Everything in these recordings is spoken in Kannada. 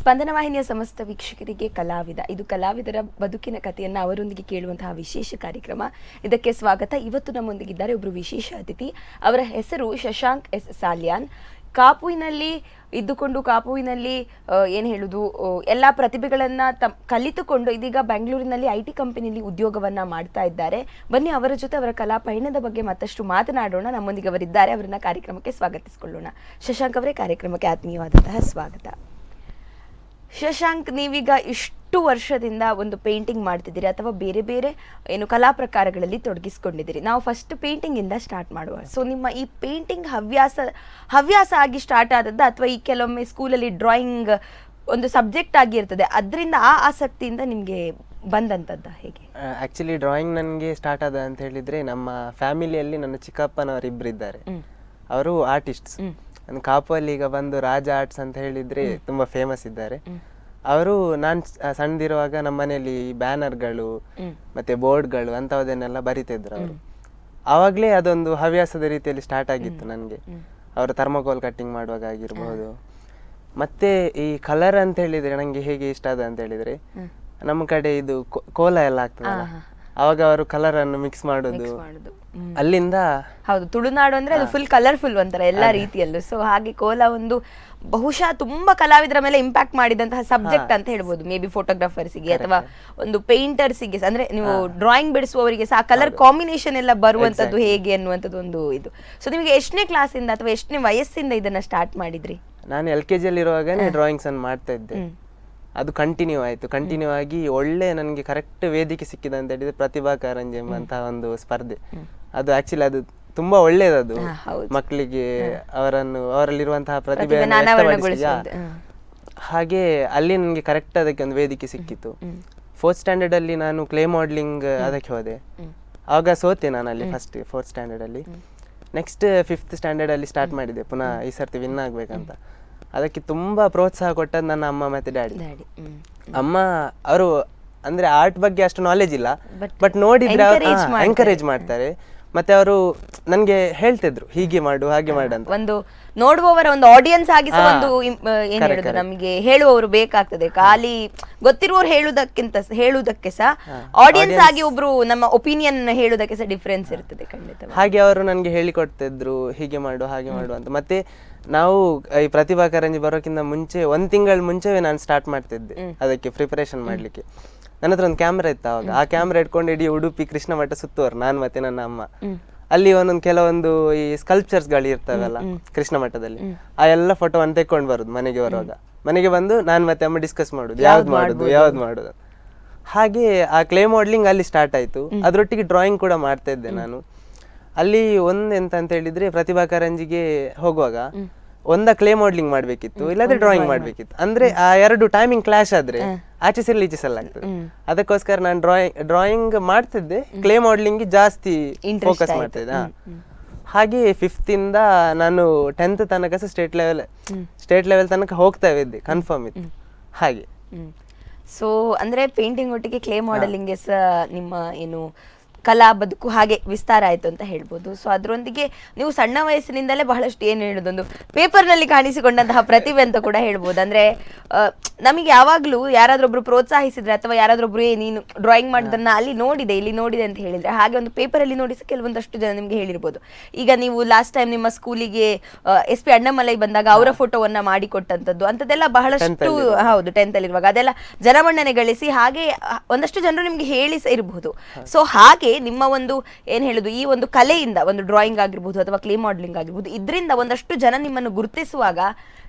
ಸ್ಪಂದನ ವಾಹಿನಿಯ ಸಮಸ್ತ ವೀಕ್ಷಕರಿಗೆ ಕಲಾವಿದ, ಇದು ಕಲಾವಿದರ ಬದುಕಿನ ಕಥೆಯನ್ನು ಅವರೊಂದಿಗೆ ಕೇಳುವಂತಹ ವಿಶೇಷ ಕಾರ್ಯಕ್ರಮ. ಇದಕ್ಕೆ ಸ್ವಾಗತ. ಇವತ್ತು ನಮ್ಮೊಂದಿಗಿದ್ದಾರೆ ಒಬ್ಬರು ವಿಶೇಷ ಅತಿಥಿ. ಅವರ ಹೆಸರು ಶಶಾಂಕ್ ಎಸ್ ಸಾಲ್ಯಾನ್. ಕಾಪುವಿನಲ್ಲಿ ಇದ್ದುಕೊಂಡು ಕಾಪುವಿನಲ್ಲಿ ಏನು ಹೇಳುವುದು ಎಲ್ಲ ಪ್ರತಿಭೆಗಳನ್ನು ಕಲಿತುಕೊಂಡು ಇದೀಗ ಬೆಂಗಳೂರಿನಲ್ಲಿ IT ಕಂಪನಿಯಲ್ಲಿ ಉದ್ಯೋಗವನ್ನು ಮಾಡ್ತಾ ಇದ್ದಾರೆ. ಬನ್ನಿ ಅವರ ಜೊತೆ ಅವರ ಕಲಾ ಪಯಣದ ಬಗ್ಗೆ ಮತ್ತಷ್ಟು ಮಾತನಾಡೋಣ. ನಮ್ಮೊಂದಿಗೆ ಅವರಿದ್ದಾರೆ, ಅವರನ್ನ ಕಾರ್ಯಕ್ರಮಕ್ಕೆ ಸ್ವಾಗತಿಸಿಕೊಳ್ಳೋಣ. ಶಶಾಂಕ್ ಅವರೇ, ಕಾರ್ಯಕ್ರಮಕ್ಕೆ ಆತ್ಮೀಯವಾದಂತಹ ಸ್ವಾಗತ. ಶಶಾಂಕ್, ನೀವೀಗ ಇಷ್ಟು ವರ್ಷದಿಂದ ಒಂದು ಪೇಂಟಿಂಗ್ ಮಾಡ್ತಿದ್ದೀರಿ ಅಥವಾ ಬೇರೆ ಬೇರೆ ಏನು ಕಲಾ ಪ್ರಕಾರಗಳಲ್ಲಿ ತೊಡಗಿಸ್ಕೊಂಡಿದ್ದೀರಿ. ನಾವು ಫಸ್ಟ್ ಪೇಂಟಿಂಗ್ ಇಂದ ಸ್ಟಾರ್ಟ್ ಮಾಡುವ. ಸೊ ನಿಮ್ಮ ಈ ಪೇಂಟಿಂಗ್ ಹವ್ಯಾಸ ಆಗಿ ಸ್ಟಾರ್ಟ್ ಆದದ್ದ ಅಥವಾ ಈ ಕೆಲವೊಮ್ಮೆ ಸ್ಕೂಲಲ್ಲಿ ಡ್ರಾಯಿಂಗ್ ಒಂದು ಸಬ್ಜೆಕ್ಟ್ ಆಗಿರ್ತದೆ, ಅದರಿಂದ ಆ ಆಸಕ್ತಿಯಿಂದ ನಿಮಗೆ ಬಂದಂಥದ್ದ ಹೇಗೆ? ಆಕ್ಚುಲಿ ಡ್ರಾಯಿಂಗ್ ನನಗೆ ಸ್ಟಾರ್ಟ್ ಆದ ಅಂತ ಹೇಳಿದ್ರೆ, ನಮ್ಮ ಫ್ಯಾಮಿಲಿಯಲ್ಲಿ ನನ್ನ ಚಿಕ್ಕಪ್ಪನವರು ಇಬ್ಬರಿದ್ದಾರೆ. ಅವರು ಆರ್ಟಿಸ್ಟ್ಸ್. ಕಾಪುವಲ್ಲಿ ಈಗ ಬಂದು ರಾಜ ಆರ್ಟ್ಸ್ ಅಂತ ಹೇಳಿದ್ರೆ ತುಂಬಾ ಫೇಮಸ್ ಇದ್ದಾರೆ. ಅವರು ನಾನು ಸಣ್ಣದಿರುವಾಗ ನಮ್ಮ ಮನೆಯಲ್ಲಿ ಬ್ಯಾನರ್ಗಳು ಮತ್ತೆ ಬೋರ್ಡ್ಗಳು ಅಂತವದನ್ನೆಲ್ಲ ಬರಿತಿದ್ರು ಅವರು. ಆವಾಗಲೇ ಅದೊಂದು ಹವ್ಯಾಸದ ರೀತಿಯಲ್ಲಿ ಸ್ಟಾರ್ಟ್ ಆಗಿತ್ತು ನನಗೆ. ಅವರು ಥರ್ಮೋಕೋಲ್ ಕಟ್ಟಿಂಗ್ ಮಾಡುವಾಗ ಆಗಿರ್ಬೋದು. ಮತ್ತೆ ಈ ಕಲರ್ ಅಂತ ಹೇಳಿದ್ರೆ ನಂಗೆ ಹೇಗೆ ಇಷ್ಟ ಆದ ಅಂತ ಹೇಳಿದ್ರೆ, ನಮ್ಮ ಕಡೆ ಇದು ಕೋಲ ಎಲ್ಲ ಆಗ್ತದಲ್ಲ, ಅವಾಗ ಅವರು ಕಲರ್ ಅನ್ನು ಮಿಕ್ಸ್ ಮಾಡೋದು. ಅಲ್ಲಿಂದ ಹೌದು, ತುಳುನಾಡು ಅಂದ್ರೆ ಅದು ಫುಲ್ ಕಲರ್ಫುಲ್ ಒಂಥರ ಎಲ್ಲಾ ರೀತಿಯಲ್ಲೂ. ಸೊ ಹಾಗೆ ಕೋಲ ಒಂದು ಬಹುಶಃ ತುಂಬಾ ಕಲಾವಿದರ ಮೇಲೆ ಇಂಪ್ಯಾಕ್ಟ್ ಮಾಡಿದಂತಹ ಸಬ್ಜೆಕ್ಟ್ ಅಂತ ಹೇಳ್ಬೋದು. ಮೇ ಬಿ ಫೋಟೋಗ್ರಾಫರ್ಸಿಗೆ ಅಥವಾ ಒಂದು ಪೇಂಟರ್ಸಿಗೆ, ಅಂದ್ರೆ ನೀವು ಡ್ರಾಯಿಂಗ್ ಬಿಡಿಸುವವರಿಗೆ ಸಹ ಕಲರ್ ಕಾಂಬಿನೇಷನ್ ಎಲ್ಲ ಬರುವಂತದ್ದು ಹೇಗೆ ಅನ್ನುವಂಥದ್ದು ಒಂದು ಇದು. ಸೊ ನಿಮಗೆ ಎಷ್ಟನೇ ಕ್ಲಾಸಿಂದ ಅಥವಾ ಎಷ್ಟನೇ ವಯಸ್ಸಿಂದ ಇದನ್ನ ಸ್ಟಾರ್ಟ್ ಮಾಡಿದ್ರಿ? ನಾನು LKG ಅಲ್ಲಿ ಇರುವಾಗನೇ ಡ್ರಾಯಿಂಗ್ಸ್ ಅನ್ನು ಮಾಡ್ತಾ ಇದ್ದೆ. ಅದು ಕಂಟಿನ್ಯೂ ಆಯ್ತು. ಕಂಟಿನ್ಯೂ ಆಗಿ ಒಳ್ಳೆ ನನಗೆ ಕರೆಕ್ಟ್ ವೇದಿಕೆ ಸಿಕ್ಕಿದೆ ಅಂತ ಹೇಳಿದ್ರೆ ಪ್ರತಿಭಾ ಕಾರಂಜಿ ಎಂಬಂತಹ ಒಂದು ಸ್ಪರ್ಧೆ. ಅದು ಆಕ್ಚುಲಿ ಅದು ತುಂಬಾ ಒಳ್ಳೇದದು, ಮಕ್ಕಳಿಗೆ ಅವರಲ್ಲಿರುವಂತಹ ಪ್ರತಿಭೆಯನ್ನು ವ್ಯಕ್ತಪಡಿಸಿ. ಹಾಗೆ ಅಲ್ಲಿ ನನಗೆ ಕರೆಕ್ಟ್ ಅದಕ್ಕೆ ಒಂದು ವೇದಿಕೆ ಸಿಕ್ಕಿತ್ತು. 4th ಸ್ಟ್ಯಾಂಡರ್ಡ್ ಅಲ್ಲಿ ನಾನು ಕ್ಲೇ ಮಾಡಲಿಂಗ್ ಅದಕ್ಕೆ ಹೋದೆ. ಆವಾಗ ಸೋತೆ ನಾನು ಅಲ್ಲಿ ಫಸ್ಟ್ 4th ಸ್ಟ್ಯಾಂಡರ್ಡ್ ಅಲ್ಲಿ. ನೆಕ್ಸ್ಟ್ 5th ಸ್ಟ್ಯಾಂಡರ್ಡ್ ಅಲ್ಲಿ ಸ್ಟಾರ್ಟ್ ಮಾಡಿದೆ ಪುನಃ ಈ ಸರ್ತಿ ವಿನ್ ಆಗ್ಬೇಕಂತ. ಅದಕ್ಕೆ ತುಂಬಾ ಪ್ರೋತ್ಸಾಹ ಕೊಟ್ಟದ್ದು ನನ್ನ ಅಮ್ಮ ಮತ್ತೆ ಡ್ಯಾಡಿ. ಅಮ್ಮ ಅವರು ಅಂದ್ರೆ ಆರ್ಟ್ ಬಗ್ಗೆ ಅಷ್ಟು ನಾಲೆಜ್ ಇಲ್ಲ, ಬಟ್ ನೋಡಿದ್ರೆ ಎಂಕರೇಜ್ ಮಾಡ್ತಾರೆ. ಮತ್ತೆ ಅವರು ನನ್ಗೆ ಹೇಳ್ತಿದ್ರು ಹೀಗೆ ಮಾಡು ಹಾಗೆ ಮಾಡು ಅಂತ. ಒಂದು ನೋಡುವವರ ಒಂದು ಆಡಿಯನ್ಸ್ ಆಗಿ ಒಂದು ಏನ್ ಹೇಳುದು, ನಮಗೆ ಹೇಳುವವರು ಬೇಕಾಗ್ತದೆ. ಖಾಲಿ ಗೊತ್ತಿರುವವರು ಹೇಳುವುದಕ್ಕೆ ಸಹ ಆಡಿಯನ್ಸ್ ಆಗಿ ಒಬ್ರು ನಮ್ಮ ಒಪಿನಿಯನ್ ಹೇಳುವುದಕ್ಕೆ ಸಹ ಡಿಫರೆನ್ಸ್ ಇರ್ತದೆ ಖಂಡಿತ. ಹಾಗೆ ಅವರು ನನ್ಗೆ ಹೇಳಿಕೊಡ್ತಿದ್ರು ಹೀಗೆ ಮಾಡು ಹಾಗೆ ಮಾಡು ಅಂತ. ಮತ್ತೆ ನಾವು ಈ ಪ್ರತಿಭಾ ಕಾರಂಜಿ ಬರೋಕ್ಕಿಂತ ಮುಂಚೆ 1 ತಿಂಗಳ ಮುಂಚೆವೇ ನಾನು ಸ್ಟಾರ್ಟ್ ಮಾಡ್ತಿದ್ದೆ ಅದಕ್ಕೆ ಪ್ರಿಪರೇಷನ್ ಮಾಡ್ಲಿಕ್ಕೆ. ನನ್ನ ಹತ್ರ ಒಂದು ಕ್ಯಾಮ್ರಾ ಇತ್ತು ಅವಾಗ. ಆ ಕ್ಯಾಮ್ರಾ ಇಟ್ಕೊಂಡು ಇಡೀ ಉಡುಪಿ ಕೃಷ್ಣ ಮಠ ಸುತ್ತುವರು ನಾನು ಮತ್ತೆ ನನ್ನ ಅಮ್ಮ. ಅಲ್ಲಿ ಕೆಲವೊಂದು ಈ ಸ್ಕಲ್ಪ್ಚರ್ಸ್ ಗಳು ಇರ್ತಾವಲ್ಲ ಕೃಷ್ಣ ಮಠದಲ್ಲಿ, ಆ ಎಲ್ಲ ಫೋಟೋವನ್ನು ತೆಕ್ಕೊಂಡು ಬರುದು ಮನೆಗೆ ಬರುವಾಗ. ಮನೆಗೆ ಬಂದು ನಾನು ಮತ್ತೆ ಅಮ್ಮ ಡಿಸ್ಕಸ್ ಮಾಡುದು ಯಾವ್ದು ಮಾಡುದು. ಹಾಗೆ ಆ ಕ್ಲೇ ಮಾಡಲಿಂಗ್ ಅಲ್ಲಿ ಸ್ಟಾರ್ಟ್ ಆಯ್ತು. ಅದ್ರೊಟ್ಟಿಗೆ ಡ್ರಾಯಿಂಗ್ ಕೂಡ ಮಾಡ್ತಾ ಇದ್ದೆ ನಾನು. ಅಲ್ಲಿ ಎಂತ ಅಂತ ಹೇಳಿದ್ರೆ, ಪ್ರತಿಭಾ ಕಾರಂಜಿಗೆ ಹೋಗುವಾಗ ಕ್ಲೇ ಮಾಡಲಿಂಗ್ ಮಾಡ್ಬೇಕಿತ್ತು, ಇಲ್ಲಾಂದ್ರೆ ಡ್ರಾಯಿಂಗ್ ಮಾಡ್ಬೇಕಿತ್ತು. ಅಂದ್ರೆ ಆ ಎರಡು ಟೈಮಿಂಗ್ ಕ್ಲಾಶ್ ಆದ್ರೆ ಆಚೆ ಸೆಲ್ ಈಚೆ ಸೆಲ್ ಆಗ್ತದೆ. ಅದಕ್ಕೋಸ್ಕರ ನಾನು ಡ್ರಾಯಿಂಗ್ ಮಾಡ್ತಿದ್ದೆ, ಕ್ಲೇ ಮಾಡಲಿಂಗ್ ಜಾಸ್ತಿ ಫೋಕಸ್ ಮಾಡ್ತಿದ್ದೆ. ಹಾಗೆ 5th ಇಂದ ನಾನು 10th ತನಕ ಸಹ ಸ್ಟೇಟ್ ಲೆವೆಲ್ ತನಕ ಹೋಗ್ತಾ ಇದ್ದೆ, ಕನ್ಫರ್ಮ್ ಇತ್ತು ಹಾಗೆ. ಸೊ ಅಂದ್ರೆ ಪೇಂಟಿಂಗ್ ಒಟ್ಟಿಗೆ ಕ್ಲೇ ಮಾಡೆಲಿಂಗ್ ಸಹ ನಿಮ್ಮ ಏನು ಕಲಾ ಬದುಕು ಹಾಗೆ ವಿಸ್ತಾರ ಆಯ್ತು ಅಂತ ಹೇಳ್ಬೋದು. ಸೊ ಅದರೊಂದಿಗೆ ನೀವು ಸಣ್ಣ ವಯಸ್ಸಿನಿಂದಲೇ ಬಹಳಷ್ಟು ಏನು ಹೇಳೋದೊಂದು ಪೇಪರ್ನಲ್ಲಿ ಕಾಣಿಸಿಕೊಂಡಂತಹ ಪ್ರತಿಭೆ ಅಂತ ಕೂಡ ಹೇಳ್ಬೋದು. ಅಂದ್ರೆ ನಮಗೆ ಯಾವಾಗಲೂ ಯಾರಾದ್ರೊಬ್ರು ಪ್ರೋತ್ಸಾಹಿಸಿದ್ರೆ ಅಥವಾ ಯಾರಾದ್ರೊಬ್ರು ನೀನು ಡ್ರಾಯಿಂಗ್ ಮಾಡೋದನ್ನ ಅಲ್ಲಿ ನೋಡಿದೆ ಇಲ್ಲಿ ನೋಡಿದೆ ಅಂತ ಹೇಳಿದ್ರೆ, ಹಾಗೆ ಒಂದು ಪೇಪರಲ್ಲಿ ನೋಡಿಸಿ ಕೆಲವೊಂದಷ್ಟು ಜನ ನಿಮ್ಗೆ ಹೇಳಿರ್ಬೋದು. ಈಗ ನೀವು ಲಾಸ್ಟ್ ಟೈಮ್ ನಿಮ್ಮ ಸ್ಕೂಲಿಗೆ SP ಅಣ್ಣಾಮಲೈ ಬಂದಾಗ ಅವರ ಫೋಟೋವನ್ನ ಮಾಡಿಕೊಟ್ಟಂಥದ್ದು ಅಂಥದ್ದೆಲ್ಲ ಬಹಳಷ್ಟು, ಹೌದು 10th ಅಲ್ಲಿ ಇರುವಾಗ ಅದೆಲ್ಲ ಜನಮನ್ನಣೆ ಗಳಿಸಿ ಹಾಗೆ ಒಂದಷ್ಟು ಜನರು ನಿಮ್ಗೆ ಹೇಳಿ ಇರಬಹುದು. ಸೊ ಹಾಗೆ ನಿಮ್ಮ ಒಂದು ಏನ್ ಹೇಳುದು, ಈ ಒಂದು ಕಲೆಯಿಂದ ಒಂದು ಡ್ರಾಯಿಂಗ್ ಆಗಿರ್ಬೋದು ಅಥವಾ ಕ್ಲೇ ಮಾಡಲಿಂಗ್ ಆಗಿರ್ಬೋದು, ಇದರಿಂದ ಒಂದಷ್ಟು ಜನ ನಿಮ್ಮನ್ನು ಗುರುತಿಸುವಾಗ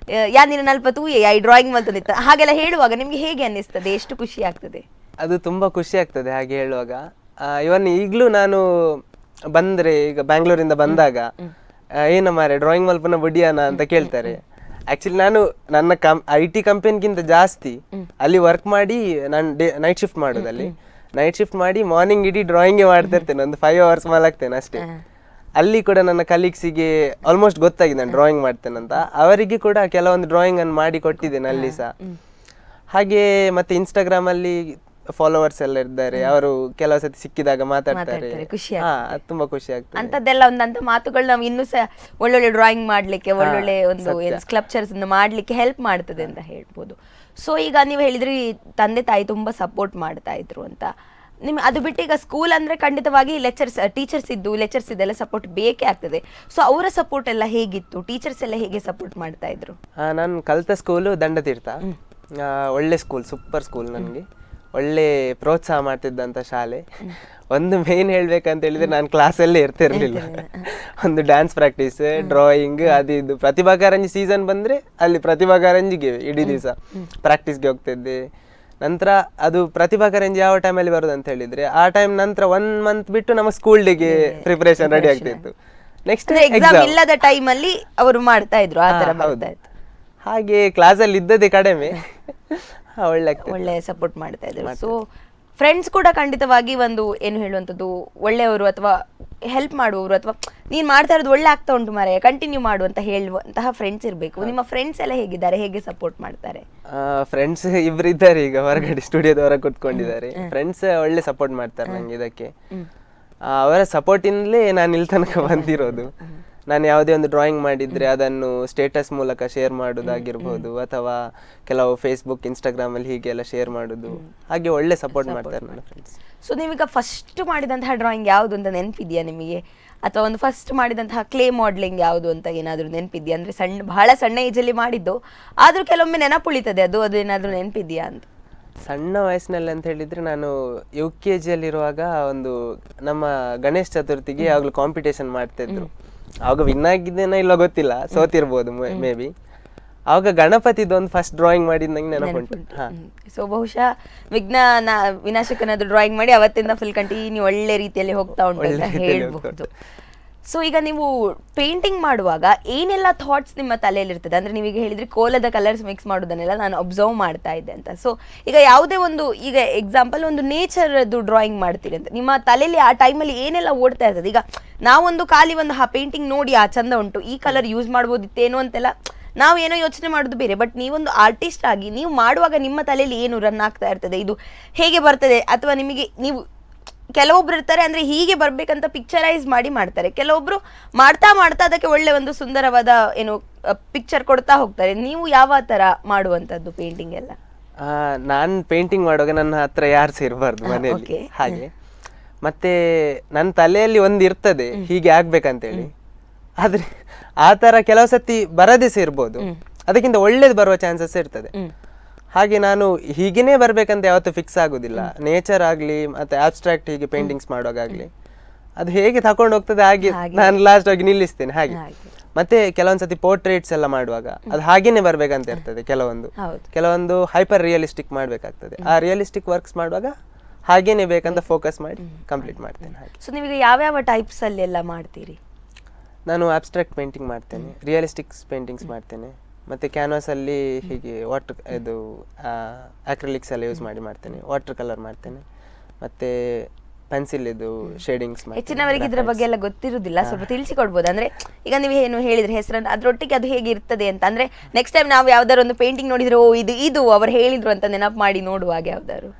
ನಿನ್ನ ನಲ್ಪ ತೂಯೆ ಈ ಡ್ರಾಯಿಂಗ್ ಮಲ್ತದಿತ್ತ ಹಾಗೆಲ್ಲ ಹೇಳುವಾಗ ನಿಮ್ಗೆ ಹೇಗೆ ಅನ್ನಿಸ್ತದೆ? ಎಷ್ಟು ಖುಷಿ ಆಗ್ತದೆ? ಅದು ತುಂಬಾ ಖುಷಿ ಆಗ್ತದೆ ಹಾಗೆ ಹೇಳುವಾಗ. ಇವನ್ ಈಗ್ಲೂ ನಾನು ಬಂದ್ರೆ, ಈಗ ಬ್ಯಾಂಗ್ಳೂರಿಂದ ಬಂದಾಗ ಏನ ಮಾರೆ ಡ್ರಾಯಿಂಗ್ ಮಲ್ಪನ ಬಡಿಯಾನ ಅಂತ ಕೇಳ್ತಾರೆ. ಆಕ್ಚುಲಿ ನಾನು ನನ್ನ IT ಕಂಪನಿಗಿಂತ ಜಾಸ್ತಿ ಅಲ್ಲಿ ವರ್ಕ್ ಮಾಡಿ ನಾನು ನೈಟ್ ಶಿಫ್ಟ್ ಮಾಡೋದಲ್ಲಿ. ನೈಟ್ ಶಿಫ್ಟ್ ಮಾಡಿ ಮಾರ್ನಿಂಗ್ ಇಡೀ ಡ್ರಾಯಿಂಗೇ ಮಾಡ್ತಾ ಇರ್ತೇನೆ, ಒಂದು 5 hours ಮಲಗ್ತೇನೆ ಅಷ್ಟೇ. ಅಲ್ಲಿ ಕೂಡ ನನ್ನ ಕಲೀಗ್ಸಿಗೆ ಆಲ್ಮೋಸ್ಟ್ ಗೊತ್ತಾಗಿದೆ ನಾನು ಡ್ರಾಯಿಂಗ್ ಮಾಡ್ತೇನೆ ಅಂತ. ಅವರಿಗೆ ಕೂಡ ಕೆಲವೊಂದು ಡ್ರಾಯಿಂಗ್ ಅನ್ನು ಮಾಡಿ ಕೊಟ್ಟಿದ್ದೇನೆ ಅಲ್ಲಿ ಸಹ. ಹಾಗೆ ಮತ್ತೆ Instagram ಅಲ್ಲಿ ಫಾಲೋವರ್ಸ್ ಎಲ್ಲ ಇದ್ದಾರೆ, ಅವರು ಕೆಲವು ಸತಿ ಸಿಕ್ಕಿದಾಗ ಮಾತಾಡ್ತಾರೆ. ಮಾತಾಡ್ತಾರೆ, ಖುಷಿ ಹಾ, ಅದು ತುಂಬಾ ಖುಷಿ ಆಗ್ತದೆ. ಅಂತದ್ದೆಲ್ಲ ಒಂದಂತ ಮಾತುಗಳು ನಾವು ಇನ್ನೂ ಸಹ ಒಳ್ಳೊಳ್ಳೆ ಡ್ರಾಯಿಂಗ್ ಮಾಡ್ಲಿಕ್ಕೆ, ಒಳ್ಳೊಳ್ಳೆ ಒಂದು ಸ್ಕಲ್ಪ್ಚರ್ಸ್ ಮಾಡ್ಲಿಕ್ಕೆ ಹೆಲ್ಪ್ ಮಾಡ್ತದೆ ಅಂತ ಹೇಳ್ಬೋದು. ಸೊ ಈಗ ನೀವು ಹೇಳಿದ್ರಿ ತಂದೆ ತಾಯಿ ತುಂಬಾ ಸಪೋರ್ಟ್ ಮಾಡ್ತಾ ಇದ್ರು ಅಂತ. ಅದು ಬಿಟ್ಟು ಈಗ ಸ್ಕೂಲ್ ಅಂದ್ರೆ ಖಂಡಿತವಾಗಿ ಟೀಚರ್ಸ್ ಇದೆಲ್ಲ ಸಪೋರ್ಟ್ ಬೇಕೇ ಆಗ್ತದೆ. ಸೊ ಅವರ ಸಪೋರ್ಟ್ ಎಲ್ಲ ಹೇಗಿತ್ತು? ಟೀಚರ್ಸ್ ಎಲ್ಲ ಹೇಗೆ ಸಪೋರ್ಟ್ ಮಾಡ್ತಾ ಇದ್ರು? ನಾನು ಕಲಿತ ಸ್ಕೂಲು ದಂಡತೀರ್ಥ, ಒಳ್ಳೆ ಸ್ಕೂಲ್, ಸೂಪರ್ ಸ್ಕೂಲ್. ನನಗೆ ಒಳ್ಳೆ ಪ್ರೋತ್ಸಾಹ ಮಾಡ್ತಿದ್ದಂಥ ಶಾಲೆ. ಒಂದು ಮೇನ್ ಹೇಳ್ಬೇಕಂತ ಹೇಳಿದ್ರೆ ನಾನು ಕ್ಲಾಸಲ್ಲೇ ಇರ್ತಿರ್ಲಿಲ್ಲ. ಒಂದು ಡ್ಯಾನ್ಸ್ ಪ್ರಾಕ್ಟೀಸ್, ಡ್ರಾಯಿಂಗ್, ಅದು ಇದು. ಪ್ರತಿಭಾ ಕಾರಂಜಿ ಸೀಸನ್ ಬಂದ್ರೆ ಅಲ್ಲಿ ಪ್ರತಿಭಾ ಕಾರಂಜಿಗೆ ಇಡೀ ದಿವಸ ಪ್ರಾಕ್ಟೀಸ್ಗೆ ಹೋಗ್ತಿದ್ದೆ. ನಂತರ ಅದು ಪ್ರತಿಭಾ ಕಾರಂಜಿ ಯಾವ ಟೈಮಲ್ಲಿ ಬರೋದು ಅಂತ ಹೇಳಿದ್ರೆ ಆ ಟೈಮ್ ನಂತರ 1 ಮಂತ್ ಬಿಟ್ಟು ನಮ್ಮ ಸ್ಕೂಲ್ ಡೇಗೆ ಪ್ರಿಪರೇಷನ್ ರೆಡಿ ಆಗ್ತಿತ್ತು. ನೆಕ್ಸ್ಟ್ ಎಕ್ಸಾಮ್ ಇಲ್ಲದ ಟೈಮ್ ಅಲ್ಲಿ ಅವರು ಮಾಡ್ತಾ ಇದ್ರು, ಆ ತರ ಬರ್ತಾ ಇತ್ತು. ಹಾಗೆ ಕ್ಲಾಸಲ್ಲಿ ಇದ್ದದೇ ಕಡಿಮೆ, ಒಳ್ಳೆ ಸಪೋರ್ಟ್ ಮಾಡ್ತಾ ಇದ್ರು. ಸೊ ಫ್ರೆಂಡ್ಸ್ ಕೂಡ ಖಂಡಿತವಾಗಿ ಒಂದು ಏನು ಹೇಳುವಂಥದ್ದು, ಒಳ್ಳೆಯವರು ಅಥವಾ ಹೆಲ್ಪ್ ಮಾಡುವವರು, ಅಥವಾ ನೀನ್ ಮಾಡ್ತಾ ಇರೋದು ಒಳ್ಳೆ ಆಗ್ತಾ ಉಂಟು ಮಾರಾಯ, ಕಂಟಿನ್ಯೂ ಮಾಡು ಅಂತ ಹೇಳುವಂತಹ ಫ್ರೆಂಡ್ಸ್ ಇರಬೇಕು. ನಿಮ್ಮ ಫ್ರೆಂಡ್ಸ್ ಎಲ್ಲ ಹೇಗಿದ್ದಾರೆ, ಹೇಗೆ ಸಪೋರ್ಟ್ ಮಾಡ್ತಾರೆ? ಫ್ರೆಂಡ್ಸ್ ಇಬ್ರು ಇದ್ದಾರೆ, ಈಗ ಹೊರಗಡೆ ಸ್ಟುಡಿಯೋದವರ ಕೂತ್ಕೊಂಡಿದ್ದಾರೆ. ಫ್ರೆಂಡ್ಸ್ ಒಳ್ಳೆ ಸಪೋರ್ಟ್ ಮಾಡ್ತಾರೆ ನಂಗೆ ಇದಕ್ಕೆ. ಅವರ ಸಪೋರ್ಟ್ ಇಂದಲೇ ನಾನು ಇಲ್ಲಿ ತನಕ ಬಂದಿರೋದು. ನಾನು ಯಾವುದೇ ಒಂದು ಡ್ರಾಯಿಂಗ್ ಮಾಡಿದ್ರೆ ಅದನ್ನು ಸ್ಟೇಟಸ್ ಮೂಲಕ ಶೇರ್ ಮಾಡೋದಾಗಿರ್ಬೋದು, ಅಥವಾ ಕೆಲವು ಫೇಸ್ಬುಕ್, ಇನ್ಸ್ಟಾಗ್ರಾಮ್ ಅಲ್ಲಿ ಹೀಗೆಲ್ಲ ಶೇರ್ ಮಾಡೋದು, ಹಾಗೆ ಒಳ್ಳೆ ಸಪೋರ್ಟ್ ಮಾಡ್ತಾರೆ ನನ್ನ ಫ್ರೆಂಡ್ಸ್. ಸೊ ನೀವೀಗ ಫಸ್ಟ್ ಮಾಡಿದಂತಹ ಡ್ರಾಯಿಂಗ್ ಯಾವುದು ಅಂತ ನೆನಪಿದೆಯಾ ನಿಮಗೆ? ಅಥವಾ ಒಂದು ಫಸ್ಟ್ ಮಾಡಿದಂತಹ ಕ್ಲೇ ಮಾಡಲಿಂಗ್ ಯಾವುದು ಅಂತ ಏನಾದರೂ ನೆನಪಿದೆಯಾ? ಅಂದ್ರೆ ಬಹಳ ಸಣ್ಣ ಏಜಲ್ಲಿ ಮಾಡಿದ್ದು, ಆದ್ರೂ ಕೆಲವೊಮ್ಮೆ ನೆನಪುಳಿತದೆ, ಅದು ಏನಾದರೂ ನೆನಪಿದೆಯಾ ಅಂತ? ಸಣ್ಣ ವಯಸ್ಸಿನಲ್ಲಿ ಅಂತ ಹೇಳಿದ್ರೆ ನಾನು UKG ಅಲ್ಲಿರುವಾಗ ಒಂದು ನಮ್ಮ ಗಣೇಶ ಚತುರ್ಥಿಗೆ ಯಾವಾಗಲೂ ಕಾಂಪಿಟೇಷನ್ ಮಾಡ್ತಿದ್ರು. ಆವಾಗ ವಿನ್ ಆಗಿದ್ದೇನೋ ಇಲ್ಲ ಗೊತ್ತಿಲ್ಲ, ಸೋತಿರ್ಬೋದು ಮೇ ಬಿ. ಆವಾಗ ಗಣಪತಿದು ಒಂದು ಫಸ್ಟ್ ಡ್ರಾಯಿಂಗ್ ಮಾಡಿದ್ ನಂಗೆ ನೆನಪುಂಟು. ಸೊ ಬಹುಶಃ ವಿನಾಶಕನದು ಡ್ರಾಯಿಂಗ್ ಮಾಡಿ ಅವತ್ತಿಂದ ಫುಲ್ ಕಂಟಿನ್ಯೂ ಒಳ್ಳೆ ರೀತಿಯಲ್ಲಿ ಹೋಗ್ತಾ ಉಂಟು ಅಂತ ಹೇಳ್ಬಹುದು. ಸೊ ಈಗ ನೀವು ಪೇಂಟಿಂಗ್ ಮಾಡುವಾಗ ಏನೆಲ್ಲ ಥಾಟ್ಸ್ ನಿಮ್ಮ ತಲೆಯಲ್ಲಿ ಇರ್ತದೆ? ಅಂದ್ರೆ ನೀವೀಗ ಹೇಳಿದ್ರಿ ಕೋಲದ ಕಲರ್ಸ್ ಮಿಕ್ಸ್ ಮಾಡೋದನ್ನೆಲ್ಲ ನಾನು ಅಬ್ಸರ್ವ್ ಮಾಡ್ತಾ ಇದ್ದೆ ಅಂತ. ಸೊ ಈಗ ಯಾವುದೇ ಒಂದು, ಈಗ ಎಕ್ಸಾಂಪಲ್ ಒಂದು ನೇಚರ್ದು ಡ್ರಾಯಿಂಗ್ ಮಾಡ್ತೀರಿ ಅಂತ, ನಿಮ್ಮ ತಲೆಯಲ್ಲಿ ಆ ಟೈಮಲ್ಲಿ ಏನೆಲ್ಲ ಓಡ್ತಾ ಇರ್ತದೆ? ಈಗ ನಾವೊಂದು ಖಾಲಿ ಒಂದು ಪೇಂಟಿಂಗ್ ನೋಡಿ ಚಂದ ಉಂಟು, ಈ ಕಲರ್ ಯೂಸ್ ಮಾಡ್ಬೋದಿತ್ತೇನೋ ಅಂತೆಲ್ಲ ನಾವು ಏನೋ ಯೋಚನೆ ಮಾಡೋದು ಬೇರೆ. ಬಟ್ ನೀವೊಂದು ಆರ್ಟಿಸ್ಟ್ ಆಗಿ ನೀವು ಮಾಡುವಾಗ ನಿಮ್ಮ ತಲೆಯಲ್ಲಿ ಏನು ರನ್ ಆಗ್ತಾ ಇರ್ತದೆ, ಇದು ಹೇಗೆ ಬರ್ತದೆ? ಅಥವಾ ನಿಮಗೆ ನೀವು ಕೆಲವೊಬ್ರು ಇರ್ತಾರೆ ಅಂದ್ರೆ ಹೀಗೆ ಬರ್ಬೇಕಂತ ಪಿಕ್ಚರೈಸ್ ಮಾಡಿ ಮಾಡ್ತಾರೆ, ಕೆಲವೊಬ್ರು ಮಾಡ್ತಾ ಮಾಡ್ತಾ ಅದಕ್ಕೆ ಒಳ್ಳೆ ಒಂದು ಸುಂದರವಾದ ಏನು ಪಿಕ್ಚರ್ ಕೊಡ್ತಾ ಹೋಗ್ತಾರೆ. ನೀವು ಯಾವ ತರ ಮಾಡುವಂತದ್ದು ಪೇಂಟಿಂಗ್ ಎಲ್ಲ? ನಾನು ಪೇಂಟಿಂಗ್ ಮಾಡುವಾಗ ನನ್ನ ಹತ್ರ ಯಾರು ಸೇರಬಾರ್ದು ಮನೆಯಲ್ಲಿ, ಹಾಗೆ. ಮತ್ತೆ ನನ್ನ ತಲೆಯಲ್ಲಿ ಒಂದು ಇರ್ತದೆ ಹೀಗೆ ಆಗ್ಬೇಕಂತೇಳಿ, ಆದ್ರೆ ಆ ತರ ಕೆಲವು ಸತಿ ಬರದೇ ಸೇರ್ಬೋದು, ಅದಕ್ಕಿಂತ ಒಳ್ಳೇದು ಬರುವ ಚಾನ್ಸಸ್ ಇರ್ತದೆ. ಹಾಗೆ ನಾನು ಹೀಗೇನೆ ಬರ್ಬೇಕಂತ ಯಾವತ್ತೂ ಫಿಕ್ಸ್ ಆಗುದಿಲ್ಲ. ನೇಚರ್ ಆಗ್ಲಿ ಮತ್ತೆ ಆಬ್ಸ್ಟ್ರಾಕ್ಟ್ ಹೀಗೆ ಪೇಂಟಿಂಗ್ಸ್ ಮಾಡುವಾಗಲಿ ಅದು ಹೇಗೆ ತಕೊಂಡು ಹೋಗ್ತದೆ ಹಾಗೆ ನಾನು ಲಾಸ್ಟ್ ಆಗಿ ನಿಲ್ಲಿಸ್ತೇನೆ ಹಾಗೆ. ಮತ್ತೆ ಕೆಲವೊಂದ್ಸತಿ ಪೋರ್ಟ್ರೇಟ್ಸ್ ಎಲ್ಲ ಮಾಡುವಾಗ ಅದು ಹಾಗೇನೆ ಬರ್ಬೇಕಂತ ಇರ್ತದೆ. ಕೆಲವೊಂದು ಹೈಪರ್ ರಿಯಲಿಸ್ಟಿಕ್ ಮಾಡ್ಬೇಕಾಗ್ತದೆ. ಆ ರಿಯಲಿಸ್ಟಿಕ್ ವರ್ಕ್ಸ್ ಮಾಡುವಾಗ ಹಾಗೇನೆ ಬೇಕಂತ ಫೋಕಸ್ ಮಾಡಿ ಕಂಪ್ಲೀಟ್ ಮಾಡ್ತೇನೆ ಹಾಗೆ. ಸೊ ನೀವು ಯಾವ ಟೈಪ್ಸ್ ಅಲ್ಲಿ ಎಲ್ಲ ಮಾಡ್ತೀರಿ? ನಾನು ಆಬ್ಸ್ಟ್ರಾಕ್ಟ್ ಪೇಂಟಿಂಗ್ ಮಾಡ್ತೇನೆ, ರಿಯಲಿಸ್ಟಿಕ್ಸ್ ಪೇಂಟಿಂಗ್ಸ್ ಮಾಡ್ತೇನೆ, ಮತ್ತೆ ಕ್ಯಾನ್ವಾಸ್ ಅಲ್ಲಿ ಹೀಗೆ ವಾಟರ್ ಇದು ಅಕ್ರಿಲಿಕ್ಸ್ ಎಲ್ಲ ಯೂಸ್ ಮಾಡಿ ಮಾಡ್ತೇನೆ, ವಾಟರ್ ಕಲರ್ ಮಾಡ್ತೇನೆ, ಮತ್ತೆ ಪೆನ್ಸಿಲ್ ಇದು ಶೇಡಿಂಗ್ಸ್. ಹೆಚ್ಚಿನವರಿಗೆ ಇದ್ರ ಬಗ್ಗೆ ಎಲ್ಲ ಗೊತ್ತಿರುವುದಿಲ್ಲ, ಸ್ವಲ್ಪ ತಿಳಿಸಿಕೊಡ್ಬೋದು? ಅಂದ್ರೆ ಈಗ ನೀವು ಏನು ಹೇಳಿದ್ರೆ ಹೆಸರನ್ನು, ಅದ್ರೊಟ್ಟಿಗೆ ಅದು ಹೇಗೆ ಇರ್ತದೆ ಅಂತ, ಅಂದ್ರೆ ನೆಕ್ಸ್ಟ್ ಟೈಮ್ ನಾವು ಯಾವ್ದಾರು ಒಂದು ಪೇಂಟಿಂಗ್ ನೋಡಿದ್ರೆ ಓ ಇದು ಅವ್ರು ಹೇಳಿದ್ರು ಅಂತ ನೆನಪು ಮಾಡಿ ನೋಡುವಾಗ ಯಾವ್ದಾರು?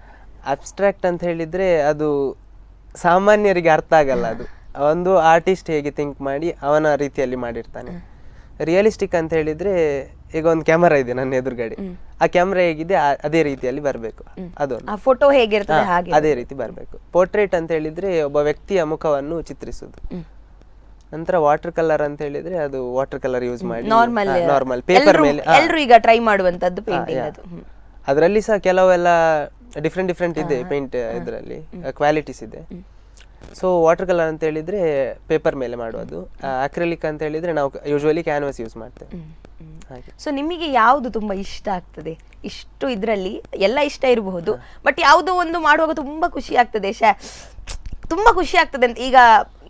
ಅಬ್ಸ್ಟ್ರಾಕ್ಟ್ ಅಂತ ಹೇಳಿದ್ರೆ ಅದು ಸಾಮಾನ್ಯರಿಗೆ ಅರ್ಥ ಆಗಲ್ಲ. ಅದು ಒಂದು ಆರ್ಟಿಸ್ಟ್ ಹೇಗೆ ಥಿಂಕ್ ಮಾಡಿ ಅವನ ರೀತಿಯಲ್ಲಿ ಮಾಡಿರ್ತಾನೆ. ರಿಯಲಿಸ್ಟಿಕ್ ಅಂತ ಹೇಳಿದ್ರೆ ಈಗ ಒಂದು ಕ್ಯಾಮರಾ ಇದೆ ನನ್ನ ಎದುರುಗಡೆ, ಆ ಕ್ಯಾಮರಾ ಹೇಗಿದೆ ಅದೇ ರೀತಿಯಲ್ಲಿ ಬರಬೇಕು, ಅದೊಂದು ಫೋಟೋ ಹೇಗಿರ್ತದೆ ಹಾಗೆ ಅದೇ ರೀತಿ ಬರಬೇಕು. ಪೋರ್ಟ್ರೇಟ್ ಅಂತ ಹೇಳಿದ್ರೆ ಒಬ್ಬ ವ್ಯಕ್ತಿಯ ಮುಖವನ್ನು ಚಿತ್ರಿಸುದು. ನಂತರ ವಾಟರ್ ಕಲರ್ ಅಂತ ಹೇಳಿದ್ರೆ ಅದು ವಾಟರ್ ಕಲರ್ ಯೂಸ್ ಮಾಡಿ ನಾರ್ಮಲ್ ಪೇಪರ್ ಮೇಲೆ ಎಲ್ಲರೂ ಈಗ ಟ್ರೈ ಮಾಡುವಂತದ್ದು ಪೇಂಟಿಂಗ್. ಅದು ಅದರಲ್ಲಿ ಸಹ ಕೆಲವೆಲ್ಲ ಡಿಫ್ರೆಂಟ್ ಇದೆ ಪೇಂಟ್, ಇದರಲ್ಲಿ ಕ್ವಾಲಿಟೀಸ್ ಇದೆ. ಸೊ ವಾಟರ್ ಕಲರ್ ಅಂತ ಹೇಳಿದ್ರೆ ಪೇಪರ್ ಮೇಲೆ ಮಾಡುವುದು, ಅಕ್ರಿಲಿಕ್ ಅಂತ ಹೇಳಿದ್ರೆ ನಾವು ಯೂಶುವಲಿ ಕ್ಯಾನ್ವಾಸ್ ಯೂಸ್ ಮಾಡ್ತೇವೆ ಹಾಗೆ. ಸೊ ನಿಮಗೆ ಯಾವುದು ತುಂಬಾ ಇಷ್ಟ ಆಗ್ತದೆ? ಇಷ್ಟು ಇದ್ರಲ್ಲಿ ಎಲ್ಲ ಇಷ್ಟ ಇರಬಹುದು, ಬಟ್ ಯಾವುದೋ ಒಂದು ಮಾಡುವಾಗ ತುಂಬಾ ಖುಷಿ ಆಗ್ತದೆ, ತುಂಬಾ ಖುಷಿ ಆಗ್ತದೆ ಅಂತ. ಈಗ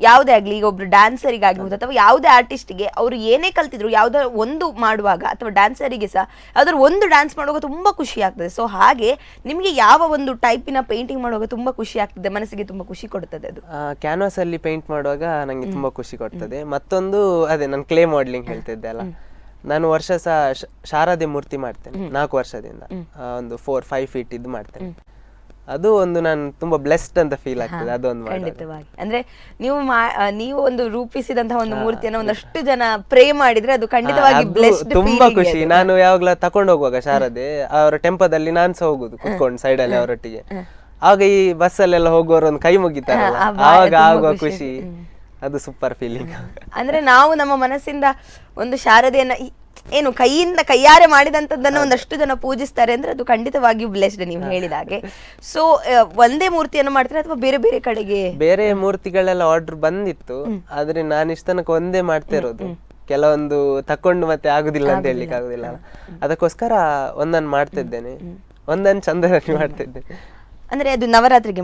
ಯಾವುದೇ ಆಗ್ಲಿ, ಈಗ ಒಬ್ರು ಡ್ಯಾನ್ಸರಿಗೆ ಆಗಿರ್ಬೋದು ಅಥವಾ ಯಾವುದೇ ಆರ್ಟಿಸ್ಟ್ಗೆ ಅವರು ಏನೇ ಕಲ್ತಿದ್ರು ಯಾವ್ದಾರ ಒಂದು ಮಾಡುವಾಗ, ಅಥವಾ ಡ್ಯಾನ್ಸರಿಗೆ ಸಹ ಯಾವ್ದಾದ್ರು ಒಂದು ಡ್ಯಾನ್ಸ್ ಮಾಡುವಾಗ ತುಂಬಾ ಖುಷಿ ಆಗ್ತದೆ. ಸೊ ಹಾಗೆ ನಿಮ್ಗೆ ಯಾವ ಒಂದು ಟೈಪಿನ ಪೇಂಟಿಂಗ್ ಮಾಡುವಾಗ ತುಂಬಾ ಖುಷಿ ಆಗ್ತದೆ, ಮನಸ್ಸಿಗೆ ತುಂಬಾ ಖುಷಿ ಕೊಡ್ತದೆ? ಅದು ಕ್ಯಾನ್ವಾಸ್ ಅಲ್ಲಿ ಪೇಂಟ್ ಮಾಡುವಾಗ ನಂಗೆ ತುಂಬಾ ಖುಷಿ ಕೊಡ್ತದೆ. ಮತ್ತೊಂದು ಅದೇ ನಾನು ಕ್ಲೇ ಮಾಡಲಿಂಗ್ ಹೇಳ್ತಿದ್ದೆ ಅಲ್ಲ, ನಾನು ವರ್ಷ ಸಹ ಶಾರದೆ ಮೂರ್ತಿ ಮಾಡ್ತೇನೆ 4 ವರ್ಷದಿಂದ, ಒಂದು 4-5 ಫೀಟ್ ಇದ್ದು ಮಾಡ್ತೇನೆ. ಅದು ಒಂದು ನಾನು ತುಂಬಾ ಬ್ಲೆಸ್ಡ್ ಅಂತ ಫೀಲ್ ಆಗ್ತದೆ ಅದೊಂದು ಮಾಡುವಾಗ. ಖಂಡಿತವಾಗಿ ಅಂದ್ರೆ ನೀವು ಒಂದು ರೂಪಿಸಿದಂತಹ ಒಂದು ಮೂರ್ತಿಯನ್ನು ಒಂದಷ್ಟು ಜನ ಪ್ರೇ ಮಾಡಿದ್ರೆ ಅದು ಖಂಡಿತವಾಗಿ ಅದು ಬ್ಲೆಸ್ಡ್ ತುಂಬಾ ಖುಷಿ. ನಾನು ಯಾವಾಗ್ಲೂ ತಕೊಂಡು ಹೋಗುವಾಗ ಶಾರದೆ ಅವರ ಟೆಂಪದಲ್ಲಿ ನಾನ್ ಸಹ ಹೋಗುದು ಕುತ್ಕೊಂಡು ಸೈಡ್ ಅಲ್ಲಿ ಅವರೊಟ್ಟಿಗೆ. ಆಗ ಈ ಬಸ್ ಅಲ್ಲೆಲ್ಲ ಹೋಗುವವರು ಒಂದು ಕೈ ಮುಗಿತಾರಲ್ಲ, ಆವಾಗ ಆಗುವ ಖುಷಿ ಅದು ಸೂಪರ್ ಫೀಲಿಂಗ್. ಅಂದ್ರೆ ನಾವು ನಮ್ಮ ಮನಸ್ಸಿಂದ ಒಂದು ಶಾರದೆಯನ್ನ ಏನು ಕೈಯಾರೆ ಮಾಡಿದಂತದ್ದನ್ನ ಒಂದಷ್ಟು ಜನ ಪೂಜಿಸ್ತಾರೆ ಅಂದ್ರೆ ಅದು ಖಂಡಿತವಾಗಿಯೂ ಬ್ಲೆಸ್ಡ್ ನೀವು ಹೇಳಿದ ಹಾಗೆ. ಸೊ ಒಂದೇ ಮೂರ್ತಿಯನ್ನು ಮಾಡ್ತಾರೆ ಅಥವಾ ಬೇರೆ ಬೇರೆ ಕಡೆಗೆ? ಬೇರೆ ಮೂರ್ತಿಗಳೆಲ್ಲ ಆರ್ಡರ್ ಬಂದಿತ್ತು, ಆದ್ರೆ ನಾನು ಇಷ್ಟ ತನಕ ಒಂದೇ ಮಾಡ್ತಾ ಇರೋದು. ಕೆಲವೊಂದು ತಕೊಂಡು ಮತ್ತೆ ಆಗುದಿಲ್ಲ ಅಂತ ಹೇಳಲಿಕ್ಕೆ ಆಗುದಿಲ್ಲ, ಅದಕ್ಕೋಸ್ಕರ ಒಂದನ್ನು ಮಾಡ್ತಿದ್ದೇನೆ, ಒಂದನ್ನು ಚಂದದಲ್ಲಿ ಮಾಡ್ತಿದ್ದೇನೆ. ಅಂದ್ರೆ ಅದು ನವರಾತ್ರಿಗೆ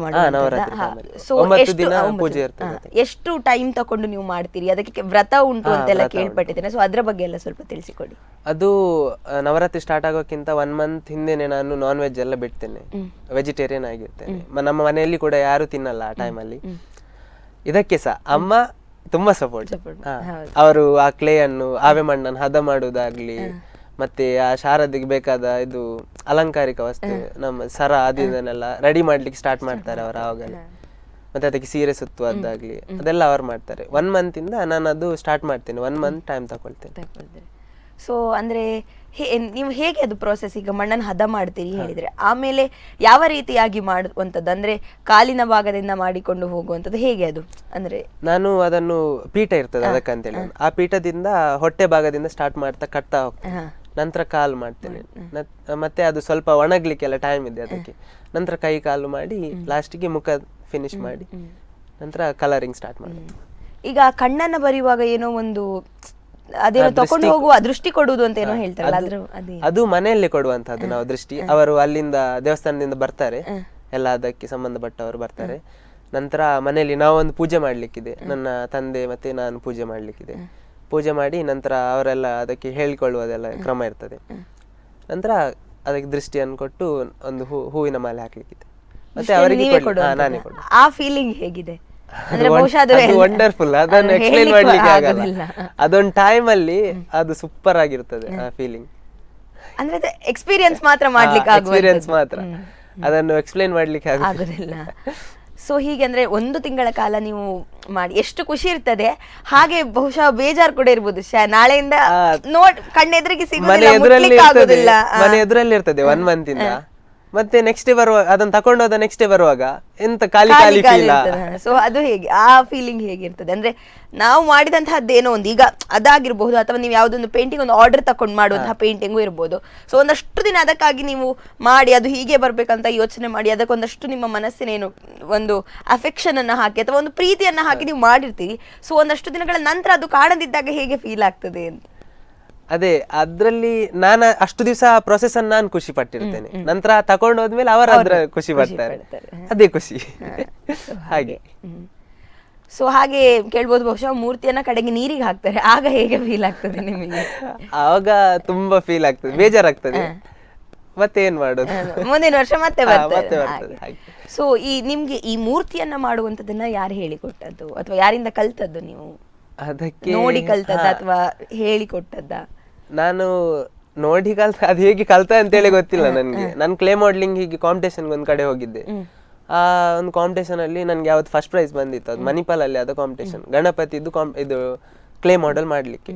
ಪೂಜೆ ಇರ್ತದೆ. ಎಷ್ಟು ಟೈಮ್ ತಕೊಂಡು ನೀವು ಮಾಡ್ತೀರಿ? ಅದಕ್ಕೆ ವ್ರತ ಉಂಟು ಅಂತೆಲ್ಲ ಕೇಳ್ಪಟ್ಟಿದ್ದೇನೆ, ಸೊ ಅದ್ರ ಬಗ್ಗೆ ಎಲ್ಲ ಸ್ವಲ್ಪ ತಿಳಿಸಿಕೊಡಿ. ಅದು ನವರಾತ್ರಿ ಸ್ಟಾರ್ಟ್ ಆಗೋಕ್ಕಿಂತ 1 month ಹಿಂದೆನೆ ನಾನು ನಾನ್ ವೆಜ್ ಎಲ್ಲ ಬಿಡ್ತೇನೆ, ವೆಜಿಟೇರಿಯನ್ ಆಗಿರ್ತೇನೆ. ನಮ್ಮ ಮನೆಯಲ್ಲಿ ಕೂಡ ಯಾರು ತಿನ್ನಲ್ಲ ಆ ಟೈಮಲ್ಲಿ. ಇದಕ್ಕೆ ಸಹ ಅಮ್ಮ ತುಂಬಾ ಸಪೋರ್ಟ್. ಅವರು ಆ ಕ್ಲೇ ಅನ್ನು ಆವೆ ಮಣ್ಣನ್ನು ಹದ ಮಾಡುವುದಾಗ್ಲಿ, ಮತ್ತೆ ಆ ಶಾರದಿಗೆ ಬೇಕಾದ ಇದು ಅಲಂಕಾರಿಕ ವಸ್ತು ನಮ್ಮ ಸರ ಅದನ್ನೆಲ್ಲ ರೆಡಿ ಮಾಡ್ಲಿಕ್ಕೆ ಸ್ಟಾರ್ಟ್ ಮಾಡ್ತಾರೆ ಅವರು ಆವಾಗಲೇ. ಮತ್ತೆ ಅದಕ್ಕೆ ಸೀರೆ ಸುತ್ತುವುದಾಗ್ಲಿ ಅದೆಲ್ಲ ಅವ್ರು ಮಾಡ್ತಾರೆ. 1 month ಇಂದ ನಾನು ಅದು ಸ್ಟಾರ್ಟ್ ಮಾಡ್ತೇನೆ, 1 month ಟೈಮ್ ತಗೊಳ್ತೇನೆ. ಸೊ ಅಂದ್ರೆ ನೀವು ಹೇಗೆ ಅದು ಪ್ರೋಸೆಸ್? ಈಗ ಮಣ್ಣನ್ನು ಹದ ಮಾಡ್ತೀರಿ ಹೇಳಿದ್ರೆ, ಆಮೇಲೆ ಯಾವ ರೀತಿಯಾಗಿ ಮಾಡುವಂಥದ್ದು? ಅಂದ್ರೆ ಕಾಲಿನ ಭಾಗದಿಂದ ಮಾಡಿಕೊಂಡು ಹೋಗುವಂಥದ್ದು ಹೇಗೆ ಅದು? ಅಂದ್ರೆ ನಾನು ಅದನ್ನು ಪೀಠ ಇರ್ತದೆ ಅದಕ್ಕಂತೇಳಿ, ಆ ಪೀಠದಿಂದ ಹೊಟ್ಟೆ ಭಾಗದಿಂದ ಸ್ಟಾರ್ಟ್ ಮಾಡ್ತಾ ಕಟ್ತಾ ಹೋಗ್ತೇನೆ. ನಂತರ ಕಾಲು ಮಾಡ್ತೇನೆ, ಮತ್ತೆ ಅದು ಸ್ವಲ್ಪ ಒಣಗ್ಲಿಕ್ಕೆಲ್ಲ ಟೈಮ್ ಇದೆ ಅದಕ್ಕೆ. ನಂತರ ಕೈ ಕಾಲು ಮಾಡಿ ಲಾಸ್ಟಿಗೆ ಮುಖ ಫಿನಿಶ್ ಮಾಡಿ ನಂತರ ಕಲರಿಂಗ್ ಸ್ಟಾರ್ಟ್ ಮಾಡಿ. ಈಗ ಕಣ್ಣನ್ನ ಬರೆಯುವಾಗ ಏನೋ ಒಂದು ಅದೇನೋ ತಕೊಂಡು ಹೋಗುವ ದೃಷ್ಟಿ ಕೊಡುವುದು ಅಂತ ಏನೋ ಹೇಳ್ತಾರಲ್ಲ, ಅದು ಮನೆಯಲ್ಲಿ ಕೊಡುವಂತದ್ದು ನಾವು ದೃಷ್ಟಿ. ಅವರು ಅಲ್ಲಿಂದ ದೇವಸ್ಥಾನದಿಂದ ಬರ್ತಾರೆ, ಎಲ್ಲ ಅದಕ್ಕೆ ಸಂಬಂಧಪಟ್ಟವರು ಬರ್ತಾರೆ. ನಂತರ ಮನೆಯಲ್ಲಿ ನಾವೊಂದು ಪೂಜೆ ಮಾಡ್ಲಿಕ್ಕಿದೆ, ನನ್ನ ತಂದೆ ಮತ್ತೆ ನಾನು ಪೂಜೆ ಮಾಡ್ಲಿಕ್ಕಿದೆ. ಪೂಜೆ ಮಾಡಿ ನಂತರ ಅವರೆಲ್ಲ ಅದಕ್ಕೆ ಹೇಳಿಕೊಳ್ಳುವುದೆಲ್ಲ ಕ್ರಮ ಇರ್ತದೆ. ನಂತರ ಅದಕ್ಕೆ ದೃಷ್ಟಿಯನ್ನು ಕೊಟ್ಟು ಒಂದು ಹೂವಿನ ಮಾಲೆ ಹಾಕ್ಲಿಕ್ಕಿದೆ, ಮತ್ತೆ ಅವರಿಗೆ ನಾನೇ ಕೊಡು. ಆ ಫೀಲಿಂಗ್ ಹೇಗಿದೆ? ವಂಡರ್ಫುಲ್, ಅದನ್ನು ಎಕ್ಸ್ಪ್ಲೈನ್ ಮಾಡ್ಲಿಕ್ಕೆ ಆಗಲ್ಲ. ಅದೊಂದು ಟೈಮ್ ಅಲ್ಲಿ ಅದು ಸೂಪರ್ ಆಗಿರ್ತದೆ ಆ ಫೀಲಿಂಗ್. ಅಂದ್ರೆ ಎಕ್ಸ್ಪೀರಿಯನ್ಸ್ ಮಾತ್ರ ಮಾಡ್ಲಿಕ್ಕೆ ಎಕ್ಸ್ಪೀರಿಯನ್ಸ್ ಮಾತ್ರ, ಅದನ್ನು ಎಕ್ಸ್ಪ್ಲೈನ್ ಮಾಡ್ಲಿಕ್ಕೆ ಆಗುದಿಲ್ಲ. ಸೊ ಹೀಗೆ ಅಂದ್ರೆ 1 ತಿಂಗಳ ಕಾಲ ನೀವು ಮಾಡಿ ಎಷ್ಟು ಖುಷಿ ಇರ್ತದೆ, ಹಾಗೆ ಬಹುಶಃ ಬೇಜಾರು ಕೂಡ ಇರ್ಬೋದು. ನಾಳೆಯಿಂದ ಕಣ್ಣೆದುರಿಗೆ ಸಿಗುದಿಲ್ಲ, ಮನೆ ಎದುರಲ್ಲಿ ಇರ್ತದೆ 1 month ಇಂದ. ಮತ್ತೆ ನೆಕ್ಸ್ಟ್ ಡೇ ಬರುವಾಗ ಅದನ್ನ ತಕೊಂಡೋದ ನೆಕ್ಸ್ಟ್ ಡೇ ಬರುವಾಗ ಎಂತ ಖಾಲಿ ಖಾಲಿ ಫೀಲ್. ಸೊ ಅದು ಹೇಗೆ ಆ ಫೀಲಿಂಗ್ ಹೇಗಿರ್ತದೆ? ಅಂದ್ರೆ ನಾವು ಮಾಡಿದಂತಹದ್ದು ಏನೋ ಒಂದು, ಈಗ ಅದಾಗಿರ್ಬಹುದು ಅಥವಾ ನೀವು ಯಾವ್ದೊಂದು ಪೇಂಟಿಂಗ್ ಒಂದು ಆರ್ಡರ್ ತಕೊಂಡು ಮಾಡುವಂತಹ ಪೇಂಟಿಂಗು ಇರ್ಬೋದು. ಸೊ ಒಂದಷ್ಟು ದಿನ ಅದಕ್ಕಾಗಿ ನೀವು ಮಾಡಿ ಅದು ಹೀಗೆ ಬರ್ಬೇಕಂತ ಯೋಚನೆ ಮಾಡಿ ಅದಕ್ಕೊಂದಷ್ಟು ನಿಮ್ಮ ಮನಸ್ಸಿನೇನು ಒಂದು ಅಫೆಕ್ಷನ್ ಅನ್ನ ಹಾಕಿ ಅಥವಾ ಒಂದು ಪ್ರೀತಿಯನ್ನ ಹಾಕಿ ನೀವು ಮಾಡಿರ್ತೀರಿ. ಸೊ ಒಂದಷ್ಟು ದಿನಗಳ ನಂತರ ಅದು ಕಾಣದಿದ್ದಾಗ ಹೇಗೆ ಫೀಲ್ ಆಗ್ತದೆ ಅಂತ? ಅದೇ ಅದ್ರಲ್ಲಿ ನಾನು ಅಷ್ಟು ದಿವಸ ಪ್ರೊಸೆಸ್ ಅನ್ನು ನಾನು ಖುಷಿ ಪಟ್ಟಿರ್ತೇನೆ, ನಂತರ ತಕೊಂಡು ಹೋದ್ಮೇಲೆ ಅವರು ಅದ್ರ ಖುಷಿ ಪಡ್ತಾರೆ, ಅದೇ ಖುಷಿ. ಹಾಗೆ ಸೊ ಹಾಗೆ ಕೇಳ್ಬೋದು, ಬಹುಶಃ ಮೂರ್ತಿಯನ್ನ ಕಡೆಗೆ ನೀರಿಗೆ ಹಾಕ್ತಾರೆ, ಆಗ ಹೇಗೆ ಫೀಲ್ ಆಗ್ತದೆ ನಿಮಗೆ? ಆವಾಗ ತುಂಬಾ ಫೀಲ್ ಆಗ್ತದೆ, ಬೇಜಾರಾಗ್ತದೆ, ಮತ್ತೆ ಏನ್ ಮಾಡೋದು, ಮುಂದಿನ ವರ್ಷ ಮತ್ತೆ ಬರ್ತದೆ. ಹಾಗೆ. ಸೊ ನಿಮ್ಗೆ ಈ ಮೂರ್ತಿಯನ್ನ ಮಾಡುವಂತದನ್ನ ಯಾರು ಹೇಳಿಕೊಟ್ಟದ್ದು ಅಥವಾ ಯಾರಿಂದ ಕಲ್ತದ್ದು? ನೀವು ಅದಕ್ಕೆ ನೋಡಿ ಕಲ್ತದ್ದ ಅಥವಾ ಹೇಳಿಕೊಟ್ಟದ್ದ? ನಾನು ನೋಡಿ ಅದು ಹೇಗೆ ಕಲ್ತ ಅಂತೇಳಿ ಗೊತ್ತಿಲ್ಲ ನನ್ಗೆ. ನಾನು ಕ್ಲೇ ಮಾಡ್ಲಿಂಗ್ ಹೀಗೆ ಕಾಂಪಿಟೇಷನ್ ಒಂದ್ ಕಡೆ ಹೋಗಿದ್ದೆ. ಆ ಒಂದು ಕಾಂಪಿಟೇಷನ್ ಅಲ್ಲಿ ನನ್ಗೆ ಯಾವ್ದು ಫಸ್ಟ್ ಪ್ರೈಸ್ ಬಂದಿತ್ತು, ಅದು ಮಣಿಪಾಲ್ ಅಲ್ಲಿ ಅದು ಕಾಂಪಿಟೇಷನ್, ಗಣಪತಿದು ಇದು ಕ್ಲೇ ಮಾಡೆಲ್ ಮಾಡ್ಲಿಕ್ಕೆ.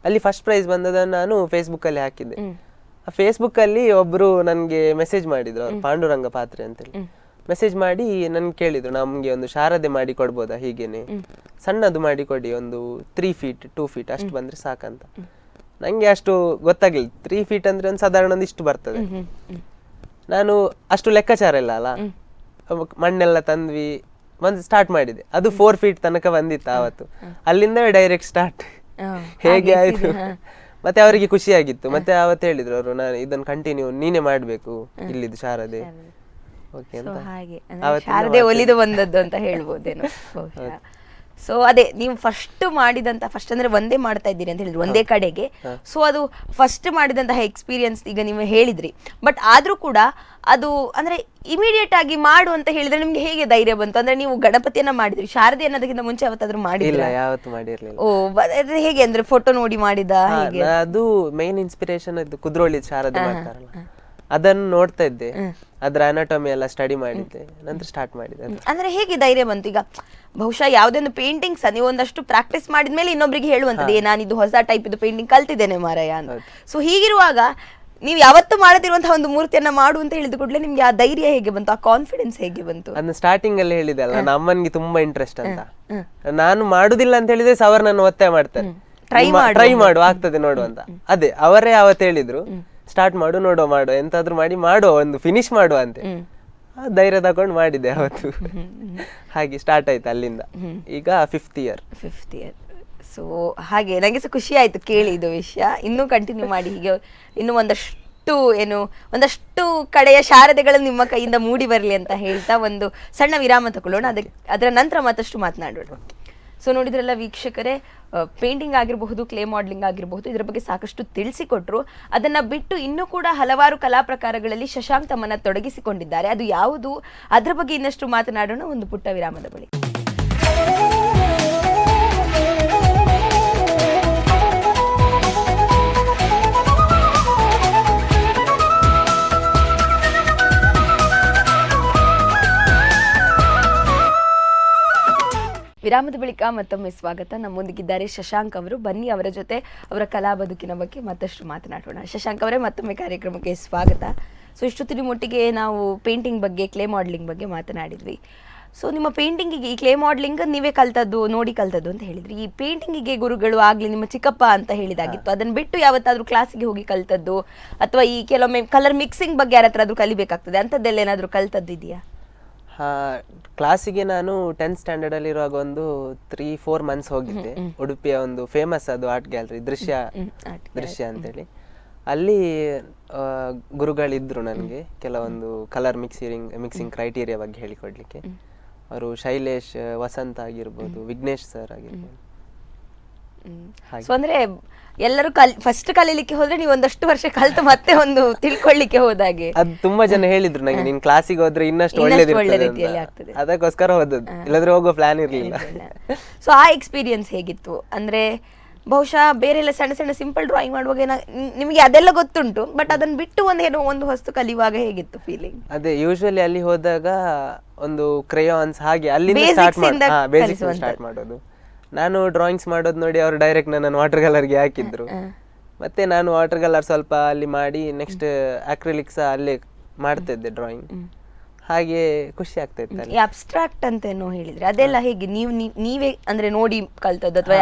ಅಲ್ಲಿ ಫಸ್ಟ್ ಪ್ರೈಸ್ ಬಂದದನ್ನು ನಾನು ಫೇಸ್ಬುಕ್ ಅಲ್ಲಿ ಹಾಕಿದ್ದೆ. ಆ ಫೇಸ್ಬುಕ್ ಅಲ್ಲಿ ಒಬ್ರು ನನ್ಗೆ ಮೆಸೇಜ್ ಮಾಡಿದ್ರು, ಪಾಂಡುರಂಗ ಪಾತ್ರೆ ಅಂತೇಳಿ ಮೆಸೇಜ್ ಮಾಡಿ ನನ್ಗೆ ಕೇಳಿದ್ರು, ನಮ್ಗೆ ಒಂದು ಶಾರದೆ ಮಾಡಿ ಕೊಡ್ಬೋದಾ, ಹೀಗೇನೆ ಸಣ್ಣದು ಮಾಡಿ ಕೊಡಿ, ಒಂದು 3 feet 2 feet ಅಷ್ಟು ಬಂದ್ರೆ ಸಾಕಂತ. ನಂಗೆ ಅಷ್ಟು ಗೊತ್ತಾಗ್ಲಿಲ್ಲ, 3 feet ಅಂದ್ರೆ ಒಂದು ಸಾಧಾರಣ ಒಂದು ಇಷ್ಟು ಬರ್ತದೆ. ನಾನು ಅಷ್ಟು ಲೆಕ್ಕಾಚಾರ ಇಲ್ಲ ಅಲ್ಲ, ಮಣ್ಣೆಲ್ಲ ತಂದ್ವಿ ಒಂದು ಸ್ಟಾರ್ಟ್ ಮಾಡಿದೆ. ಅದು 4 feet ತನಕ ಬಂದಿತ್ತು ಆವತ್ತು. ಅಲ್ಲಿಂದ ಡೈರೆಕ್ಟ್ ಸ್ಟಾರ್ಟ್ ಹೇಗೆ ಆಯ್ತು. ಮತ್ತೆ ಅವರಿಗೆ ಖುಷಿ ಆಗಿತ್ತು. ಮತ್ತೆ ಅವತ್ತು ಹೇಳಿದ್ರು ಅವರು, ನಾನು ಇದನ್ನು ಕಂಟಿನ್ಯೂ ನೀನೇ ಮಾಡ್ಬೇಕು ಇಲ್ಲಿದ್ದು ಶಾರದೆ. ಹಾಗೆ ಶಾರದೆ ಒಲಿದು ಬಂದದ್ದು ಅಂತ ಹೇಳ್ಬೋದೇನೋ. ಸೊ ಅದೇ ನೀವು ಫಸ್ಟ್ ಮಾಡಿದಂತ, ಫಸ್ಟ್ ಅಂದ್ರೆ ಒಂದೇ ಮಾಡ್ತಾ ಇದ್ದೀರಿ ಅಂತ ಹೇಳಿದ್ರು ಒಂದೇ ಕಡೆಗೆ. ಸೊ ಅದು ಫಸ್ಟ್ ಮಾಡಿದಂತಹ ಎಕ್ಸ್ಪೀರಿಯನ್ಸ್ ಈಗ ನೀವು ಹೇಳಿದ್ರಿ, ಬಟ್ ಆದ್ರೂ ಕೂಡ ಅದು ಅಂದ್ರೆ ಇಮಿಡಿಯೇಟ್ ಆಗಿ ಮಾಡು ಅಂತ ಹೇಳಿದ್ರೆ ನಿಮ್ಗೆ ಹೇಗೆ ಧೈರ್ಯ ಬಂತು? ಅಂದ್ರೆ ನೀವು ಗಣಪತಿಯನ್ನ ಮಾಡಿದ್ರಿ, ಶಾರದೆ ಅನ್ನೋದಕ್ಕಿಂತ ಮುಂಚೆ ಯಾವತ್ತಾದ್ರೂ ಮಾಡಿಲ್ಲ? ಯಾವತ್ತು ಮಾಡಿರ್ಲಿಲ್ಲ. ಓ, ಹೇಗೆ ಅಂದ್ರೆ ಫೋಟೋ ನೋಡಿ ಮಾಡಿದ? ಅದು ಮೇನ್ ಇನ್ಸ್ಪಿರೇಷನ್ ಕುದ್ರೋಳಿ ಶಾರದೆ ಮಾಡ್ತಾರಲ್ಲ, ಅದನ್ನು ನೋಡ್ತಾ ಇದ್ದೆ, ಅದ್ರ ಅನಾಟಮಿ ಎಲ್ಲ ಸ್ಟಡಿ ಮಾಡಿದ್ದೆ, ನಂತರ ಸ್ಟಾರ್ಟ್ ಮಾಡಿದೆ. ಅಂದ್ರೆ ಹೇಗೆ ಧೈರ್ಯ ಬಂತು? ಈಗ ಬಹುಶಃ ಯಾವುದೇ ಒಂದು ಪೇಂಟಿಂಗ್ಸ್ ನೀವು ಒಂದಷ್ಟು ಪ್ರಾಕ್ಟೀಸ್ ಮಾಡಿದ್ಮೇಲೆ ಇನ್ನೊಬ್ರಿಗೆ ಹೇಳುವಂತದ್ದು, ನಾನು ಇದು ಹೊಸ ಟೈಪ್ ಇದು ಪೇಂಟಿಂಗ್ ಕಲ್ತಿದ್ದೇನೆ ಮಾರಾಯ ಅಂತ. ಸೊ ಹೀಗಿರುವಾಗ ನೀವು ಯಾವತ್ತು ಮಾಡದಿರುವಂತಹ ಒಂದು ಮೂರ್ತಿಯನ್ನ ಮಾಡು ಅಂತ ಹೇಳಿದ ಕೂಡಲೇ ನಿಮ್ಗೆ ಆ ಧೈರ್ಯ ಹೇಗೆ ಬಂತು, ಆ ಕಾನ್ಫಿಡೆನ್ಸ್ ಹೇಗೆ ಬಂತು? ಅದನ್ನ ಸ್ಟಾರ್ಟಿಂಗ್ ಅಲ್ಲಿ ಹೇಳಿದೆ ಅಲ್ಲ, ನಮ್ಮ ಅಮ್ಮನಿಗೆ ತುಂಬಾ ಇಂಟ್ರೆಸ್ಟ್ ಅಂತ. ನಾನು ಮಾಡುದಿಲ್ಲ ಅಂತ ಹೇಳಿದ್ರೆ ಸವರ್ ನನ್ನ ಒತ್ತಾಯ ಮಾಡ್ತಾರೆ, ಟ್ರೈ ಮಾಡು ಆಗ್ತದೆ ನೋಡು ಅಂತ. ಅದೇ ಅವರೇ ಅವತ್ತು ಹೇಳಿದ್ರು, ಸ್ಟಾರ್ಟ್ ಮಾಡು ನೋಡುವ, ಮಾಡು ಎಂತಾದ್ರೂ ಮಾಡಿ ಮಾಡುವ, ಒಂದು ಫಿನಿಶ್ ಮಾಡುವ ಅಂತ. ಧೈರ್ಯ ತಗೊಂಡು ಮಾಡಿದ್ದೆ ಅವತ್ತು. ಹಾಗೆ ಸ್ಟಾರ್ಟ್ ಆಯ್ತು ಅಲ್ಲಿಂದ. ಈಗ 5th ಇಯರ್. ಸೊ ಹಾಗೆ ನಂಗೆ ಸಹ ಖುಷಿ ಆಯ್ತು ಕೇಳಿ ಇದು ವಿಷಯ. ಇನ್ನೂ ಕಂಟಿನ್ಯೂ ಮಾಡಿ, ಹೀಗೆ ಇನ್ನು ಒಂದಷ್ಟು ಕಡೆಯ ಶಾರದೆಗಳು ನಿಮ್ಮ ಕೈಯಿಂದ ಮೂಡಿ ಬರಲಿ ಅಂತ ಹೇಳ್ತಾ ಒಂದು ಸಣ್ಣ ವಿರಾಮ ತಗೊಳ್ಳೋಣ. ಅದರ ನಂತರ ಮತ್ತಷ್ಟು ಮಾತನಾಡೋಣ. ಸೊ ನೋಡಿದ್ರಲ್ಲ ವೀಕ್ಷಕರೇ, ಪೇಂಟಿಂಗ್ ಆಗಿರಬಹುದು, ಕ್ಲೇ ಮಾಡಲಿಂಗ್ ಆಗಿರಬಹುದು, ಇದರ ಬಗ್ಗೆ ಸಾಕಷ್ಟು ತಿಳಿಸಿಕೊಟ್ರು. ಅದನ್ನ ಬಿಟ್ಟು ಇನ್ನೂ ಕೂಡ ಹಲವಾರು ಕಲಾ ಪ್ರಕಾರಗಳಲ್ಲಿ ಶಶಾಂಕ್ ತಮ್ಮನ್ನ ತೊಡಗಿಸಿಕೊಂಡಿದ್ದಾರೆ. ಅದು ಯಾವುದು, ಅದರ ಬಗ್ಗೆ ಇನ್ನಷ್ಟು ಮಾತನಾಡೋಣ ಒಂದು ಪುಟ್ಟ ವಿರಾಮದ ಬಳಿ. ವಿರಾಮದ ಬಳಿಕ ಮತ್ತೊಮ್ಮೆ ಸ್ವಾಗತ. ನಮ್ಮೊಂದಿಗಿದ್ದಾರೆ ಶಶಾಂಕ್ ಅವರು. ಬನ್ನಿ ಅವರ ಜೊತೆ ಅವರ ಕಲಾ ಬದುಕಿನ ಬಗ್ಗೆ ಮತ್ತಷ್ಟು ಮಾತನಾಡೋಣ. ಶಶಾಂಕ್ ಅವರೇ, ಮತ್ತೊಮ್ಮೆ ಕಾರ್ಯಕ್ರಮಕ್ಕೆ ಸ್ವಾಗತ. ಸೊ ಇಷ್ಟೊತ್ತಿನ ಮಟ್ಟಿಗೆ ನಾವು ಪೇಂಟಿಂಗ್ ಬಗ್ಗೆ, ಕ್ಲೇ ಮಾಡಲಿಂಗ್ ಬಗ್ಗೆ ಮಾತನಾಡಿದ್ವಿ. ಸೊ ನಿಮ್ಮ ಪೇಂಟಿಂಗಿಗೆ, ಈ ಕ್ಲೇ ಮಾಡಲಿಂಗ್ ನೀವೇ ಕಲ್ತದ್ದು, ನೋಡಿ ಕಲ್ತದ್ದು ಅಂತ ಹೇಳಿದ್ರಿ. ಈ ಪೇಂಟಿಂಗಿಗೆ ಗುರುಗಳು ಆಗ್ಲಿ ನಿಮ್ಮ ಚಿಕ್ಕಪ್ಪ ಅಂತ ಹೇಳಿದಾಗಿತ್ತು. ಅದನ್ನ ಬಿಟ್ಟು ಯಾವತ್ತಾದ್ರೂ ಕ್ಲಾಸಿಗೆ ಹೋಗಿ ಕಲ್ತದ್ದು, ಅಥವಾ ಈ ಕೆಲವೊಮ್ಮೆ ಕಲರ್ ಮಿಕ್ಸಿಂಗ್ ಬಗ್ಗೆ ಯಾರ ಹತ್ರ ಆದ್ರೂ ಕಲಿಬೇಕಾಗ್ತದೆ, ಅಂತದ್ದೆಲ್ಲ ಏನಾದ್ರೂ ಕಲ್ತದ್ದು ಇದೆಯಾ? ಕ್ಲಾಸಿಗೆ ನಾನು 10th ಸ್ಟ್ಯಾಂಡರ್ಡ್ ಅಲ್ಲಿ ಇರುವಾಗ ಒಂದು 3-4 ಮಂತ್ಸ್ ಹೋಗಿದ್ದೆ. ಉಡುಪಿಯ ಒಂದು ಫೇಮಸ್ ಅದು ಆರ್ಟ್ ಗ್ಯಾಲರಿ, ದೃಶ್ಯ ಅಂತೇಳಿ. ಅಲ್ಲಿ ಗುರುಗಳಿದ್ರು ನನಗೆ ಕೆಲವೊಂದು ಕಲರ್ ಮಿಕ್ಸಿಂಗ್ ಕ್ರೈಟೀರಿಯಾ ಬಗ್ಗೆ ಹೇಳಿಕೊಡ್ಲಿಕ್ಕೆ. ಅವರು ಶೈಲೇಶ್, ವಸಂತ ಆಗಿರ್ಬೋದು, ವಿಘ್ನೇಶ್ ಸರ್ ಆಗಿರ್ಬೋದು. ಸೊ ಅಂದ್ರೆ ಎಲ್ಲರೂ ಫಸ್ಟ್ ಕಲೀಲಿಕ್ಕೆ ಹೋದ್ರೆ ನೀವು ಒಂದಷ್ಟು ವರ್ಷ ಕಲ್ತು ಮತ್ತೆ ಒಂದು ತಿಳ್ಕೊಳ್ಳಿಕ್ಕೆ ಹೋದಾಗೆ. ಅದು ತುಂಬಾ ಜನ ಹೇಳಿದ್ರು ನಂಗೆ, ನೀನ್ ಕ್ಲಾಸಿಗೆ ಹೋದ್ರೆ ಇನ್ನಷ್ಟು ಒಳ್ಳೆ ರೀತಿಯಲ್ಲಿ ಆಗ್ತದೆ, ಅದಕ್ಕೋಸ್ಕರ ಹೋದದ್ದು, ಇಲ್ಲದ್ರೆ ಹೋಗೋ ಪ್ಲಾನ್ ಇರ್ಲಿಲ್ಲ. ಸೊ ಆ ಎಕ್ಸ್ಪೀರಿಯನ್ಸ್ ಹೇಗಿತ್ತು? ಅಂದ್ರೆ ಬಹುಶಃ ಬೇರೆಲ್ಲ ಸಣ್ಣ ಸಣ್ಣ ಸಿಂಪಲ್ ಡ್ರಾಯಿಂಗ್ ಮಾಡುವಾಗ ನಿಮಗೆ ಅದೆಲ್ಲ ಗೊತ್ತುಂಟು, ಬಟ್ ಅದನ್ನ ಬಿಟ್ಟು ಒಂದು ವಸ್ತು ಕಲಿಯುವಾಗ ಹೇಗಿತ್ತು ಫೀಲಿಂಗ್? ಅದೇ ಯೂಶುವಲಿ ಅಲ್ಲಿ ಹೋದಾಗ ಒಂದು ಕ್ರೇಯಾನ್ಸ್ ಹಾಗೆ ಅಲ್ಲಿಂದ ಸ್ಟಾರ್ಟ್ ಮಾಡೋದು. ನಾನು ಡ್ರಾಯಿಂಗ್ಸ್ ಮಾಡೋದು ನೋಡಿ ಅವರು ಡೈರೆಕ್ಟ್ ನನ್ನನ್ನು ವಾಟರ್ ಕಲರ್ಗೆ ಹಾಕಿದ್ರು. ಮತ್ತೆ ನಾನು ವಾಟರ್ ಕಲರ್ ಸ್ವಲ್ಪ ಅಲ್ಲಿ ಮಾಡಿ ನೆಕ್ಸ್ಟ್ ಅಕ್ರಿಲಿಕ್ಸ್ ಅಲ್ಲೇ ಮಾಡ್ತಿದ್ದೆ ಡ್ರಾಯಿಂಗ್. ಹಾಗೆ ಖುಷಿ ಆಗ್ತಾ ಇತ್ತು. ಈ ಅಬ್ಸ್ಟ್ರಾಕ್ಟ್ ಅಂತ ಏನೋ ಹೇಳಿದ್ರೆ ಅದೆಲ್ಲ ಹೇಗೆ ನೀವೇ ಅಂದ್ರೆ ನೋಡಿ ಕಲ್ತದ್ದು, ಅಥವಾ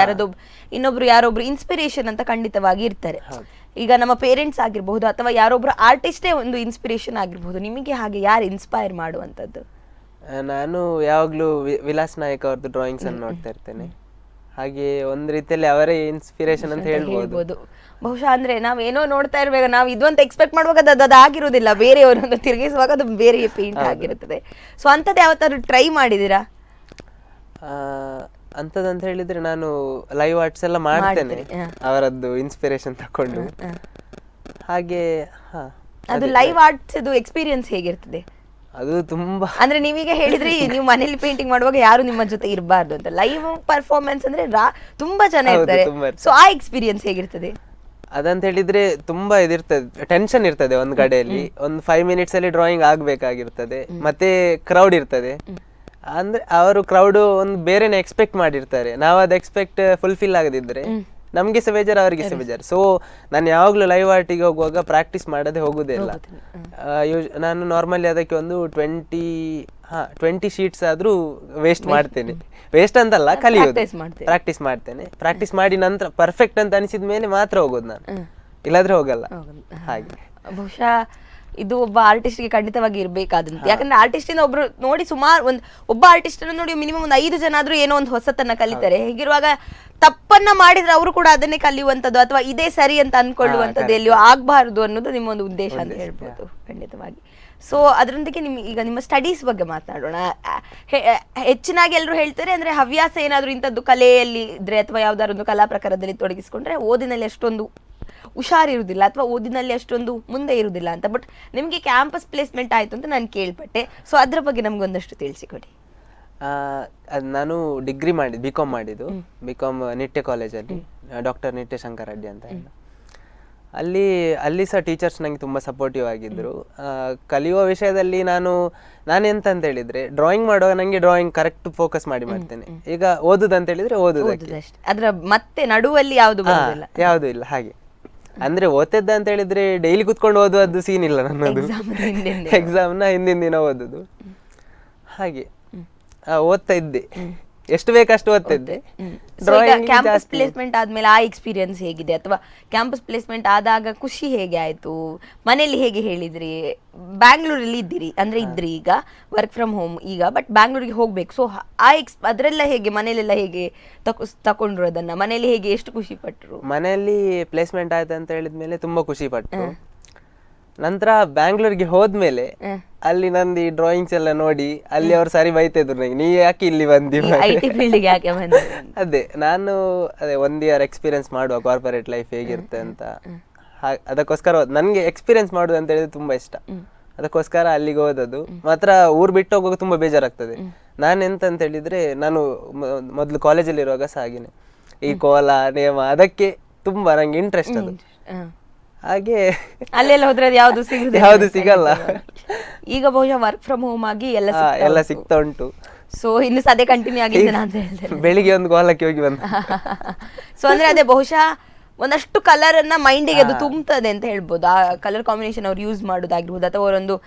ಯಾರೊಬ್ರು ಇನ್ಸ್ಪಿರೇಷನ್ ಅಂತ ಖಂಡಿತವಾಗಿ ಇರ್ತಾರೆ. ಈಗ ನಮ್ಮ ಪೇರೆಂಟ್ಸ್ ಆಗಿರ್ಬಹುದು, ಅಥವಾ ಯಾರೊಬ್ರು ಆರ್ಟಿಸ್ಟೇ ಒಂದು ಇನ್ಸ್ಪಿರೇಷನ್ ಆಗಿರ್ಬಹುದು. ನಿಮಗೆ ಹಾಗೆ ಯಾರು ಇನ್ಸ್ಪೈರ್ ಮಾಡುವಂತದ್ದು? ನಾನು ಯಾವಾಗ್ಲೂ ವಿಲಾಸ್ ನಾಯಕ್ ಅವ್ರದ್ದು ಡ್ರಾಯಿಂಗ್ಸ್ ಅನ್ನು ನೋಡ್ತಾ ಇರ್ತೇನೆ. ಹಾಗೆ ಒಂದ್ ರೀತಿಯಲ್ಲಿ ಅವರೇ ಇನ್ಸ್ಪಿರೇಷನ್ ಅಂತ ಹೇಳ್ಬೋದು. ಬಹುಶಃ ಅಂದ್ರೆ ನಾವೇನೋ ನೋಡ್ತಾ ಇರ್ಬೇಕು, ನಾವು ಇದು ಅಂತ ಎಕ್ಸ್ಪೆಕ್ಟ್ ಮಾಡುವಾಗ ಅದು ಆಗಿರುವುದಿಲ್ಲ, ಬೇರೆಯವರನ್ನು ತಿರುಗಿಸುವಾಗ ಅದು ಬೇರೆ ಪೇಂಟ್ ಆಗಿರುತ್ತದೆ. ಸೊ ಅಂತದ್ದು ಯಾವತ್ತಾದ್ರು ಟ್ರೈ ಮಾಡಿದೀರಾ? ಅಂತದಂತ ಹೇಳಿದ್ರೆ ನಾನು ಲೈವ್ ಆರ್ಟ್ಸ್ ಎಲ್ಲ ಮಾಡ್ತೇನೆ, ಅವರದ್ದು ಇನ್ಸ್ಪಿರೇಷನ್ ತಕೊಂಡು. ಹಾಗೆ ಅದು ಲೈವ್ ಆರ್ಟ್ಸ್ ಎಕ್ಸ್ಪೀರಿಯನ್ಸ್ ಹೇಗಿರ್ತದೆ? ಅದು ತುಂಬಾ ಅಂದ್ರೆ ನೀವೀಗ ಹೇಳಿದ್ರಿ ನೀವು ಮನೇಲಿ ಪೇಂಟಿಂಗ್ ಮಾಡುವಾಗ ಯಾರು ನಿಮ್ಮ ಜೊತೆ ಇರಬಾರ್ದು ಅಂತ. ಲೈವ್ ಪರ್ಫಾರ್ಮೆನ್ಸ್ ಅಂದ್ರೆ ತುಂಬಾ ಜನ ಇರ್ತಾರೆ. ಸೊ ಆ ಎಕ್ಸ್ಪೀರಿಯನ್ಸ್ ಹೇಗಿರ್ತದೆ? ಅದಂತ ಹೇಳಿದ್ರೆ ತುಂಬಾ ಇದಿರ್ತದೆ, ಟೆನ್ಷನ್ ಇರ್ತದೆ. ಒಂದ್ ಕಡೆಯಲ್ಲಿ ಒಂದು 5 minutes ಅಲ್ಲಿ ಡ್ರಾಯಿಂಗ್ ಆಗ್ಬೇಕಾಗಿರ್ತದೆ, ಮತ್ತೆ ಕ್ರೌಡ್ ಇರ್ತದೆ. ಅಂದ್ರೆ ಅವರು ಕ್ರೌಡ್ ಒಂದು ಬೇರೆನೆ ಎಕ್ಸ್ಪೆಕ್ಟ್ ಮಾಡಿರ್ತಾರೆ. ನಾವು ಅದು ಎಕ್ಸ್ಪೆಕ್ಟ್ ಫುಲ್ಫಿಲ್ ಆಗದಿದ್ರೆ ನಮ್ಗೆ ಸಹ ಬೇಜಾರು, ಅವರಿಗೆ ಸಹ ಬೇಜಾರು. ಸೊ ನಾನು ಯಾವಾಗ್ಲೂ ಲೈವ್ ಆರ್ಟಿಗೆ ಹೋಗುವಾಗ ಪ್ರಾಕ್ಟೀಸ್ ಮಾಡದೆ ಹೋಗುದೇ ಇಲ್ಲ. ನಾನು ನಾರ್ಮಲಿ ಅದಕ್ಕೆ ಒಂದು 20 ಶೀಟ್ಸ್ ಆದ್ರೂ ವೇಸ್ಟ್ ಮಾಡ್ತೇನೆ. ವೇಸ್ಟ್ ಅಂತಲ್ಲ, ಕಲಿಯೋದು, ಪ್ರಾಕ್ಟೀಸ್ ಮಾಡ್ತೇನೆ. ಪ್ರಾಕ್ಟೀಸ್ ಮಾಡಿ ನಂತರ ಪರ್ಫೆಕ್ಟ್ ಅಂತ ಅನಿಸಿದ ಮೇಲೆ ಮಾತ್ರ ಹೋಗೋದು ನಾನು, ಇಲ್ಲಾದ್ರೆ ಹೋಗಲ್ಲ. ಹಾಗೆ ಬಹುಶಃ ಇದು ಒಬ್ಬ ಆರ್ಟಿಸ್ಟ್ ಗೆ ಖಂಡಿತವಾಗಿ ಇರ್ಬೇಕಾದಂತ. ಯಾಕಂದ್ರೆ ಆರ್ಟಿಸ್ಟ್ ಇಂದ ಒಬ್ರು ನೋಡಿ ಸುಮಾರು ಒಬ್ಬ ಆರ್ಟಿಸ್ಟ್ ಅನ್ನು ನೋಡಿ ಮಿನಿಮಮ್ ಒಂದು 5 ಜನ ಆದ್ರೂ ಏನೋ ಒಂದು ಹೊಸತನ್ನ ಕಲಿತಾರೆ. ಹೀಗಿರುವಾಗ ತಪ್ಪನ್ನ ಮಾಡಿದ್ರೆ ಅವರು ಕೂಡ ಅದನ್ನೇ ಕಲಿಯುವಂತದ್ದು, ಅಥವಾ ಇದೇ ಸರಿ ಅಂತ ಅನ್ಕೊಳ್ಳುವಂತದ್ದು ಎಲ್ಲಿಯೋ ಆಗ್ಬಾರ್ದು ಅನ್ನೋದು ನಿಮ್ಮ ಒಂದು ಉದ್ದೇಶ ಅಂತ ಹೇಳ್ಬೋದು ಖಂಡಿತವಾಗಿ. ಸೊ ಅದರೊಂದಿಗೆ ಈಗ ನಿಮ್ಮ ಸ್ಟಡೀಸ್ ಬಗ್ಗೆ ಮಾತನಾಡೋಣ. ಹೆಚ್ಚಿನಾಗಿ ಎಲ್ಲರೂ ಹೇಳ್ತಾರೆ ಅಂದ್ರೆ ಹವ್ಯಾಸ ಏನಾದ್ರು ಇಂಥದ್ದು ಕಲೆಯಲ್ಲಿ ಇದ್ರೆ, ಅಥವಾ ಯಾವ್ದಾದ್ರು ಒಂದು ಕಲಾ ಪ್ರಕಾರದಲ್ಲಿ ತೊಡಗಿಸ್ಕೊಂಡ್ರೆ ಓದಿನಲ್ಲಿ ಅಷ್ಟೊಂದು ಹುಷಾರಿರುವುದಿಲ್ಲ, ಅಥವಾ ಓದಿನಲ್ಲಿ ಅಷ್ಟೊಂದು ಮುಂದೆ ಇರುವುದಿಲ್ಲ ಅಂತ. ಬಟ್ ನಿಮಗೆ ಕ್ಯಾಂಪಸ್ ಪ್ಲೇಸ್ಮೆಂಟ್ ಆಯ್ತು ಅಂತ ನಾನು ಕೇಳ್ಪಟ್ಟೆ. ಸೊ ಅದ್ರ ಬಗ್ಗೆ ನಮ್ಗೊಂದಷ್ಟು ತಿಳಿಸಿಕೊಡಿ. ನಾನು ಡಿಗ್ರಿ ಬಿಕಾಮ್ ಮಾಡಿದ್ದು. ಬಿಕಾಮ್ ನಿಟ್ಟೆ ಕಾಲೇಜಲ್ಲಿ, ಡಾಕ್ಟರ್ ನಿಟ್ಟೆ ಶಂಕರ್ ರೆಡ್ಡಿ ಅಂತ. ಅಲ್ಲಿ ಸಹ ಟೀಚರ್ಸ್ ನಂಗೆ ತುಂಬ ಸಪೋರ್ಟಿವ್ ಆಗಿದ್ದರು. ಕಲಿಯುವ ವಿಷಯದಲ್ಲಿ ನಾನೆಂತ ಅಂತ ಹೇಳಿದ್ರೆ ಡ್ರಾಯಿಂಗ್ ಮಾಡುವಾಗ ನನಗೆ ಡ್ರಾಯಿಂಗ್ ಕರೆಕ್ಟ್ ಫೋಕಸ್ ಮಾಡ್ತೇನೆ. ಈಗ ಓದುದಂತ ಹೇಳಿದ್ರೆ ಓದುದಕ್ಕೆ, ಅದ್ರ ಮತ್ತೆ ನಡುವಲ್ಲಿ ಯಾವುದು ಬರೋದಿಲ್ಲ, ಯಾವುದು ಇಲ್ಲ. ಹಾಗೆ ಅಂದ್ರೆ ಓದ್ತಿದ್ದ ಅಂತ ಹೇಳಿದ್ರೆ ಡೈಲಿ ಕುತ್ಕೊಂಡು ಓದುವುದು ಸೀನ್ ಇಲ್ಲ ನನ್ನದು. ಎಕ್ಸಾಮ್ನ ಹಿಂದಿನ ದಿನ ಓದುದು. ಹಾಗೆ ಓದ್ತಾ ಇದ್ದೆ, ಎಷ್ಟು ಬೇಕಷ್ಟು ಓದ್ತಿದ್ದೆ. ಕ್ಯಾಂಪಸ್ ಪ್ಲೇಸ್ಮೆಂಟ್ ಆದ್ಮೇಲೆ ಆ ಎಕ್ಸ್ಪೀರಿಯನ್ಸ್ ಹೇಗಿದೆ, ಅಥವಾ ಕ್ಯಾಂಪಸ್ ಪ್ಲೇಸ್ಮೆಂಟ್ ಆದಾಗ ಖುಷಿ ಹೇಗೆ ಆಯ್ತು, ಮನೇಲಿ ಹೇಗೆ ಹೇಳಿದ್ರಿ? ಬ್ಯಾಂಗ್ಳೂರಲ್ಲಿ ಇದ್ರಿ ಈಗ ವರ್ಕ್ ಫ್ರಮ್ ಹೋಮ್ ಈಗ, ಬಟ್ ಬ್ಯಾಂಗ್ಳೂರಿಗೆ ಹೋಗ್ಬೇಕು. ಸೊ ಅದರೆಲ್ಲ ಹೇಗೆ, ಮನೇಲೆಲ್ಲ ಹೇಗೆ ತಕೊಂಡ್ರು ಅದನ್ನ? ಮನೇಲಿ ಹೇಗೆ, ಎಷ್ಟು ಖುಷಿ ಪಟ್ರು? ಮನೆಯಲ್ಲಿ ಪ್ಲೇಸ್ಮೆಂಟ್ ಆಯ್ತು ಅಂತ ಹೇಳಿದ್ಮೇಲೆ ತುಂಬಾ ಖುಷಿ ಪಟ್ರು. ನಂತರ ಬ್ಯಾಂಗ್ಳೂರ್ಗೆ ಹೋದ್ಮೇಲೆ ಅಲ್ಲಿ ನಂದು ಡ್ರಾಯಿಂಗ್ಸ್ ಎಲ್ಲ ನೋಡಿ ಅಲ್ಲಿ ಅವ್ರು ಸರಿ ಬೈತಿದ್ರು ನಂಗೆ, ನೀ ಯಾಕೆ ಇಲ್ಲಿ ಬಂದಿ, ಅದೇ ನಾನು 1 year ಎಕ್ಸ್ಪೀರಿಯನ್ಸ್ ಮಾಡುವ ಕಾರ್ಪೊರೇಟ್ ಲೈಫ್ ಹೇಗಿರುತ್ತೆ ಅಂತ. ಅದಕ್ಕೋಸ್ಕರ ನನ್ಗೆ ಎಕ್ಸ್ಪೀರಿಯನ್ಸ್ ಮಾಡುದು ಅಂತ ಹೇಳಿದ್ರೆ ತುಂಬಾ ಇಷ್ಟ. ಅದಕ್ಕೋಸ್ಕರ ಅಲ್ಲಿಗೆ ಹೋದದ್ದು. ಮಾತ್ರ ಊರ್ ಬಿಟ್ಟು ಹೋಗುವಾಗ ತುಂಬಾ ಬೇಜಾರಾಗ್ತದೆ. ನಾನು ಎಂತ ಅಂತ ಹೇಳಿದ್ರೆ, ನಾನು ಮೊದ್ಲು ಕಾಲೇಜಲ್ಲಿ ಇರುವಾಗ ಸಹ ಹಾಗೇನೆ ಈ ಕೋಲ ನೇಮ ಅದಕ್ಕೆ ತುಂಬಾ ನಂಗೆ ಇಂಟ್ರೆಸ್ಟ್ ಅದು. ಹಾಗೆ ಅಲ್ಲೆಲ್ಲ ಹೋದ್ರೆ ಯಾವ್ದು ಸಿಗಲ್ಲ. ಈಗ ಬಹುಶಃ ವರ್ಕ್ ಫ್ರಮ್ ಹೋಮ್ ಆಗಿ ಎಲ್ಲ ಸಿಗ್ತಾ ಉಂಟು. ಸೊ ಇನ್ನು ಅದೇ ಕಂಟಿನ್ಯೂ ಆಗಿದೆ ಅಂತ ಹೇಳ್ತೇನೆ. ಬೆಳಿಗ್ಗೆ ಒಂದು ಕೋಲಕ್ಕೆ ಹೋಗಿ ಬಂದ. ಸೊ ಅಂದ್ರೆ ಅದೇ ಬಹುಶಃ ಒಂದಷ್ಟು ಕಲರ್ ಅನ್ನ ಮೈಂಡಿಗೆ ಅದು ತುಂಬುತ್ತದೆ ಅಂತ ಹೇಳ್ಬೋದು. ಆ ಕಲರ್ ಕಾಂಬಿನೇಷನ್ ಅವ್ರು ಯೂಸ್ ಮಾಡೋದಾಗಿರ್ಬೋದು, ಅಥವಾ ಅವರೊಂದು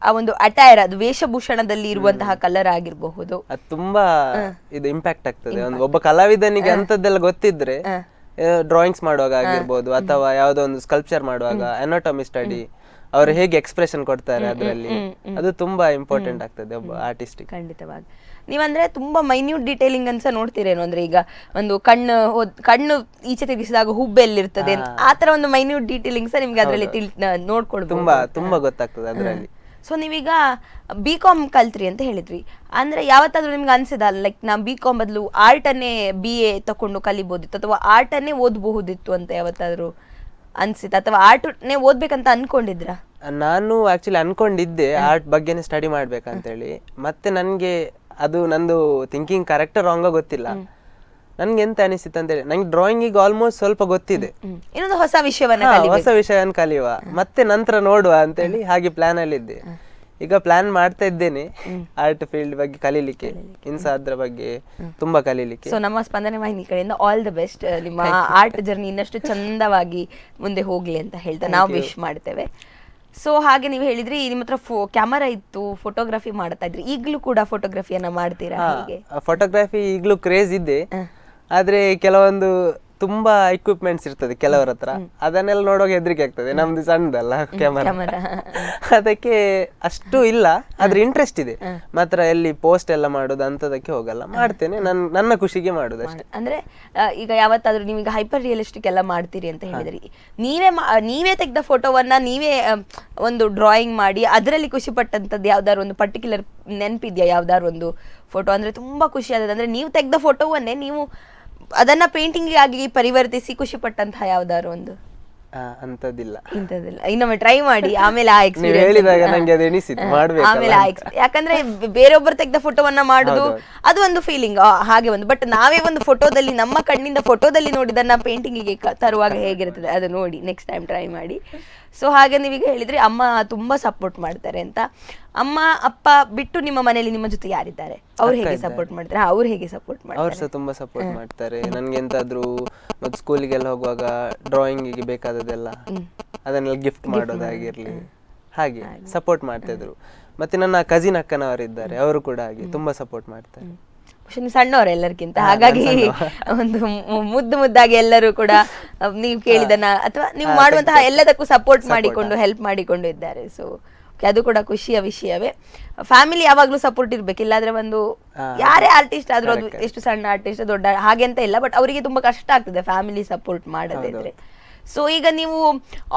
ಆ ಒಂದು ಅಟೈರ್, ಅದು ವೇಷಭೂಷಣದಲ್ಲಿ ಇರುವಂತಹ ಕಲರ್ ಆಗಿರಬಹುದು. ಅದು ತುಂಬಾ ಇದು ಇಂಪ್ಯಾಕ್ಟ್ ಆಗ್ತದೆ. ಒಬ್ಬ ಕಲಾವಿದನಿಗೆ ಅಂತದ್ದೆಲ್ಲ ಗೊತ್ತಿದ್ರೆ ಡ್ರಾಯಿಂಗ್ಸ್ ಮಾಡುವಾಗ ಆಗಿರ್ಬೋದು, ಅಥವಾ ಯಾವ್ದೋ ಒಂದು ಸ್ಕಲ್ಪ್ಚರ್ ಮಾಡುವಾಗ ಅನಾಟಮಿ ಸ್ಟಡಿ, ಅವರು ಹೇಗೆ ಎಕ್ಸ್ಪ್ರೆಷನ್ ಕೊಡ್ತಾರೆ ಅದರಲ್ಲಿ, ಅದು ತುಂಬಾ ಇಂಪಾರ್ಟೆಂಟ್ ಆಗ್ತದೆ ಒಬ್ಬ ಆರ್ಟಿಸ್ಟ್. ಖಂಡಿತವಾಗಿ. ನೀವಂದ್ರೆ ತುಂಬಾ ಮೈನ್ಯೂಟ್ ಡೀಟೇಲಿಂಗ್ ಅನ್ಸ ನೋಡ್ತೀರೇನು? ಅಂದ್ರೆ ಈಗ ಒಂದು ಕಣ್ಣು ಈಚೆ ತೆಗೆಸಿದಾಗ ಹುಬ್ಬೆಲ್ಲಿರ್ತದೆ, ಆ ತರ ಒಂದು ಮೈನ್ಯೂಟ್ ಡೀಟೇಲಿಂಗ್ಸ್ ನಿಮ್ಗೆ ಅದರಲ್ಲಿ ನೋಡ್ಕೊಳ್ಬೋದು. ತುಂಬಾ ಗೊತ್ತಾಗ್ತದೆ ಅದರಲ್ಲಿ. ಸೊ ನೀವೀಗ B.Com ಕಲ್ತ್ರಿ ಅಂತ ಹೇಳಿದ್ವಿ, ಅಂದ್ರೆ ಯಾವತ್ತಾದ್ರೂ ನಿಮ್ಗೆ ಅನ್ಸಿದ ಲೈಕ್ ನಾ B.Com ಬದಲು ಆರ್ಟ್ ಅನ್ನೇ BA ತಕೊಂಡು ಕಲಿಬಹುದಿತ್ತು, ಅಥವಾ ಆರ್ಟ್ ಅನ್ನೇ ಓದಬಹುದಿತ್ತು ಅಂತ ಯಾವತ್ತಾದ್ರೂ ಅನ್ಸಿತ, ಅಥವಾ ಆರ್ಟ್ನೇ ಓದ್ಬೇಕಂತ ಅನ್ಕೊಂಡಿದ್ರ? ನಾನು ಆಕ್ಚುಲಿ ಅನ್ಕೊಂಡಿದ್ದೆ ಆರ್ಟ್ ಬಗ್ಗೆನೇ ಸ್ಟಡಿ ಮಾಡ್ಬೇಕಂತ ಹೇಳಿ. ಮತ್ತೆ ನನ್ಗೆ ಅದು ನಂದು ಥಿಂಕಿಂಗ್ ಕರೆಕ್ಟ್ ರಾಂಗ್ ಗೊತ್ತಿಲ್ಲ. ನನ್ಗೆ ಎಂತ ಅನಿಸಿತ್ತು ಅಂತ ಹೇಳಿ, ನಂಗೆ ಡ್ರಾಯಿಂಗ್ ಈಗ ಆಲ್ಮೋಸ್ಟ್ ಸ್ವಲ್ಪ ಗೊತ್ತಿದೆ, ಇನ್ನೊಂದು ಹೊಸ ವಿಷಯವನ್ನು ಕಲಿಯುವ, ಮತ್ತೆ ನಂತರ ನೋಡುವ ಅಂತೇಳಿ ಹಾಗೆ ಪ್ಲಾನ್ ಅಲ್ಲಿ ಇದ್ದೆ. ಈಗ ಪ್ಲಾನ್ ಮಾಡ್ತಾ ಇದ್ದೇನೆ ಆರ್ಟ್ ಫೀಲ್ಡ್ ಬಗ್ಗೆ ಕಲೀಲಿಕ್ಕೆ, ಇನ್ಸ ಅದ್ರ ಬಗ್ಗೆ ತುಂಬಾ ಕಲೀಲಿಕ್ಕೆ. ಸೊ ನಮ್ಮ ಸ್ಪಂದನೆ ವಾಹಿನಿ ಕಡೆಯಿಂದ ಆಲ್ ದ ಬೆಸ್ಟ್. ನಿಮ್ಮ ಆರ್ಟ್ ಜರ್ನಿ ಇನ್ನಷ್ಟು ಚಂದವಾಗಿ ಮುಂದೆ ಹೋಗ್ಲಿ ಅಂತ ಹೇಳ್ತಾ ನಾವು ವಿಶ್ ಮಾಡ್ತೇವೆ. ಸೊ ಹಾಗೆ ನೀವು ಹೇಳಿದ್ರಿ ನಿಮ್ಮ ಹತ್ರ ಕ್ಯಾಮರಾ ಇತ್ತು, ಫೋಟೋಗ್ರಫಿ ಮಾಡ್ತಾ ಇದ್ರಿ, ಈಗಲೂ ಕೂಡ ಫೋಟೋಗ್ರಫಿಯನ್ನ ಮಾಡ್ತೀರಾ? ಫೋಟೋಗ್ರಫಿ ಈಗಲೂ ಕ್ರೇಜ್ ಇದೆ, ಆದ್ರೆ ಕೆಲವೊಂದು ತುಂಬಾ ಎಕ್ವಿಪ್ಮೆಂಟ್ಸ್ ಇರ್ತದೆ ಕೆಲವರ ಹತ್ರ, ಅದನ್ನೆಲ್ಲ ನೋಡುವಾಗ ಹೆದರಿಕೆ ಆಗ್ತದೆ. ನಮ್ದು ಸಣ್ಣದಲ್ಲ ಕ್ಯಾಮರಾ, ಅದಕ್ಕೆ ಅಷ್ಟು ಇಲ್ಲ. ಆದ್ರೆ ಇಂಟ್ರೆಸ್ಟ್ ಇದೆ ಮಾತ್ರ. ಎಲ್ಲಿ ಪೋಸ್ಟ್ ಎಲ್ಲ ಮಾಡೋದು ಅಂತದಕ್ಕೆ ಹೋಗಲ್ಲ, ಮಾಡ್ತೇನೆ ನನ್ನ ಖುಷಿಗೆ ಮಾಡುದು ಅಷ್ಟೇ. ಅಂದ್ರೆ ಈಗ ಯಾವತ್ತಾದ್ರೂ ನೀವೀಗ ಹೈಪರ್ ರಿಯಲಿಸ್ಟಿಕ್ ಎಲ್ಲ ಮಾಡ್ತೀರಿ ಅಂತ ಹೇಳಿದ್ರಿ, ನೀವೇ ತೆಗೆದ ಫೋಟೋವನ್ನ ನೀವೇ ಒಂದು ಡ್ರಾಯಿಂಗ್ ಮಾಡಿ ಅದರಲ್ಲಿ ಖುಷಿ ಪಟ್ಟಂತದ್ದು ಯಾವ್ದಾದ್ರು ಒಂದು ಪರ್ಟಿಕ್ಯುಲರ್ ನೆನಪಿದ್ಯಾ? ಯಾವ್ದಾದ್ರು ಒಂದು ಫೋಟೋ ಅಂದ್ರೆ ತುಂಬಾ ಖುಷಿ ಆದದ್ದು, ಅಂದ್ರೆ ನೀವು ತೆಗೆದ ಫೋಟೋವನ್ನೇ ನೀವು ಅದನ್ನ ಪೇಂಟಿಂಗ್ ಆಗಿ ಪರಿವರ್ತಿಸಿ ಖುಷಿ ಪಟ್ಟಂತಹ ಯಾವ್ದಾದ್ರು ಒಂದು? ಅಂತದಿಲ್ಲ. ಇನ್ನೊಮ್ಮೆ ಟ್ರೈ ಮಾಡಿ, ಆಮೇಲೆ ಆ ಆಮೇಲೆ ಯಾಕಂದ್ರೆ ಬೇರೊಬ್ಬರು ತೆಗೆದ ಫೋಟೋವನ್ನ ಮಾಡುದು ಅದು ಒಂದು ಫೀಲಿಂಗ್ ಹಾಗೆ ಒಂದು, ಬಟ್ ನಾವೇ ಒಂದು ಫೋಟೋದಲ್ಲಿ ನಮ್ಮ ಕಣ್ಣಿಂದ ಫೋಟೋದಲ್ಲಿ ನೋಡಿದನ್ನ ಪೇಂಟಿಂಗಿಗೆ ತರುವಾಗ ಹೇಗಿರ್ತದೆ ಅದು ನೋಡಿ ನೆಕ್ಸ್ಟ್ ಟೈಮ್ ಟ್ರೈ ಮಾಡಿ. ಸೊ ಹಾಗೆ ನೀವೀಗ ಹೇಳಿದ್ರೆ ಅಮ್ಮ ತುಂಬಾ ಸಪೋರ್ಟ್ ಮಾಡ್ತಾರೆ ಅಂತ. ಅಮ್ಮ ಅಪ್ಪ ಬಿಟ್ಟು ನಿಮ್ಮ ಮನೆಯಲ್ಲಿ ನಿಮ್ಮ ಜೊತೆ ಯಾರಿದ್ದಾರೆ? ಅವ್ರು ಹೇಗೆ ಸಪೋರ್ಟ್ ಮಾಡ್ತಾರೆ? ಅವ್ರು ಹೇಗೆ ಸಪೋರ್ಟ್ ಮಾಡ್ತಾರೆ? ಅವ್ರು ಸಹ ತುಂಬಾ ಸಪೋರ್ಟ್ ಮಾಡ್ತಾರೆ. ನನ್ಗೆ ಎಂತಾದ್ರೂ ಮತ್ತೆ ಸ್ಕೂಲಿಗೆಲ್ಲ ಹೋಗುವಾಗ ಡ್ರಾಯಿಂಗಿಗೆ ಬೇಕಾದದೆಲ್ಲ ಅದನ್ನೆಲ್ಲ ಗಿಫ್ಟ್ ಮಾಡೋದಾಗಿರ್ಲಿ ಹಾಗೆ ಸಪೋರ್ಟ್ ಮಾಡ್ತಾ ಇದ್ರು. ಮತ್ತೆ ನನ್ನ ಕಸಿನ್ ಅಕ್ಕನವರಿದ್ದಾರೆ, ಅವರು ಕೂಡ ಹಾಗೆ ತುಂಬಾ ಸಪೋರ್ಟ್ ಮಾಡ್ತಾರೆ. ಸಣ್ಣವ್ರ ಎಲ್ಲರಿಗಿಂತ, ಹಾಗಾಗಿ ಒಂದು ಮುದ್ದಾಗಿ ಎಲ್ಲರೂ ಕೂಡ ನೀವು ಕೇಳಿದನ ಅಥವಾ ನೀವು ಮಾಡುವಂತಹ ಎಲ್ಲದಕ್ಕೂ ಸಪೋರ್ಟ್ ಮಾಡಿಕೊಂಡು ಹೆಲ್ಪ್ ಮಾಡಿಕೊಂಡು ಇದ್ದಾರೆ. ಸೊ ಅದು ಕೂಡ ಖುಷಿಯ ವಿಷಯವೇ. ಫ್ಯಾಮಿಲಿ ಯಾವಾಗ್ಲೂ ಸಪೋರ್ಟ್ ಇರ್ಬೇಕು, ಇಲ್ಲಾಂದ್ರೆ ಒಂದು ಯಾರೇ ಆರ್ಟಿಸ್ಟ್ ಆದ್ರೂ ಅದು ಎಷ್ಟು ಸಣ್ಣ ಆರ್ಟಿಸ್ಟ್ ದೊಡ್ಡ ಹಾಗೆ ಅಂತ ಇಲ್ಲ, ಬಟ್ ಅವರಿಗೆ ತುಂಬಾ ಕಷ್ಟ ಆಗ್ತದೆ ಫ್ಯಾಮಿಲಿ ಸಪೋರ್ಟ್ ಮಾಡದಿದ್ರೆ. ಸೊ ಈಗ ನೀವು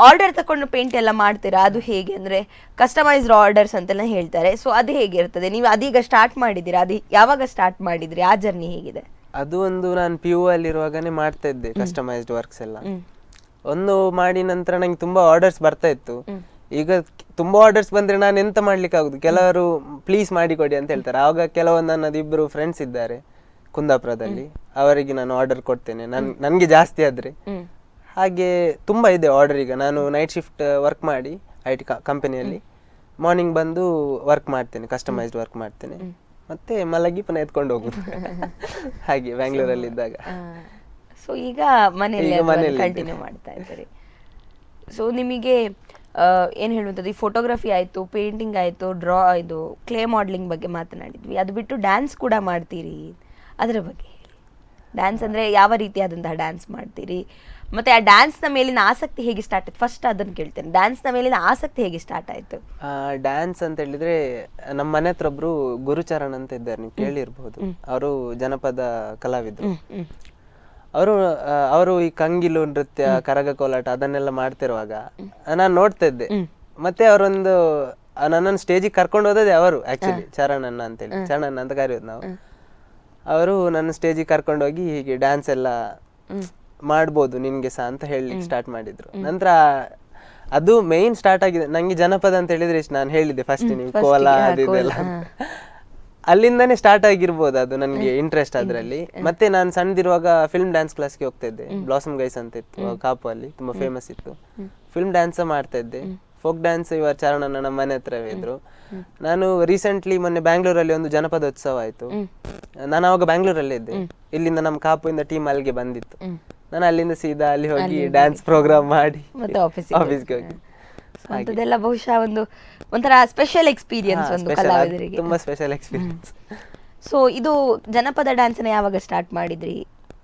ಆರ್ಡರ್ ತಕೊಂಡು ಪೇಂಟ್ ಎಲ್ಲ ಮಾಡ್ತೀರಾ, ಅದು ಹೇಗೆ? ಅಂದ್ರೆ ಕಸ್ಟಮೈಸ್ಡ್ ಆರ್ಡರ್ಸ್ ಅಂತೆಲ್ಲ ಹೇಳ್ತಾರೆ, ಸೊ ಅದು ಹೇಗಿರ್ತದೆ? ನೀವು ಅದೀಗ ಸ್ಟಾರ್ಟ್ ಮಾಡಿದ್ದೀರಾ? ಅದು ಯಾವಾಗ ಸ್ಟಾರ್ಟ್ ಮಾಡಿದ್ರಿ? ಆ ಜರ್ನಿ ಹೇಗಿದೆ? ಅದು ಒಂದು ನಾನು PU ಅಲ್ಲಿರುವಾಗನೇ ಮಾಡ್ತಾ ಇದ್ದೆ ಕಸ್ಟಮೈಸ್ಡ್ ವರ್ಕ್ಸ್ ಎಲ್ಲ. ಒಂದು ಮಾಡಿ ನಂತರ ನಂಗೆ ತುಂಬಾ ಆರ್ಡರ್ಸ್ ಬರ್ತಾ ಇತ್ತು. ಈಗ ತುಂಬಾ ಆರ್ಡರ್ಸ್ ಬಂದ್ರೆ ನಾನು ಎಂತ ಮಾಡ್ಲಿಕ್ಕೆ ಆಗುದು, ಕೆಲವರು ಪ್ಲೀಸ್ ಮಾಡಿಕೊಡಿ ಅಂತ ಹೇಳ್ತಾರೆ. ಆವಾಗ ಕೆಲವೊಂದು ನನ್ನದು ಇಬ್ರು ಫ್ರೆಂಡ್ಸ್ ಇದ್ದಾರೆ ಕುಂದಾಪುರದಲ್ಲಿ, ಅವರಿಗೆ ನಾನು ಆರ್ಡರ್ ಕೊಡ್ತೇನೆ ನನ್ಗೆ ಜಾಸ್ತಿ ಆದ್ರೆ ಹಾಗೆ ತುಂಬ ಇದೆ ಆರ್ಡರ್. ಈಗ ನಾನು ನೈಟ್ ಶಿಫ್ಟ್ ವರ್ಕ್ ಮಾಡಿ IT ಕಂಪನಿಯಲ್ಲಿ ಮಾರ್ನಿಂಗ್ ಬಂದು ವರ್ಕ್ ಮಾಡ್ತೇನೆ, ಕಸ್ಟಮೈಸ್ಡ್ ವರ್ಕ್ ಮಾಡ್ತೇನೆ, ಮತ್ತೆ ಮಲಗಿ ಪುನಃ ಎತ್ಕೊಂಡು ಹೋಗುದು. ಹಾಗೆ ಬ್ಯಾಂಗ್ಳೂರಲ್ಲಿ ಇದ್ದಾಗ. ಸೊ ಈಗ ಮನೆಯಲ್ಲಿ ಕಂಟಿನ್ಯೂ ಮಾಡ್ತಾ ಇದ್ದೀರಿ. ಸೊ ನಿಮಗೆ ಏನು ಹೇಳುವಂಥದ್ದು, ಈ ಫೋಟೋಗ್ರಫಿ ಆಯಿತು, ಪೇಂಟಿಂಗ್ ಆಯಿತು, ಇದು ಕ್ಲೇ ಮಾಡಲಿಂಗ್ ಬಗ್ಗೆ ಮಾತನಾಡಿದ್ವಿ. ಅದು ಬಿಟ್ಟು ಡ್ಯಾನ್ಸ್ ಕೂಡ ಮಾಡ್ತೀರಿ, ಅದರ ಬಗ್ಗೆ ಹೇಳಿ. ಡ್ಯಾನ್ಸ್ ಅಂದರೆ ಯಾವ ರೀತಿಯಾದಂತಹ ಡ್ಯಾನ್ಸ್ ಮಾಡ್ತೀರಿ, ಮತ್ತು ಆ ಡ್ಯಾನ್ಸ್ನ ಮೇಲಿನ ಆಸಕ್ತಿ ಹೇಗೆ ಸ್ಟಾರ್ಟ್ ಆಯ್ತು? ಫಸ್ಟ್ ಅದನ್ನು ಕೇಳ್ತೇನೆ, ಡ್ಯಾನ್ಸ್ನ ಮೇಲಿನ ಆಸಕ್ತಿ ಹೇಗೆ ಸ್ಟಾರ್ಟ್ ಆಯಿತು? ಡ್ಯಾನ್ಸ್ ಅಂತ ಹೇಳಿದ್ರೆ ನಮ್ಮ ಮನೆ ಹತ್ರ ಒಬ್ರು ಗುರುಚರಣ್ ಅಂತ ಇದ್ದಾರೆ, ನೀವು ಕೇಳಿರ್ಬಹುದು. ಅವರು ಜನಪದ ಕಲಾವಿದರು. ಅವರು ಈ ಕಂಗಿಲು ನೃತ್ಯ, ಕರಗ ಕೋಲಾಟ ಅದನ್ನೆಲ್ಲ ಮಾಡ್ತಿರುವಾಗ ನಾನು ನೋಡ್ತಾ ಇದ್ದೆ. ಮತ್ತೆ ಅವರೊಂದು ನನ್ನನ್ನು ಸ್ಟೇಜಿಗೆ ಕರ್ಕೊಂಡು ಹೋದದೆ ಅವರು, ಆಕ್ಚುಲಿ ಚರಣಣ್ಣ ಅಂತೇಳಿ, ಚರಣಣ್ಣ ಅಂತ ಕರೆಯೋದು ನಾವು. ಅವರು ನನ್ನ ಸ್ಟೇಜಿಗೆ ಕರ್ಕೊಂಡು ಹೋಗಿ ಹೀಗೆ ಡ್ಯಾನ್ಸ್ ಎಲ್ಲ ಮಾಡ್ಬೋದು ನಿನ್ಗೆ ಸಹ ಅಂತ ಹೇಳಿ ಸ್ಟಾರ್ಟ್ ಮಾಡಿದ್ರು. ನಂತರ ಅದು ಮೇನ್ ಸ್ಟಾರ್ಟ್ ಆಗಿದೆ. ನಂಗೆ ಜನಪದ ಅಂತ ಹೇಳಿದ್ರೆ ಇಷ್ಟು ನಾನು ಹೇಳಿದ್ದೆ ಫಸ್ಟ್, ನೀವು ಕೋಲ ಅದೆಲ್ಲ ಅಲ್ಲಿಂದಾನೇ ಸ್ಟಾರ್ಟ್ ಆಗಿರ್ಬೋದು ಅದು ನನಗೆ ಇಂಟ್ರೆಸ್ಟ್ ಅದರಲ್ಲಿ. ಮತ್ತೆ ನಾನು ಸಣ್ಣದಿರುವಾಗ ಫಿಲ್ಮ್ ಡ್ಯಾನ್ಸ್ ಕ್ಲಾಸ್ಗೆ ಹೋಗ್ತಾ ಇದ್ದೆ. ಬ್ಲಾಸಮ್ ಗೈಸ್ ಅಂತ ಇತ್ತು ಕಾಪು, ಅಲ್ಲಿ ತುಂಬಾ ಫೇಮಸ್ ಇತ್ತು. ಫಿಲ್ಮ್ ಡ್ಯಾನ್ಸ್ ಮಾಡ್ತಾ ಇದ್ದೆ. ಫೋಕ್ ಡ್ಯಾನ್ಸ್ ಇವರು ಚರಣಣ್ಣ ನಮ್ಮ ಮನೆ ಹತ್ರವೇ ಇದ್ರು. ನಾನು ರೀಸೆಂಟ್ಲಿ ಮೊನ್ನೆ ಬ್ಯಾಂಗ್ಳೂರಲ್ಲಿ ಒಂದು ಜನಪದ ಉತ್ಸವ ಆಯ್ತು. ನಾನು ಅವಾಗ ಬ್ಯಾಂಗ್ಳೂರಲ್ಲೇ ಇದ್ದೆ. ಇಲ್ಲಿಂದ ನಮ್ಮ ಕಾಪುಯಿಂದ ಟೀಮ್ ಅಲ್ಲಿಗೆ ಬಂದಿತ್ತು. ನಾನು ಅಲ್ಲಿಂದ ಸೀದಾ ಅಲ್ಲಿ ಹೋಗಿ ಡ್ಯಾನ್ಸ್ ಪ್ರೋಗ್ರಾಮ್ ಮಾಡಿ ಮತ್ತೆ ಆಫೀಸ್ಗೆ ಹೋಗಿ. ಅದೆಲ್ಲ ಬಹುಶಃ ಒಂಥರ ಸ್ಪೆಷಲ್ ಎಕ್ಸ್ಪೀರಿಯನ್ಸ್ ಒಂದು ಕಲಾವಿದರಿಗೆ, ತುಂಬಾ ಸ್ಪೆಷಲ್ ಎಕ್ಸ್ಪೀರಿಯನ್ಸ್. ಸೊ ಇದು ಜನಪದ ಡ್ಯಾನ್ಸ್ ಅನ್ನ ಯಾವಾಗ ಸ್ಟಾರ್ಟ್ ಮಾಡಿದ್ರಿ?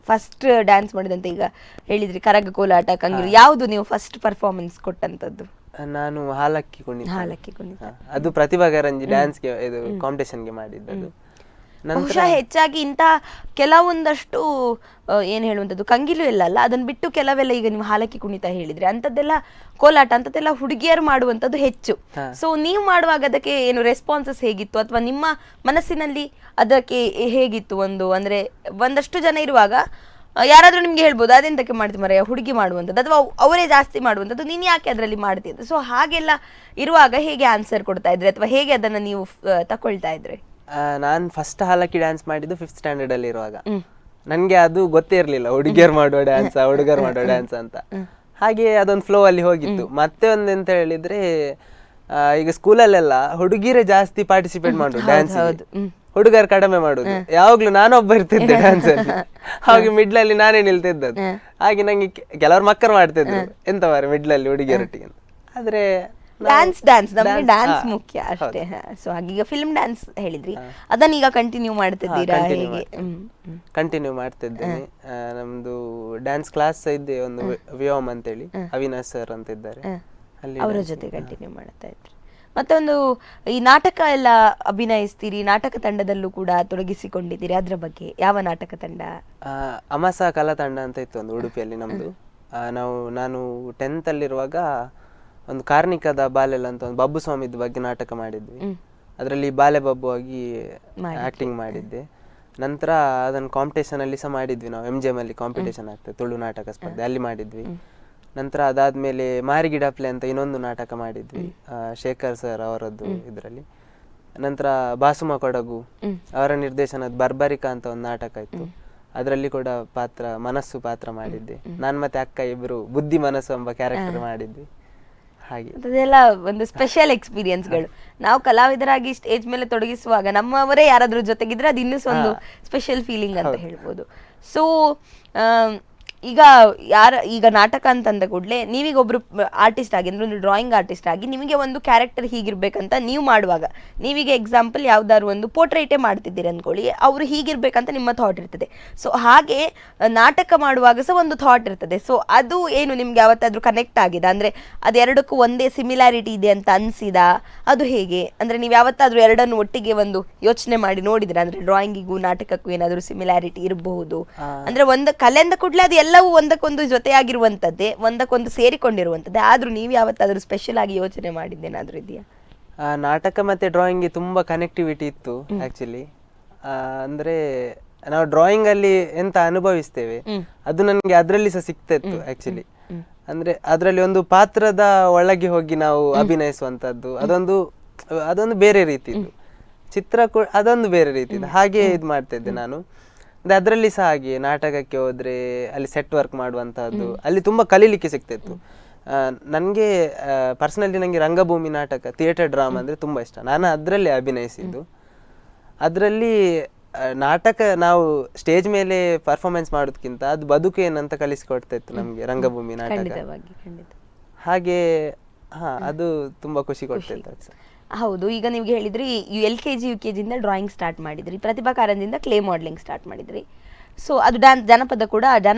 ಫಸ್ಟ್ ಡ್ಯಾನ್ಸ್ ಮಾಡಿದಂತ ಈಗ ಹೇಳಿದ್ರಿ ಕರಗ ಕೋಲಾಟ, ಕಂಗಿಲು, ಯಾವುದು ನೀವು ಫಸ್ಟ್ ಪರ್ಫಾರ್ಮೆನ್ಸ್ ಕೊಟ್ಟಂತದ್ದು? ನಾನು ಹಾಲಕ್ಕಿ ಕುಣಿತ, ಅದು ಪ್ರತಿಭಾ ಕಾರಂಜಿ ಡ್ಯಾನ್ಸ್ಗೆ ಇದು ಕಾಂಪಿಟೇಷನ್ಗೆ ಮಾಡಿದ್ದದು. ಬಹುಶಃ ಹೆಚ್ಚಾಗಿ ಇಂಥ ಕೆಲವೊಂದಷ್ಟು ಏನು ಹೇಳುವಂಥದ್ದು ಕಂಗಿಲು ಎಲ್ಲ ಅಲ್ಲ, ಅದನ್ನ ಬಿಟ್ಟು ಕೆಲವೆಲ್ಲ ಈಗ ನೀವು ಹಾಲಕ್ಕಿ ಕುಣಿತ ಹೇಳಿದ್ರೆ ಅಂಥದ್ದೆಲ್ಲ ಕೋಲಾಟ ಅಂಥದ್ದೆಲ್ಲ ಹುಡುಗಿಯರು ಮಾಡುವಂಥದ್ದು ಹೆಚ್ಚು. ಸೊ ನೀವು ಮಾಡುವಾಗ ಅದಕ್ಕೆ ಏನು ರೆಸ್ಪಾನ್ಸಸ್ ಹೇಗಿತ್ತು, ಅಥವಾ ನಿಮ್ಮ ಮನಸ್ಸಿನಲ್ಲಿ ಅದಕ್ಕೆ ಹೇಗಿತ್ತು? ಅಂದ್ರೆ ಒಂದಷ್ಟು ಜನ ಇರುವಾಗ ಯಾರಾದ್ರೂ ನಿಮ್ಗೆ ಹೇಳ್ಬೋದು ಅದೆಂತಕ್ಕೆ ಮಾಡ್ತಿ ಮರೆಯ ಹುಡುಗಿ ಮಾಡುವಂಥದ್ದು, ಅಥವಾ ಅವರೇ ಜಾಸ್ತಿ ಮಾಡುವಂಥದ್ದು, ನೀನು ಯಾಕೆ ಅದರಲ್ಲಿ ಮಾಡ್ತಿ ಅಂತ. ಸೊ ಹಾಗೆಲ್ಲ ಇರುವಾಗ ಹೇಗೆ ಆನ್ಸರ್ ಕೊಡ್ತಾ ಇದ್ರಿ, ಅಥವಾ ಹೇಗೆ ಅದನ್ನ ನೀವು ತಕೊಳ್ತಾ ಇದ್ರಿ? ನಾನು ಫಸ್ಟ್ ಹಾಲಕ್ಕಿ ಡ್ಯಾನ್ಸ್ ಮಾಡಿದ್ದು 5th ಸ್ಟ್ಯಾಂಡರ್ಡ್ ಅಲ್ಲಿ ಇರುವಾಗ. ನನ್ಗೆ ಅದು ಗೊತ್ತೇ ಇರ್ಲಿಲ್ಲ ಹುಡುಗಿಯರು ಮಾಡುವ ಡ್ಯಾನ್ಸ್, ಹುಡುಗರು ಮಾಡುವ ಡ್ಯಾನ್ಸ್ ಅಂತ. ಹಾಗೆ ಅದೊಂದು ಫ್ಲೋ ಅಲ್ಲಿ ಹೋಗಿತ್ತು. ಮತ್ತೆ ಒಂದೆಂತ ಹೇಳಿದ್ರೆ, ಈಗ ಸ್ಕೂಲಲ್ಲೆಲ್ಲ ಹುಡುಗಿರೇ ಜಾಸ್ತಿ ಪಾರ್ಟಿಸಿಪೇಟ್ ಮಾಡೋದು ಡ್ಯಾನ್ಸ್, ಹುಡುಗರು ಕಡಿಮೆ ಮಾಡುದು. ಯಾವಾಗ್ಲೂ ನಾನೊಬ್ಬ ಇರ್ತಿದ್ದೆ ಡ್ಯಾನ್ಸ್ ಅಲ್ಲಿ. ಹಾಗೆ ಮಿಡ್ಲಲ್ಲಿ ನಾನೇ ನಿಲ್ತಿದ್ದದ್ದು. ಹಾಗೆ ನಂಗೆ ಕೆಲವರು ಮಕ್ಕಳು ಮಾಡ್ತಿದ್ರು, ಎಂತ ಮಾರೆ ಮಿಡ್ಲಲ್ಲಿ ಹುಡುಗಿಯರೊಟ್ಟಿಗೆ. ಆದ್ರೆ ಡ್ಯಾನ್ಸ್ ನಮಗೆ ಡ್ಯಾನ್ಸ್ ಮುಖ್ಯ ಅಷ್ಟೇ. ಸೊ ಹಾಗೀಗ ಫಿಲ್ಮ್ ಡ್ಯಾನ್ಸ್ ಹೇಳಿದ್ರಿ, ಅದನ್ನ ಈಗ ಕಂಟಿನ್ಯೂ ಮಾಡ್ತಿದ್ದೀರಾ? ಹೇಗೆ ಕಂಟಿನ್ಯೂ ಮಾಡ್ತಿದ್ದೇನೆ. ನಮ್ದು ಡ್ಯಾನ್ಸ್ ಕ್ಲಾಸ್ ಇದೆ ಒಂದು, ವ್ಯೋಮ್ ಅಂತೇಳಿ, ಅವಿನಾಶ್ ಸರ್ ಅಂತ ಇದ್ದಾರೆ, ಅವರ ಜೊತೆ ಕಂಟಿನ್ಯೂ ಮಾಡ್ತಾ ಇದ್ರಿ. ಮತ್ತೊಂದು ಈ ನಾಟಕ ಎಲ್ಲ ಅಭಿನಯಿಸ್ತೀರಿ, ನಾಟಕ ತಂಡದಲ್ಲೂ ಕೂಡ ತೊಡಗಿಸಿಕೊಂಡಿದ್ದೀರಿ, ಅದ್ರ ಬಗ್ಗೆ ಯಾವ ನಾಟಕ ತಂಡ? ಅಮಸ ಕಲಾ ತಂಡ ಅಂತ ಇತ್ತು ಒಂದು ಉಡುಪಿಯಲ್ಲಿ ನಮ್ದು. ನಾನು 10th ಅಲ್ಲಿರುವಾಗ ಒಂದು ಕಾರ್ಣಿಕದ ಬಾಲೆಲ್ಲ ಅಂತ ಒಂದು ಬಬ್ಬು ಸ್ವಾಮಿದ ಬಗ್ಗೆ ನಾಟಕ ಮಾಡಿದ್ವಿ. ಅದರಲ್ಲಿ ಬಾಲೆ ಬಬ್ಬು ಆಗಿ ಆಕ್ಟಿಂಗ್ ಮಾಡಿದ್ದೆ. ನಂತರ ಅದನ್ನು ಕಾಂಪಿಟೇಷನ್ ಅಲ್ಲಿ ಸಹ ಮಾಡಿದ್ವಿ ನಾವು. MGM ಅಲ್ಲಿ ಕಾಂಪಿಟೇಷನ್ ಆಗ್ತದೆ, ತುಳು ನಾಟಕ ಸ್ಪರ್ಧೆ, ಅಲ್ಲಿ ಮಾಡಿದ್ವಿ. ನಂತರ ಅದಾದ್ಮೇಲೆ ಮಾರಿಗಿಡಪ್ಲೆ ಅಂತ ಇನ್ನೊಂದು ನಾಟಕ ಮಾಡಿದ್ವಿ, ಶೇಖರ್ ಸರ್ ಅವರದ್ದು ಇದರಲ್ಲಿ. ನಂತರ ಬಾಸುಮ ಕೊಡಗು ಅವರ ನಿರ್ದೇಶನದ ಬರ್ಬರಿಕಾ ಅಂತ ಒಂದು ನಾಟಕ ಇತ್ತು, ಅದರಲ್ಲಿ ಕೂಡ ಮನಸ್ಸು ಪಾತ್ರ ಮಾಡಿದ್ದೆ. ನಾನ್ ಮತ್ತೆ ಅಕ್ಕ ಇಬ್ರು ಬುದ್ಧಿ ಮನಸ್ಸು ಎಂಬ ಕ್ಯಾರೆಕ್ಟರ್ ಮಾಡಿದ್ವಿ. ಹಾಗೆ ಅದೆಲ್ಲ ಒಂದು ಸ್ಪೆಷಲ್ ಎಕ್ಸ್ಪೀರಿಯನ್ಸ್ಗಳು. ನಾವು ಕಲಾವಿದರಾಗಿ ಸ್ಟೇಜ್ ಮೇಲೆ ತೊಡಗಿಸುವಾಗ ನಮ್ಮವರೇ ಯಾರಾದ್ರೂ ಜೊತೆಗಿದ್ರೆ ಅದು ಇನ್ನೂ ಒಂದು ಸ್ಪೆಷಲ್ ಫೀಲಿಂಗ್ ಅಂತ ಹೇಳ್ಬೋದು. ಸೊ ಈಗ ನಾಟಕ ಅಂತಂದ ಕೂಡಲೇ ನೀವೀಗ ಒಬ್ರು ಆರ್ಟಿಸ್ಟ್ ಆಗಿ, ಅಂದ್ರೆ ಒಂದು ಡ್ರಾಯಿಂಗ್ ಆರ್ಟಿಸ್ಟ್ ಆಗಿ, ನಿಮಗೆ ಒಂದು ಕ್ಯಾರೆಕ್ಟರ್ ಹೀಗಿರ್ಬೇಕಂತ ನೀವು ಮಾಡುವಾಗ, ನೀವೀಗ ಎಕ್ಸಾಂಪಲ್ ಯಾವ್ದಾದ್ರು ಒಂದು ಪೋರ್ಟ್ರೇಟೇ ಮಾಡ್ತಿದ್ದೀರಿ ಅಂದ್ಕೊಳ್ಳಿ, ಅವರು ಹೀಗಿರ್ಬೇಕಂತ ನಿಮ್ಮ ಥಾಟ್ ಇರ್ತದೆ. ಸೊ ಹಾಗೆ ನಾಟಕ ಮಾಡುವಾಗ ಸಹ ಒಂದು ಥಾಟ್ ಇರ್ತದೆ. ಸೊ ಅದು ಏನು ನಿಮ್ಗೆ ಯಾವತ್ತಾದ್ರೂ ಕನೆಕ್ಟ್ ಆಗಿದೆ, ಅಂದ್ರೆ ಅದೆರಡಕ್ಕೂ ಒಂದೇ ಸಿಮಿಲಾರಿಟಿ ಇದೆ ಅಂತ ಅನ್ಸಿದ? ಅದು ಹೇಗೆ, ಅಂದ್ರೆ ನೀವು ಯಾವತ್ತಾದ್ರೂ ಎರಡನ್ನು ಒಟ್ಟಿಗೆ ಒಂದು ಯೋಚನೆ ಮಾಡಿ ನೋಡಿದ್ರೆ, ಅಂದ್ರೆ ಡ್ರಾಯಿಂಗಿಗೂ ನಾಟಕಕ್ಕೂ ಏನಾದ್ರೂ ಸಿಮಿಲಾರಿಟಿ ಇರಬಹುದು? ಅಂದ್ರೆ ಒಂದು ಕಲೆಯಿಂದ ಕೂಡಲೇ ಅದು ಎಲ್ಲವೂ ಒಂದಕ್ಕೊಂದು ಜೊತೆಯಾಗಿರುವಂತದ್ದೇ, ಒಂದಕ್ಕೊಂದು ಸೇರಿಕೊಂಡಿರುವಂತದ್ದೇ, ಆದ್ರೂ ನೀವು ಯಾವತ್ತಾದ್ರೂ ಸ್ಪೆಷಲ್ ಆಗಿ ಯೋಚನೆ ಮಾಡಿದ್ದೇನಾದ್ರೂ ಇದೆಯಾ? ನಾಟಕ ಮತ್ತೆ ಡ್ರಾಯಿಂಗ್ ತುಂಬಾ ಕನೆಕ್ಟಿವಿಟಿ ಇತ್ತು ಆಕ್ಚುಲಿ. ಅಂದ್ರೆ ನಾವು ಡ್ರಾಯಿಂಗ್ ಅಲ್ಲಿ ಎಂತ ಅನುಭವಿಸ್ತೇವೆ ಅದು ನನಗೆ ಅದರಲ್ಲಿ ಸಹ ಸಿಗ್ತಾ ಇತ್ತು ಆಕ್ಚುಲಿ. ಅಂದ್ರೆ ಅದರಲ್ಲಿ ಒಂದು ಪಾತ್ರದ ಒಳಗೆ ಹೋಗಿ ನಾವು ಅಭಿನಯಿಸುವಂತದ್ದು, ಅದೊಂದು ಬೇರೆ ರೀತಿದ್ದು. ಚಿತ್ರ ಅದೊಂದು ಬೇರೆ ರೀತಿದ್ದು. ಹಾಗೆ ಇದು ಮಾಡ್ತಾ ಇದ್ದೆ ನಾನು. ಅದರಲ್ಲಿ ಸಹ ಹಾಗೆ ನಾಟಕಕ್ಕೆ ಹೋದ್ರೆ ಅಲ್ಲಿ ಸೆಟ್ ವರ್ಕ್ ಮಾಡುವಂತಹದ್ದು ಅಲ್ಲಿ ತುಂಬಾ ಕಲೀಲಿಕ್ಕೆ ಸಿಗ್ತಿತ್ತು. ನನಗೆ ಪರ್ಸನಲಿ ನನಗೆ ರಂಗಭೂಮಿ ನಾಟಕ ಥಿಯೇಟರ್ ಡ್ರಾಮಾ ಅಂದ್ರೆ ತುಂಬಾ ಇಷ್ಟ. ನಾನು ಅದರಲ್ಲಿ ಅಭಿನಯಿಸಿದ್ದು. ಅದರಲ್ಲಿ ನಾಟಕ ನಾವು ಸ್ಟೇಜ್ ಮೇಲೆ ಪರ್ಫಾರ್ಮೆನ್ಸ್ ಮಾಡೋದಕ್ಕಿಂತ ಅದು ಬದುಕು ಏನಂತ ಕಲಿಸಿಕೊಡ್ತಾ ಇತ್ತು ನಮಗೆ ರಂಗಭೂಮಿ ನಾಟಕ. ಹಾಗೆ ಅದು ತುಂಬಾ ಖುಷಿ ಕೊಡ್ತಿತ್ತು. ಹೌದು, ಈಗ ನೀವು ಹೇಳಿದ್ರಿ LKG UKG ಇಂದ ಡ್ರಾಯಿಂಗ್ ಸ್ಟಾರ್ಟ್ ಮಾಡಿದ್ರಿ, ಪ್ರತಿಭಾ ಕಾರಂಜಿಯಿಂದ ಕ್ಲೇ ಮಾಡೆಲಿಂಗ್ ಸ್ಟಾರ್ಟ್ ಮಾಡಿದ್ರಿ. ಸೊ ಅದು ಜನಪದ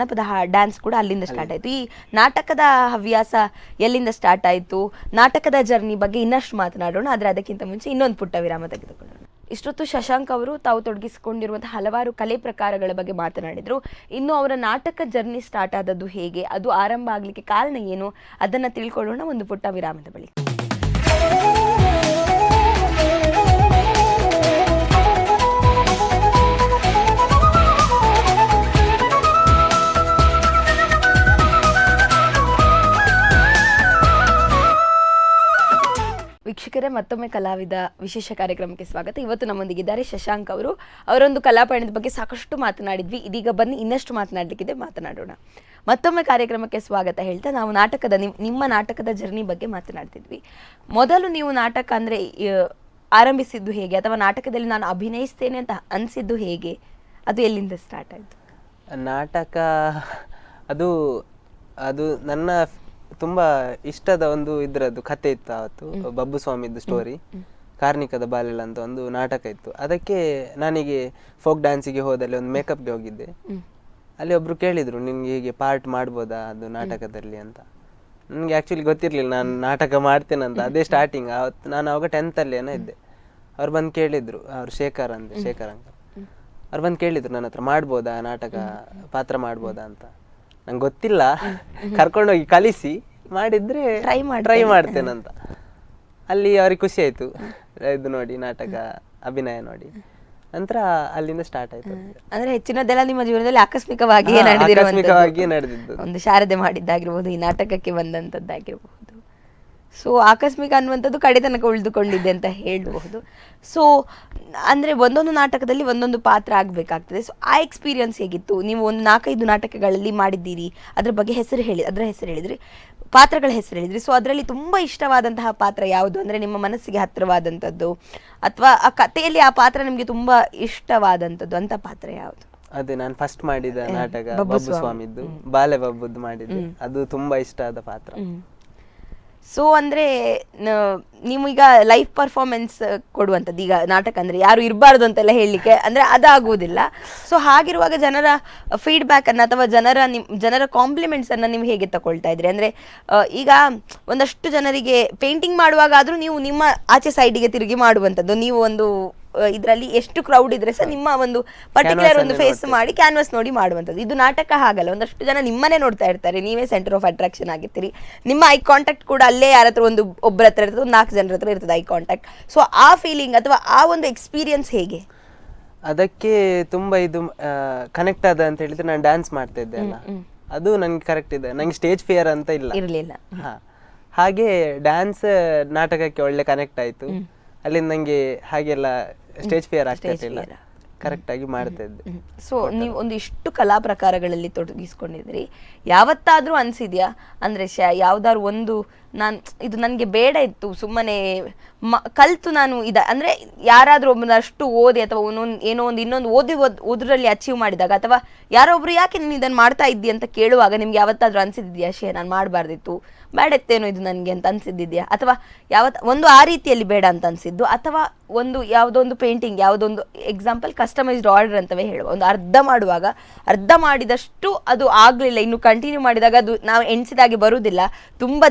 ಡ್ಯಾನ್ಸ್ ಕೂಡ ಅಲ್ಲಿಂದ ಸ್ಟಾರ್ಟ್ ಆಯ್ತು. ಈ ನಾಟಕದ ಹವ್ಯಾಸ ಎಲ್ಲಿಂದ ಸ್ಟಾರ್ಟ್ ಆಯ್ತು, ನಾಟಕದ ಜರ್ನಿ ಬಗ್ಗೆ ಇನ್ನಷ್ಟು ಮಾತನಾಡೋಣ. ಆದ್ರೆ ಅದಕ್ಕಿಂತ ಮುಂಚೆ ಇನ್ನೊಂದು ಪುಟ್ಟ ವಿರಾಮ ತೆಗೆದುಕೊಳ್ಳೋಣ. ಇಷ್ಟೊತ್ತು ಶಶಾಂಕ್ ಅವರು ತಾವು ತೊಡಗಿಸಿಕೊಂಡಿರುವಂತಹ ಹಲವಾರು ಕಲೆ ಪ್ರಕಾರಗಳ ಬಗ್ಗೆ ಮಾತನಾಡಿದ್ರು. ಇನ್ನು ಅವರ ನಾಟಕ ಜರ್ನಿ ಸ್ಟಾರ್ಟ್ ಆದದ್ದು ಹೇಗೆ, ಅದು ಆರಂಭ ಆಗ್ಲಿಕ್ಕೆ ಕಾರಣ ಏನು, ಅದನ್ನ ತಿಳ್ಕೊಳ್ಳೋಣ ಒಂದು ಪುಟ್ಟ ವಿರಾಮದ ಬಳಿಕ. ವೀಕ್ಷಕರೇ, ಮತ್ತೊಮ್ಮೆ ಕಲಾವಿದ ವಿಶೇಷ ಕಾರ್ಯಕ್ರಮಕ್ಕೆ ಸ್ವಾಗತ. ಇವತ್ತು ನಮ್ಮೊಂದಿಗಿದ್ದಾರೆ ಶಶಾಂಕ್ ಅವರು. ಅವರೊಂದು ಕಲಾಪಯಣದ ಬಗ್ಗೆ ಸಾಕಷ್ಟು ಮಾತನಾಡಿದ್ವಿ. ಇದೀಗ ಬನ್ನಿ ಇನ್ನಷ್ಟು ಮಾತನಾಡಲಿಕ್ಕಿದೆ, ಮಾತನಾಡೋಣ. ಮತ್ತೊಮ್ಮೆ ಕಾರ್ಯಕ್ರಮಕ್ಕೆ ಸ್ವಾಗತ ಹೇಳ್ತಾ ನಾವು ನಾಟಕದ ನಿಮ್ಮ ನಾಟಕದ ಜರ್ನಿ ಬಗ್ಗೆ ಮಾತನಾಡ್ತಿದ್ವಿ. ಮೊದಲು ನೀವು ನಾಟಕ ಅಂದ್ರೆ ಆರಂಭಿಸಿದ್ದು ಹೇಗೆ, ಅಥವಾ ನಾಟಕದಲ್ಲಿ ನಾನು ಅಭಿನಯಿಸ್ತೇನೆ ಅಂತ ಅನಿಸಿದ್ದು ಹೇಗೆ, ಅದು ಎಲ್ಲಿಂದ ಸ್ಟಾರ್ಟ್ ಆಯ್ತು? ನಾಟಕ ಅದು ನನ್ನ ತುಂಬಾ ಇಷ್ಟದ ಒಂದು ಇದ್ರದ್ದು ಕತೆ ಇತ್ತು. ಅವತ್ತು ಬಬ್ಬು ಸ್ವಾಮಿದ್ದು ಸ್ಟೋರಿ, ಕಾರ್ಣಿಕದ ಬಾಲೆಲ್ಲ ಅಂತ ಒಂದು ನಾಟಕ ಇತ್ತು. ಅದಕ್ಕೆ ನಾನಿಗೆ ಫೋಕ್ ಡ್ಯಾನ್ಸಿಗೆ ಹೋದಲ್ಲಿ ಒಂದು ಮೇಕಪ್ಗೆ ಹೋಗಿದ್ದೆ. ಅಲ್ಲಿ ಒಬ್ರು ಕೇಳಿದ್ರು, ನಿನ್ಗೆ ಹೀಗೆ ಪಾರ್ಟ್ ಮಾಡ್ಬೋದಾ ಅದು ನಾಟಕದಲ್ಲಿ ಅಂತ. ನನಗೆ ಆ್ಯಕ್ಚುಲಿ ಗೊತ್ತಿರಲಿಲ್ಲ ನಾನು ನಾಟಕ ಮಾಡ್ತೇನಂತ. ಅದೇ ಸ್ಟಾರ್ಟಿಂಗ್. ನಾನು ಅವಾಗ 10th ಅಲ್ಲಿ ಏನೋ ಇದ್ದೆ. ಅವ್ರು ಬಂದು ಕೇಳಿದ್ರು, ಅವ್ರು ಶೇಖರ್ ಅಂತ, ಶೇಖರ್ ಅಂಕಲ್. ಅವ್ರು ಬಂದು ಕೇಳಿದ್ರು ನನ್ನ ಹತ್ರ, ಮಾಡ್ಬೋದಾ ನಾಟಕ ಪಾತ್ರ ಮಾಡ್ಬೋದಾ ಅಂತ. ನಂಗೆ ಗೊತ್ತಿಲ್ಲ, ಕರ್ಕೊಂಡೋಗಿ ಕಲಿಸಿ ಮಾಡಿದ್ರೆ ಟ್ರೈ ಮಾಡ್ತೇನಂತ. ಅಲ್ಲಿ ಅವ್ರಿಗೆ ಖುಷಿ ಆಯ್ತು ಇದು ನೋಡಿ, ನಾಟಕ ಅಭಿನಯ ನೋಡಿ. ನಂತರ ಅಲ್ಲಿಂದ ಸ್ಟಾರ್ಟ್ ಆಯ್ತು. ಅಂದ್ರೆ ಹೆಚ್ಚಿನದೆಲ್ಲ ನಿಮ್ಮ ಜೀವನದಲ್ಲಿ ಆಕಸ್ಮಿಕವಾಗಿ ನಡೆದಿದ್ದು, ಒಂದು ಶಾರದೆ ಮಾಡಿದ್ದಾಗಿರ್ಬೋದು, ಈ ನಾಟಕಕ್ಕೆ ಬಂದಂತದ್ದಾಗಿರ್ಬಹುದು. ಸೊ ಆಕಸ್ಮಿಕ ಅನ್ನುವಂಥದ್ದು ಕಡೆ ತನಕ ಉಳಿದುಕೊಂಡಿದೆ ಅಂತ ಹೇಳ್ಬಹುದು. ಸೊ ಅಂದ್ರೆ ಒಂದೊಂದು ನಾಟಕದಲ್ಲಿ ಒಂದೊಂದು ಪಾತ್ರ ಆಗ್ಬೇಕಾಗ್ತದೆ. ಸೊ ಆ ಎಕ್ಸ್ಪೀರಿಯನ್ಸ್ ಹೇಗಿತ್ತು? ನೀವು ಒಂದು 4-5 ನಾಟಕಗಳಲ್ಲಿ ಮಾಡಿದ್ದೀರಿ, ಅದರ ಹೆಸರು ಹೇಳಿದ್ರಿ, ಪಾತ್ರಗಳ ಹೆಸರು ಹೇಳಿದ್ರಿ. ಸೊ ಅದರಲ್ಲಿ ತುಂಬಾ ಇಷ್ಟವಾದಂತಹ ಪಾತ್ರ ಯಾವುದು, ಅಂದ್ರೆ ನಿಮ್ಮ ಮನಸ್ಸಿಗೆ ಹತ್ತಿರವಾದಂಥದ್ದು, ಅಥವಾ ಆ ಕಥೆಯಲ್ಲಿ ಆ ಪಾತ್ರ ನಿಮ್ಗೆ ತುಂಬಾ ಇಷ್ಟವಾದಂಥದ್ದು ಅಂತ ಪಾತ್ರ ಯಾವುದು? ಅದೇ ನಾನು ಫಸ್ಟ್ ಮಾಡಿದ ನಾಟಕ ಬಬ್ಬು ಸ್ವಾಮಿದ್ದು, ಬಾಲೆ ಬಬ್ಬುದ್ದು ಮಾಡಿದ್ದೆ. ಅದು ತುಂಬಾ ಇಷ್ಟ ಆದ ಪಾತ್ರ. ಸೊ ಅಂದ್ರೆ ನೀವೀಗ ಲೈವ್ ಪರ್ಫಾರ್ಮೆನ್ಸ್ ಕೊಡುವಂಥದ್ದು, ಈಗ ನಾಟಕ ಅಂದ್ರೆ ಯಾರು ಇರಬಾರ್ದು ಅಂತೆಲ್ಲ ಹೇಳಲಿಕ್ಕೆ ಅಂದ್ರೆ ಅದಾಗುವುದಿಲ್ಲ. ಸೊ ಹಾಗಿರುವಾಗ ಜನರ ಫೀಡ್ಬ್ಯಾಕ್ ಅನ್ನ ಅಥವಾ ಜನರ ಕಾಂಪ್ಲಿಮೆಂಟ್ಸ್ ಅನ್ನ ನೀವು ಹೇಗೆ ತಗೊಳ್ತಾ ಇದ್ರಿ? ಅಂದ್ರೆ ಈಗ ಒಂದಷ್ಟು ಜನರಿಗೆ ಪೇಂಟಿಂಗ್ ಮಾಡುವಾಗ ಆದ್ರೂ ನೀವು ನಿಮ್ಮ ಆಚೆ ಸೈಡಿಗೆ ತಿರುಗಿ ಮಾಡುವಂಥದ್ದು, ನೀವು ಒಂದು ಇದರಲ್ಲಿ ಎಷ್ಟು ಕ್ರೌಡ್ ಇದ್ರೆ ಸಹ ನಿಮ್ಮ ಒಂದು ಪರ್ಟಿಕ್ಯುಲರ್ ಒಂದು ಫೇಸ್ ಮಾಡಿ ಕ್ಯಾನ್ವಾಸ್ ನೋಡಿ ಮಾಡುವಂಥದ್ದು. ಇದು ನಾಟಕ ಹಾಗಲ್ಲ, ಒಂದಷ್ಟು ಜನ ನಿಮ್ಮನ್ನೇ ನೋಡ್ತಾ ಇರ್ತಾರೆ, ನೀವೇ ಸೆಂಟರ್ ಆಫ್ ಅಟ್ರಾಕ್ಷನ್ ಆಗಿರ್ತೀರಿ. ನಿಮ್ಮ ಐ ಕಾಂಟ್ಯಾಕ್ಟ್ ಕೂಡ ಅಲ್ಲೇ ಯಾರ ಹತ್ರ ಒಬ್ಬರ ಹತ್ರ ಇರ್ತದೆ, 4 ಜನರ ಹತ್ರ ಇರ್ತದೆ ಐ ಕಾಂಟ್ಯಾಕ್ಟ್. ಸೊ ಆ ಫೀಲಿಂಗ್ ಅಥವಾ ಆ ಒಂದು ಎಕ್ಸ್ಪೀರಿಯನ್ಸ್ ಹೇಗೆ? ಅದಕ್ಕೆ ತುಂಬಾ ಇದು ಕನೆಕ್ಟ್ ಆದ ಅಂತ ಹೇಳಿದ್ರೆ, ನಾನು ಡ್ಯಾನ್ಸ್ ಮಾಡ್ತಾ ಇದ್ದೆ ಅಲ್ಲ, ಅದು ನಂಗೆ ಕರೆಕ್ಟ್ ಇದೆ. ನಂಗೆ ಸ್ಟೇಜ್ ಫಿಯರ್ ಅಂತ ಇರಲಿಲ್ಲ. ಹಾಗೆ ಡ್ಯಾನ್ಸ್ ನಾಟಕಕ್ಕೆ ಒಳ್ಳೆ ಕನೆಕ್ಟ್ ಆಯ್ತು. ಅಲ್ಲಿಂದ ನಂಗೆ ಹಾಗೆಲ್ಲ ಸ್ಟೇಜ್ ಫಿಯರ್ ಆಗ್ತಿರ್ಲಿಲ್ಲ, ಕರೆಕ್ಟ್ ಆಗಿ ಮಾಡ್ತಾ ಇದ್ದೆ. ಸೊ ನೀವು ಒಂದು ಇಷ್ಟು ಕಲಾ ಪ್ರಕಾರಗಳಲ್ಲಿ ತೊಡಗಿಸ್ಕೊಂಡಿದ್ರಿ, ಯಾವತ್ತಾದ್ರೂ ಅನ್ಸಿದ್ಯಾ ಅಂದ್ರೆ ಯಾವ್ದಾದ್ರು ಒಂದು ಇದು ನನಗೆ ಬೇಡ ಇತ್ತು, ಸುಮ್ಮನೆ ಕಲ್ತು ನಾನು ಅಂದ್ರೆ ಯಾರಾದ್ರೂ ಒಬ್ಬನಷ್ಟು ಓದಿ ಅಥವಾ ಇನ್ನೊಂದು ಓದ್ರಲ್ಲಿ ಅಚೀವ್ ಮಾಡಿದಾಗ, ಅಥವಾ ಯಾರೋ ಒಬ್ರು ಯಾಕೆ ನೀನು ಇದನ್ನು ಮಾಡ್ತಾ ಇದ್ದಿ ಅಂತ ಕೇಳುವಾಗ ನಿಮ್ಗೆ ಯಾವತ್ತಾದ್ರೂ ಅನ್ಸಿದ್ಯಾ, ನಾನು ಮಾಡಬಾರ್ದಿತ್ತು, ಬೇಡ ಇತ್ತೇನೋ ಇದು ನನಗೆ ಅಂತ ಅನ್ಸಿದ್ಯಾ? ಅಥವಾ ಒಂದು ಆ ರೀತಿಯಲ್ಲಿ ಬೇಡ ಅಂತ ಅನ್ಸಿದ್ದು, ಅಥವಾ ಯಾವುದೋ ಒಂದು ಪೇಂಟಿಂಗ್, ಯಾವುದೊಂದು ಎಕ್ಸಾಂಪಲ್ ಕಸ್ಟಮೈಸ್ಡ್ ಆರ್ಡರ್ ಅಂತವೇ ಹೇಳುವ, ಒಂದು ಅರ್ಧ ಮಾಡಿದಷ್ಟು ಅದು ಆಗ್ಲಿಲ್ಲ, ಇನ್ನು ಕಂಟಿನ್ಯೂ ಮಾಡಿದಾಗ ಅದು ನಾವು ಎಣಿಸಿದಾಗೆ ಬರುವುದಿಲ್ಲ, ತುಂಬಾ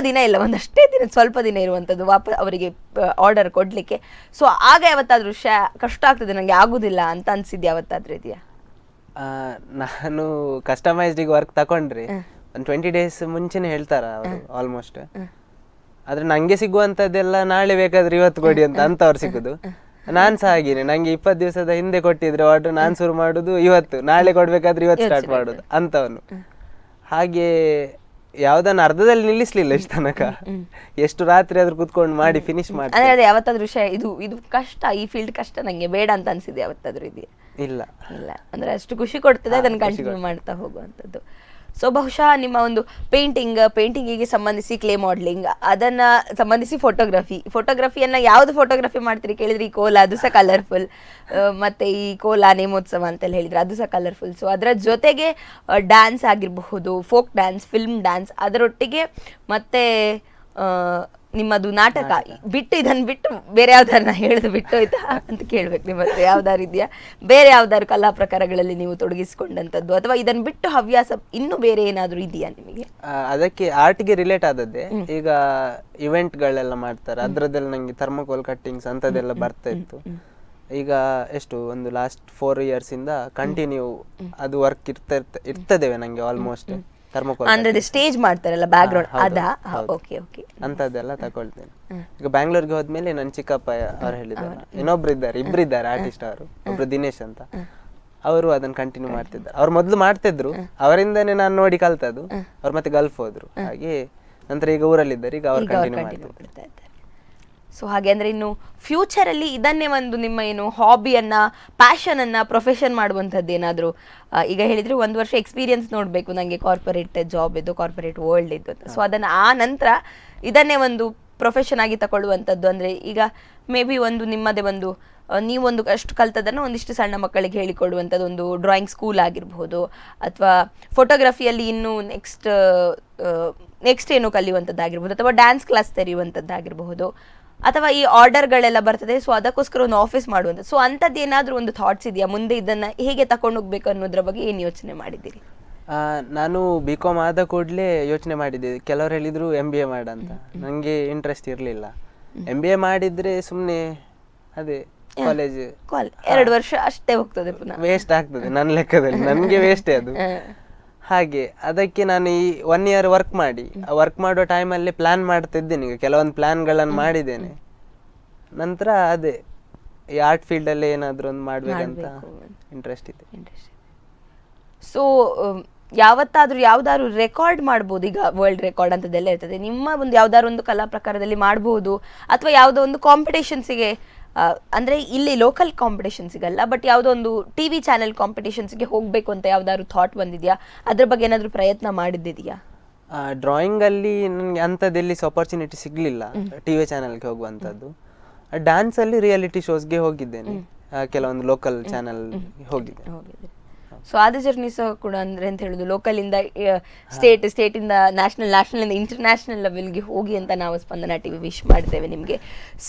ದಿನ ಇಲ್ಲ, ಒಂದಷ್ಟೇ ದಿನ, ಸ್ವಲ್ಪ ದಿನ ಇರುವಂಥದ್ದು ವಾಪಸ್ ಅವರಿಗೆ ಆರ್ಡರ್ ಕೊಡ್ಲಿಕ್ಕೆ. ಸೊ ಆಗ ಯಾವತ್ತಾದ್ರೂ ಕಷ್ಟ ಆಗ್ತದೆ ನಂಗೆ ಆಗುದಿಲ್ಲ ಅಂತ ಅನ್ಸಿದ್ಯಾ ಯಾವತ್ತಾದ್ರೂ ಇದೆಯಾ? ನಾನು ಕಸ್ಟಮೈಸ್ಡ್ ವರ್ಕ್ ತಕೊಂಡ್ರೆ ಒಂದು 20 days ಮುಂಚೆನೆ ಹೇಳ್ತಾರ ಅವರು ಆಲ್ಮೋಸ್ಟ್. ಆದ್ರೆ ನಂಗೆ ಸಿಗುವಂತದ್ದೆಲ್ಲ ನಾಳೆ ಬೇಕಾದ್ರೆ ಇವತ್ತು ಕೊಡಿ ಅಂತ ಅವ್ರು ಸಿಗುದು. ನಾನ್ ಸಹ ಹಾಗೇನೆ, ನಂಗೆ 20 ದಿವಸದ ಹಿಂದೆ ಕೊಟ್ಟಿದ್ರೆ ಆರ್ಡರ್ ನಾನ್ ಶುರು ಮಾಡುದು ಇವತ್ತು, ನಾಳೆ ಕೊಡ್ಬೇಕಾದ್ರೆ ಇವತ್ತು ಸ್ಟಾರ್ಟ್ ಮಾಡುದು ಅಂತವನು. ಹಾಗೆ ಯಾವ್ದನ್ನ ಅರ್ಧದಲ್ಲಿ ನಿಲ್ಲಿಸ್ಲಿಲ್ಲ ಇಷ್ಟ ತನಕ, ಎಷ್ಟು ರಾತ್ರಿ ಆದ್ರೂ ಕುತ್ಕೊಂಡು ಮಾಡಿ ಫಿನಿಶ್ ಮಾಡಿ. ಯಾವತ್ತಾದ್ರೂ ಇದು ಕಷ್ಟ, ಈ ಫೀಲ್ಡ್ ಕಷ್ಟ, ನಂಗೆ ಬೇಡ ಅಂತ ಅನ್ಸಿದೆ ಯಾವತ್ತಾದ್ರೂ ಇದೆಯಾ? ಇಲ್ಲ ಇಲ್ಲ ಅಂದ್ರೆ ಅಷ್ಟು ಖುಷಿ ಕೊಡ್ತದೆ ಅದನ್ನು ಕಂಟಿನ್ಯೂ ಮಾಡ್ತಾ ಹೋಗುವಂಥದ್ದು. ಸೊ ಬಹುಶಃ ನಿಮ್ಮ ಒಂದು ಪೇಂಟಿಂಗಿಗೆ ಸಂಬಂಧಿಸಿ ಕ್ಲೇ ಮಾಡಲಿಂಗ್, ಅದನ್ನ ಸಂಬಂಧಿಸಿ ಫೋಟೋಗ್ರಫಿಯನ್ನ ಯಾವ್ದು ಫೋಟೋಗ್ರಫಿ ಮಾಡ್ತೀರಿ ಕೇಳಿದ್ರೆ ಈ ಕೋಲ ಅದು ಸಹ ಕಲರ್ಫುಲ್, ಮತ್ತೆ ಈ ಕೋಲ ನೇಮೋತ್ಸವ ಅಂತೆಲ್ಲ ಹೇಳಿದ್ರೆ ಅದು ಸಹ ಕಲರ್ಫುಲ್. ಸೊ ಅದರ ಜೊತೆಗೆ ಡ್ಯಾನ್ಸ್ ಆಗಿರಬಹುದು, ಫೋಕ್ ಡ್ಯಾನ್ಸ್, ಫಿಲ್ಮ್ ಡ್ಯಾನ್ಸ್, ಅದರೊಟ್ಟಿಗೆ ಮತ್ತೆ ನಿಮ್ಮದು ನಾಟಕ ಬಿಟ್ಟು ಇದನ್ನು ಬಿಟ್ಟು ಬೇರೆ ಯಾವ್ದಾರು ಹೇಳುದು ಬಿಟ್ಟೋಯ್ತಾ ಅಂತ ಕೇಳ್ಬೇಕು ನಿಮ್ಮ ಹತ್ರ. ಯಾವ್ದಾರು ಇದೆಯಾ ಬೇರೆ ಯಾವ್ದಾದ್ರು ಕಲಾ ಪ್ರಕಾರಗಳಲ್ಲಿ ನೀವು ತೊಡಗಿಸಿಕೊಂಡಂತದ್ದು, ಅಥವಾ ಇದನ್ನು ಬಿಟ್ಟು ಹವ್ಯಾಸ ಇನ್ನು ಬೇರೆ ಏನಾದ್ರು ಇದೆಯಾ ನಿಮಗೆ? ಅದಕ್ಕೆ ಆರ್ಟ್ಗೆ ರಿಲೇಟ್ ಆದದ್ದೇ. ಈಗ ಇವೆಂಟ್ಗಳೆಲ್ಲ ಮಾಡ್ತಾರೆ, ಅದ್ರದ್ದೆಲ್ಲ ನಂಗೆ ಥರ್ಮೋಕೋಲ್ ಕಟ್ಟಿಂಗ್ಸ್ ಅಂತದೆಲ್ಲ ಬರ್ತಾ ಇತ್ತು. ಈಗ ಎಷ್ಟು ಒಂದು ಲಾಸ್ಟ್ 4 years ಇಂದ ಕಂಟಿನ್ಯೂ ಅದು ವರ್ಕ್ ಇರ್ತದೇವೆ ನಂಗೆ ಆಲ್ಮೋಸ್ಟ್. ಅಂದ್ರೆ ಸ್ಟೇಜ್ ಮಾಡ್ತಾರಲ್ಲ ಬ್ಯಾಕ್ ಗ್ರೌಂಡ್ ಅದಾ? Okay okay. ಅಂತದೆಲ್ಲ ತಗೊಳ್ತೇನೆ. ಈಗ ಬ್ಯಾಂಗ್ಳೂರ್ಗೆ ಹೋದ್ಮೇಲೆ ನನ್ನ ಚಿಕ್ಕಪ್ಪ ಅವ್ರು ಹೇಳಿದ್ದಾರೆ, ಇಬ್ರಿದ್ದಾರೆ ಆರ್ಟಿಸ್ಟ್, ಅವರು ಒಬ್ರು ದಿನೇಶ್ ಅಂತ, ಅವರು ಅದನ್ನ ಕಂಟಿನ್ಯೂ ಮಾಡ್ತಿದ್ದಾರೆ. ಅವ್ರು ಮೊದ್ಲು ಮಾಡ್ತಿದ್ರು, ಅವರಿಂದನೇ ನಾನು ನೋಡಿ ಕಲ್ತದ್ದು. ಅವ್ರು ಮತ್ತೆ ಗಲ್ಫ್ ಹೋದ್ರು, ಹಾಗೆ ನಂತರ ಈಗ ಊರಲ್ಲಿದ್ದಾರೆ, ಈಗ ಅವ್ರು ಕಂಟಿನ್ಯೂ ಮಾಡ್ತಿದ್ದಾರೆ. ಸೊ ಹಾಗೆ ಅಂದ್ರೆ ಇನ್ನು ಫ್ಯೂಚರಲ್ಲಿ ಇದನ್ನೇ ಒಂದು ನಿಮ್ಮ ಏನು ಹಾಬಿಯನ್ನ, ಪ್ಯಾಷನ್ ಅನ್ನ ಪ್ರೊಫೆಷನ್ ಮಾಡುವಂಥದ್ದು ಏನಾದರೂ, ಈಗ ಹೇಳಿದ್ರೆ 1 ವರ್ಷ ಎಕ್ಸ್ಪೀರಿಯನ್ಸ್ ನೋಡಬೇಕು ನನಗೆ ಕಾರ್ಪೊರೇಟ್ ಜಾಬ್ ಇದು, ಕಾರ್ಪೊರೇಟ್ ವರ್ಲ್ಡ್ ಇದು ಅಂತ. ಸೊ ಅದನ್ನು ಆ ನಂತರ ಇದನ್ನೇ ಒಂದು ಪ್ರೊಫೆಷನ್ ಆಗಿ ತಗೊಳ್ಳುವಂಥದ್ದು, ಅಂದರೆ ಈಗ ಮೇ ಬಿ ಒಂದು ನಿಮ್ಮದೇ ಒಂದು ನೀವೊಂದು ಅಷ್ಟು ಕಲ್ತದನ್ನು ಒಂದಿಷ್ಟು ಸಣ್ಣ ಮಕ್ಕಳಿಗೆ ಹೇಳಿಕೊಡುವಂಥದ್ದು ಒಂದು ಡ್ರಾಯಿಂಗ್ ಸ್ಕೂಲ್ ಆಗಿರ್ಬೋದು, ಅಥವಾ ಫೋಟೋಗ್ರಫಿಯಲ್ಲಿ ಇನ್ನು ನೆಕ್ಸ್ಟ್ ಏನು ಕಲಿಯುವಂಥದ್ದಾಗಿರ್ಬೋದು, ಅಥವಾ ಡ್ಯಾನ್ಸ್ ಕ್ಲಾಸ್ ತೆರೆಯುವಂಥದ್ದಾಗಿರಬಹುದು, ಅಥವಾ ಈ ಆರ್ಡರ್ಗಳೆಲ್ಲ ಬರ್ತದೆ, ಸೊ ಅದಕ್ಕೋಸ್ಕರ ಒಂದು ಆಫೀಸ್ ಮಾಡುವಂಥದ್ದು. ಸೊ ಅಂಥದ್ದು ಏನಾದರೂ ಒಂದು ಥಾಟ್ಸ್ ಇದೆಯಾ ಮುಂದೆ ಇದನ್ನು ಹೇಗೆ ತಗೊಂಡೋಗ್ಬೇಕು ಅನ್ನೋದ್ರ ಬಗ್ಗೆ ಏನು ಯೋಚನೆ ಮಾಡಿದ್ದೀರಿ? ನಾನು BCom ಆದ ಕೂಡಲೇ ಯೋಚನೆ ಮಾಡಿದ್ದೆ. ಕೆಲವರು ಹೇಳಿದ್ರು MBA ಮಾಡಂತ, ನನಗೆ ಇಂಟ್ರೆಸ್ಟ್ ಇರಲಿಲ್ಲ. MBA ಮಾಡಿದ್ರೆ ಸುಮ್ಮನೆ ಅದೇ ಕಾಲೇಜ್ 2 ವರ್ಷ ಅಷ್ಟೇ ಹೋಗ್ತದೆ, ಪುನಃ ವೇಸ್ಟ್ ಆಗ್ತದೆ ನನ್ನ ಲೆಕ್ಕದಲ್ಲಿ, ನನಗೆ ವೇಸ್ಟೇ ಅದು. ಹಾಗೆ ಅದಕ್ಕೆ ನಾನು ಈ 1 year ವರ್ಕ್ ಮಾಡೋ ಟೈಮಲ್ಲಿ ಪ್ಲಾನ್ ಮಾಡ್ತಿದ್ದೇನೆ. ಈಗ ಕೆಲವೊಂದು ಪ್ಲಾನ್ಗಳನ್ನು ಮಾಡಿದ್ದೇನೆ. ನಂತರ ಅದೇ ಈ ಆರ್ಟ್ ಫೀಲ್ಡಲ್ಲಿ ಏನಾದರೂ ಒಂದು ಮಾಡಬೇಕಂತ ಇಂಟ್ರೆಸ್ಟ್ ಇದೆ. ಸೊ ಯಾವ್ದಾದ್ರು ರೆಕಾರ್ಡ್ ಮಾಡ್ಬೋದು, ಈಗ ವರ್ಲ್ಡ್ ರೆಕಾರ್ಡ್ ಅಂತದೆಲ್ಲ ಇರ್ತದೆ, ನಿಮ್ಮ ಒಂದು ಯಾವ್ದಾದ್ರು ಒಂದು ಕಲಾ ಪ್ರಕಾರದಲ್ಲಿ ಮಾಡ್ಬೋದು, ಅಥವಾ ಯಾವುದೋ ಒಂದು ಕಾಂಪಿಟೇಷನ್ಸಿಗೆ, ಅಂದರೆ ಇಲ್ಲಿ ಲೋಕಲ್ ಕಾಂಪಿಟೇಷನ್ಸಿಗಲ್ಲ ಬಟ್ ಯಾವುದೋ ಒಂದು TV ಚಾನೆಲ್ ಕಾಂಪಿಟೇಷನ್ಸ್ಗೆ ಹೋಗಬೇಕು ಅಂತ ಯಾವ್ದಾದ್ರು ಥಾಟ್ ಬಂದಿದೆಯಾ? ಅದ್ರ ಬಗ್ಗೆ ಏನಾದರೂ ಪ್ರಯತ್ನ ಮಾಡಿದ್ದಿದೆಯಾ? ಡ್ರಾಯಿಂಗಲ್ಲಿ ನನಗೆ ಅಂಥದ್ದೆಲ್ಲಿ ಆಪರ್ಚುನಿಟಿ ಸಿಗಲಿಲ್ಲ TV ಚಾನಲ್ಗೆ ಹೋಗುವಂಥದ್ದು. ಡ್ಯಾನ್ಸಲ್ಲಿ ರಿಯಾಲಿಟಿ ಶೋಸ್ಗೆ ಹೋಗಿದ್ದೇನೆ, ಕೆಲವೊಂದು ಲೋಕಲ್ ಚಾನಲ್ ಹೋಗಿದ್ದೆ. ಸೊ ಆದ ಜರ್ನಿ ಸಹ ಕೂಡ ಅಂದರೆ ಅಂತ ಹೇಳೋದು ಲೋಕಲಿಂದ ಸ್ಟೇಟಿಂದ ನ್ಯಾಷನಲಿಂದ ಇಂಟರ್ನ್ಯಾಷನಲ್ ಲೆವೆಲ್ಗೆ ಹೋಗಿ ಅಂತ ನಾವು ಸ್ಪಂದನ TV ವಿಶ್ ಮಾಡ್ತೇವೆ ನಿಮಗೆ.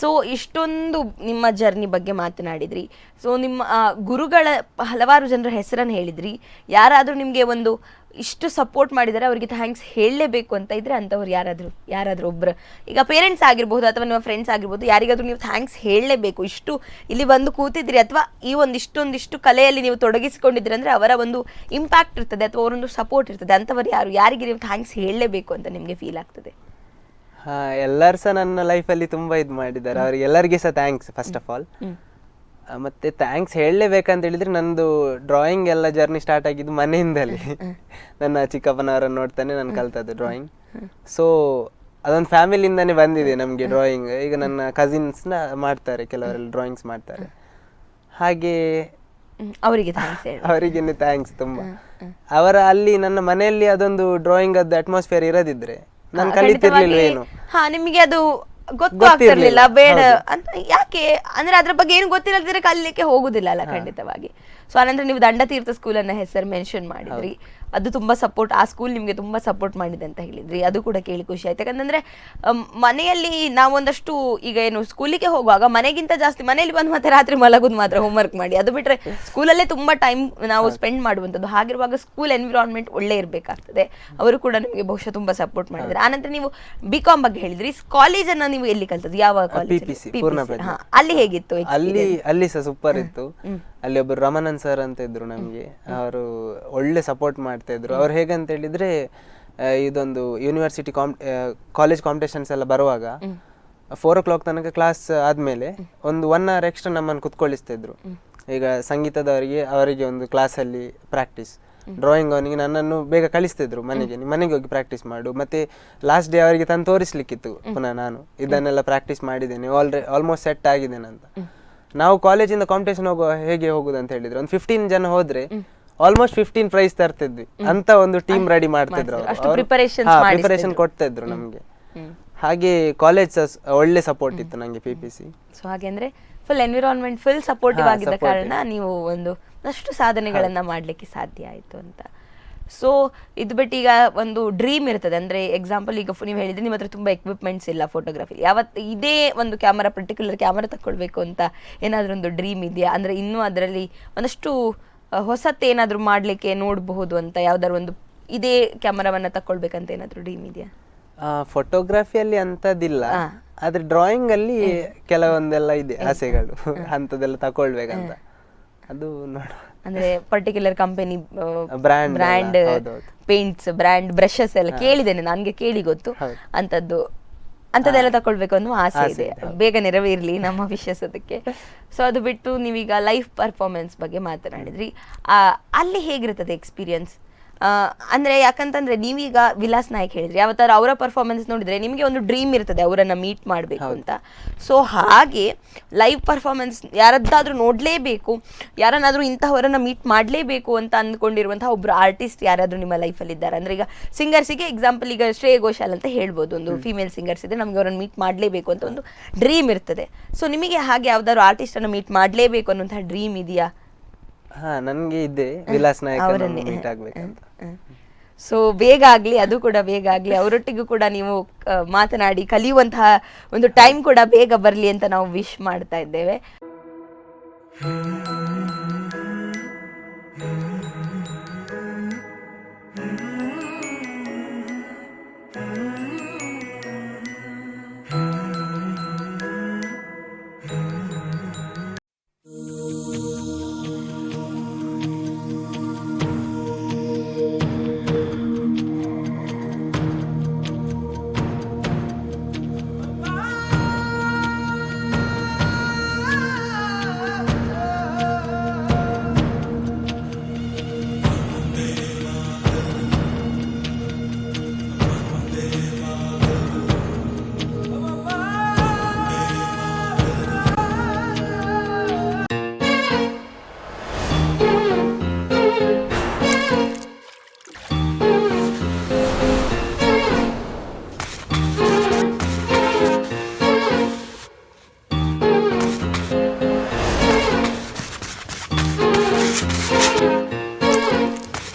ಸೊ ಇಷ್ಟೊಂದು ನಿಮ್ಮ ಜರ್ನಿ ಬಗ್ಗೆ ಮಾತನಾಡಿದ್ರಿ. ಸೊ ನಿಮ್ಮ ಗುರುಗಳ ಹಲವಾರು ಜನರ ಹೆಸರನ್ನು ಹೇಳಿದ್ರಿ. ಯಾರಾದರೂ ನಿಮಗೆ ಒಂದು ಇಷ್ಟು ಸಪೋರ್ಟ್ ಮಾಡಿದರೆ ಅವರಿಗೆ ಥ್ಯಾಂಕ್ಸ್ ಹೇಳಲೇಬೇಕು ಅಂತ ಇದ್ರೆ ಅಂಥವ್ರು ಯಾರಾದರೂ ಒಬ್ಬರು, ಈಗ ಪೇರೆಂಟ್ಸ್ ಆಗಿರ್ಬೋದು ಅಥವಾ ನಿಮ್ಮ ಫ್ರೆಂಡ್ಸ್ ಆಗಿರ್ಬೋದು, ಯಾರಿಗಾದ್ರೂ ನೀವು ಥ್ಯಾಂಕ್ಸ್ ಹೇಳಲೇಬೇಕು, ಇಷ್ಟು ಇಲ್ಲಿ ಬಂದು ಕೂತಿದ್ರಿ ಅಥವಾ ಈ ಇಷ್ಟೊಂದಿಷ್ಟು ಕಲೆಯಲ್ಲಿ ನೀವು ತೊಡಗಿಸಿಕೊಂಡಿದ್ರಿ ಅಂದರೆ ಅವರ ಒಂದು ಇಂಪ್ಯಾಕ್ಟ್ ಇರ್ತದೆ ಅಥವಾ ಅವರೊಂದು ಸಪೋರ್ಟ್ ಇರ್ತದೆ, ಅಂಥವ್ರು ಯಾರಿಗೆ ನೀವು ಥ್ಯಾಂಕ್ಸ್ ಹೇಳಲೇಬೇಕು ಅಂತ ನಿಮಗೆ ಫೀಲ್ ಆಗ್ತದೆ? ಎಲ್ಲರೂ ಸಹ ನನ್ನ ಲೈಫಲ್ಲಿ ತುಂಬ ಇದು ಮಾಡಿದ್ದಾರೆ, ಅವ್ರಿಗೆ ಎಲ್ಲರಿಗೆ ಸಹ ಥ್ಯಾಂಕ್ಸ್ ಫಸ್ಟ್ ಆಫ್ ಆಲ್. ಮತ್ತೆ ಥ್ಯಾಂಕ್ಸ್ ಹೇಳಲೇಬೇಕಂತ ಹೇಳಿದ್ರೆ ನಂದು ಡ್ರಾಯಿಂಗ್ ಎಲ್ಲ ಜರ್ನಿ ಸ್ಟಾರ್ಟ್ ಆಗಿದ್ದು ಮನೆಯಿಂದಲೇ. ನನ್ನ ಚಿಕ್ಕಪ್ಪನವರನ್ನು ನೋಡ್ತಾನೆ ನಾನು ಕಲ್ತದ್ದು ಡ್ರಾಯಿಂಗ್. ಸೊ ಅದೊಂದು ಫ್ಯಾಮಿಲಿಯಿಂದಾನೇ ಬಂದಿದೆ ನಮಗೆ ಡ್ರಾಯಿಂಗ್. ಈಗ ನನ್ನ ಕಸಿನ್ಸ್ನ ಮಾಡ್ತಾರೆ, ಕೆಲವರೆಲ್ಲ ಡ್ರಾಯಿಂಗ್ಸ್ ಮಾಡ್ತಾರೆ, ಹಾಗೆ ಅವರಿಗೇನೆ ಥ್ಯಾಂಕ್ಸ್ ತುಂಬ. ಅವರ ಅಲ್ಲಿ ನನ್ನ ಮನೆಯಲ್ಲಿ ಅದೊಂದು ಡ್ರಾಯಿಂಗ್ ಅದು ಅಟ್ಮಾಸ್ಫಿಯರ್ ಇರದಿದ್ರೆ ನಾನು ಕಲಿತಿರ್ಲಿಲ್ಲ ಏನು. ನಿಮಗೆ ಅದು ಗೊತ್ತಾಗ್ತಿರ್ಲಿಲ್ಲ ಬೇಡ ಅಂತ. ಯಾಕೆ ಅಂದ್ರೆ ಅದ್ರ ಬಗ್ಗೆ ಏನು ಗೊತ್ತಿಲ್ಲದಿದ್ರೆ ಕಲಿಲಿಕ್ಕೆ ಹೋಗುದಿಲ್ಲ ಅಲ್ಲ, ಖಂಡಿತವಾಗಿ. ಸೊ ಆನಂತರ ನೀವು ದಂಡತೀರ್ಥ ಸ್ಕೂಲನ್ನ ಹೆಸರು ಮೆನ್ಷನ್ ಮಾಡಿದ್ರಿ, ಅದು ತುಂಬ ಸಪೋರ್ಟ್, ಆ ಸ್ಕೂಲ್ ನಿಮಗೆ ತುಂಬ ಸಪೋರ್ಟ್ ಮಾಡಿದೆ ಅಂತ ಹೇಳಿದ್ರಿ, ಅದು ಕೂಡ ಕೇಳಿ ಖುಷಿ ಆಯ್ತು. ಯಾಕಂತಂದ್ರೆ ಮನೆಯಲ್ಲಿ ನಾವೊಂದಷ್ಟು ಈಗ ಏನು ಸ್ಕೂಲಿಗೆ ಹೋಗುವಾಗ ಮನೆಗಿಂತ ಜಾಸ್ತಿ ಮನೆಯಲ್ಲಿ ಬಂದು ಮತ್ತೆ ರಾತ್ರಿ ಮಲಗುದು ಮಾತ್ರ, ಹೋಮ್ವರ್ಕ್ ಮಾಡಿ, ಅದು ಬಿಟ್ಟರೆ ಸ್ಕೂಲಲ್ಲೇ ತುಂಬ ಟೈಮ್ ನಾವು ಸ್ಪೆಂಡ್ ಮಾಡುವಂಥದ್ದು. ಹಾಗಿರುವಾಗ ಸ್ಕೂಲ್ ಎನ್ವಿರಾನ್ಮೆಂಟ್ ಒಳ್ಳೆ ಇರಬೇಕಾಗ್ತದೆ. ಅವರು ಕೂಡ ನಿಮಗೆ ಬಹುಶಃ ತುಂಬ ಸಪೋರ್ಟ್ ಮಾಡಿದ್ದಾರೆ. ಆನಂತರ ನೀವು BCom ಬಗ್ಗೆ ಹೇಳಿದ್ರಿ, ಕಾಲೇಜನ್ನು ನೀವು ಎಲ್ಲಿ ಕಲ್ತದ್ದು, ಯಾವ ಕಾಲೇಜ್? ಅಲ್ಲಿ ಹೇಗಿತ್ತು? ಅಲ್ಲಿ ಸಹ ಸೂಪರ್ ಇತ್ತು. ಅಲ್ಲಿ ಒಬ್ಬರು ರಮಣನ್ ಸರ್ ಅಂತ ಇದ್ರು ನಮಗೆ, ಅವರು ಒಳ್ಳೆ ಸಪೋರ್ಟ್ ಮಾಡ್ತಾ ಇದ್ರು. ಅವ್ರು ಹೇಗಂತ ಹೇಳಿದ್ರೆ ಇದೊಂದು ಯೂನಿವರ್ಸಿಟಿ ಕಾಲೇಜ್ ಕಾಂಪಿಟೇಷನ್ಸ್ ಎಲ್ಲ ಬರುವಾಗ 4 o'clock ತನಕ ಕ್ಲಾಸ್ ಆದ್ಮೇಲೆ ಒಂದು 1 hour ಎಕ್ಸ್ಟ್ರಾ ನಮ್ಮನ್ನು ಕುತ್ಕೊಳ್ಳಿಸ್ತಾ ಇದ್ರು. ಈಗ ಅವರಿಗೆ ಒಂದು ಕ್ಲಾಸಲ್ಲಿ ಪ್ರಾಕ್ಟೀಸ್, ಡ್ರಾಯಿಂಗ್ ಅವನಿಗೆ ನನ್ನನ್ನು ಬೇಗ ಕಳಿಸ್ತಿದ್ರು ಮನೆಗೆ ಹೋಗಿ ಪ್ರಾಕ್ಟೀಸ್ ಮಾಡು. ಮತ್ತೆ ಲಾಸ್ಟ್ ಡೇ ಅವರಿಗೆ ತಂದು ತೋರಿಸ್ಲಿಕ್ಕಿತ್ತು ಪುನಃ ನಾನು ಇದನ್ನೆಲ್ಲ ಪ್ರಾಕ್ಟೀಸ್ ಮಾಡಿದ್ದೇನೆ, ಆಲ್ಮೋಸ್ಟ್ ಸೆಟ್ ಆಗಿದ್ದೇನೆ ಅಂತ. ನಾವು ಕಾಲೇಜಿಂದ ಕಾಂಪಿಟೇಷನ್ ಹೇಗೆ ಹೋಗುದು ಅಂತ ಹೇಳಿದ್ರೆ ಒಂದು 15 ಜನ ಹೋದ್ರೆ ಆಲ್ಮೋಸ್ಟ್ 15 ಪ್ರೈಸ್ ತರ್ತಿದ್ವಿ ಅಂತ ಒಂದು ಟೀಮ್ ರೆಡಿ ಮಾಡ್ತಿದ್ರು ಪ್ರಿಪರೇಷನ್ ಕೊಡ್ತಾ ಇದ್ರು ನಮ್ಗೆ. ಹಾಗೆ ಕಾಲೇಜ್ ಒಳ್ಳೆ ಸಪೋರ್ಟ್ ಇತ್ತು ನಂಗೆ PPC. ಸೊ ಹಾಗೆ ಅಂದ್ರೆ ಫುಲ್ ಎನ್ವಿರಾನ್ಮೆಂಟ್ ಫುಲ್ ಸಪೋರ್ಟಿವ್ ಆಗಿದ್ದ ಕಾರಣ ನೀವು ಒಂದಷ್ಟು ಸಾಧನೆಗಳನ್ನ ಮಾಡ್ಲಿಕ್ಕೆ ಸಾಧ್ಯ ಆಯ್ತು ಅಂತ. ಸೊ ಇದು ಬಿಟ್ಟು ಈಗ ಒಂದು ಡ್ರೀಮ್ ಇರ್ತದೆ, ಅಂದ್ರೆ ಎಕ್ಸಾಂಪಲ್ ಈಗ ನೀವು ಹೇಳಿದ್ರೆ ನಿಮ್ಮ ಹತ್ರ ತುಂಬಾ ಎಕ್ವಿಪ್ಮೆಂಟ್ಸ್ ಇಲ್ಲ ಫೋಟೋಗ್ರಫಿ, ಇದೇ ಒಂದು ಕ್ಯಾಮರಾ ಪರ್ಟಿಕ್ಯುಲರ್ ಕ್ಯಾಮರಾ ತಗೊಳ್ಬೇಕು ಅಂತ ಏನಾದ್ರೂ ಒಂದು ಡ್ರೀಮ್ ಇದೆಯಾ? ಅಂದ್ರೆ ಇನ್ನೂ ಅದರಲ್ಲಿ ಒಂದಷ್ಟು ಹೊಸತ್ತು ಏನಾದ್ರು ಮಾಡ್ಲಿಕ್ಕೆ ನೋಡಬಹುದು ಅಂತ ಯಾವ್ದಾದ್ರು ಒಂದು ಇದೇ ಕ್ಯಾಮರಾವನ್ನ ತಕೊಳ್ಬೇಕಂತ ಏನಾದ್ರು ಡ್ರೀಮ್ ಇದೆಯಾ? ಫೋಟೋಗ್ರಫಿಯಲ್ಲಿ ಅಂತದಿಲ್ಲ, ಆದ್ರೆ ಡ್ರಾಯಿಂಗ್ ಅಲ್ಲಿ ಕೆಲವೊಂದೆಲ್ಲ ಇದೆ ಆಸೆಗಳು ಅಂತದೆಲ್ಲ ತಕೊಳ್ಬೇಕಂತ. ಅದು ನೋಡುವ, ಅಂದ್ರೆ particular company brand paints, brand brushes ಎಲ್ಲ ಕೇಳಿದ್ದೇನೆ, ನನ್ಗೆ ಕೇಳಿ ಗೊತ್ತು ಅಂತದೆಲ್ಲ ತಕೊಳ್ಬೇಕು ಅನ್ನೋ ಆಸೆ ಇದೆ, ಬೇಗ ನೆರವೇರ್ಲಿ ನಮ್ಮ ವಿಶಸ್ ಅದಕ್ಕೆ. ಸೊ ಅದು ಬಿಟ್ಟು ನೀವೀಗ ಲೈವ್ ಪರ್ಫಾರ್ಮೆನ್ಸ್ ಬಗ್ಗೆ ಮಾತನಾಡಿದ್ರಿ, ಅಲ್ಲಿ ಹೇಗಿರ್ತದೆ ಎಕ್ಸ್ಪೀರಿಯನ್ಸ್? ಅಂದ್ರೆ ಯಾಕಂತಂದ್ರೆ ನೀವೀಗ ವಿಲಾಸ್ ನಾಯಕ್ ಹೇಳಿದ್ರಿ, ಯಾವತ್ತಾರು ಅವರ ಪರ್ಫಾರ್ಮೆನ್ಸ್ ನೋಡಿದ್ರೆ ನಿಮಗೆ ಒಂದು ಡ್ರೀಮ್ ಇರ್ತದೆ ಅವರನ್ನ ಮೀಟ್ ಮಾಡಬೇಕು ಅಂತ. ಸೊ ಹಾಗೆ ಲೈವ್ ಪರ್ಫಾರ್ಮೆನ್ಸ್ ಯಾರದ್ದಾದ್ರೂ ನೋಡ್ಲೇಬೇಕು, ಯಾರನ್ನಾದ್ರೂ ಇಂತಹವರನ್ನ ಮೀಟ್ ಮಾಡಲೇಬೇಕು ಅಂತ ಅಂದ್ಕೊಂಡಿರುವಂತಹ ಒಬ್ರು ಆರ್ಟಿಸ್ಟ್ ಯಾರಾದ್ರೂ ನಿಮ್ಮ ಲೈಫಲ್ಲಿ ಇದ್ದಾರೆ? ಅಂದ್ರೆ ಈಗ ಸಿಂಗರ್ಸಿಗೆ ಎಕ್ಸಾಂಪಲ್ ಈಗ ಶ್ರೇಯ ಘೋಷಾಲ್ ಅಂತ ಹೇಳ್ಬೋದು, ಒಂದು ಫೀಮೇಲ್ ಸಿಂಗರ್ಸ್ ಇದ್ರೆ ನಮ್ಗೆ ಅವ್ರನ್ನ ಮೀಟ್ ಮಾಡಲೇಬೇಕು ಅಂತ ಒಂದು ಡ್ರೀಮ್ ಇರ್ತದೆ. ಸೊ ನಿಮಗೆ ಹಾಗೆ ಯಾವ್ದಾದ್ರು ಆರ್ಟಿಸ್ಟ್ ಅನ್ನ ಮೀಟ್ ಮಾಡಲೇಬೇಕು ಅನ್ನುವಂತಹ ಡ್ರೀಮ್ ಇದೆಯಾ? ನನ್ಗೆ ಇದೆ, ವಿಲಾಸ್ ನಾಯಕ್ ಅವರನ್ನು ಮೀಟ್ ಆಗ್ಬೇಕಂತ. ಸೊ ಬೇಗ ಆಗ್ಲಿ, ಅದು ಕೂಡ ಬೇಗ ಆಗ್ಲಿ, ಅವರೊಟ್ಟಿಗೂ ಕೂಡ ನೀವು ಮಾತನಾಡಿ ಕಲಿಯುವಂತಹ ಒಂದು ಟೈಮ್ ಕೂಡ ಬೇಗ ಬರ್ಲಿ ಅಂತ ನಾವು ವಿಶ್ ಮಾಡ್ತಾ ಇದ್ದೇವೆ.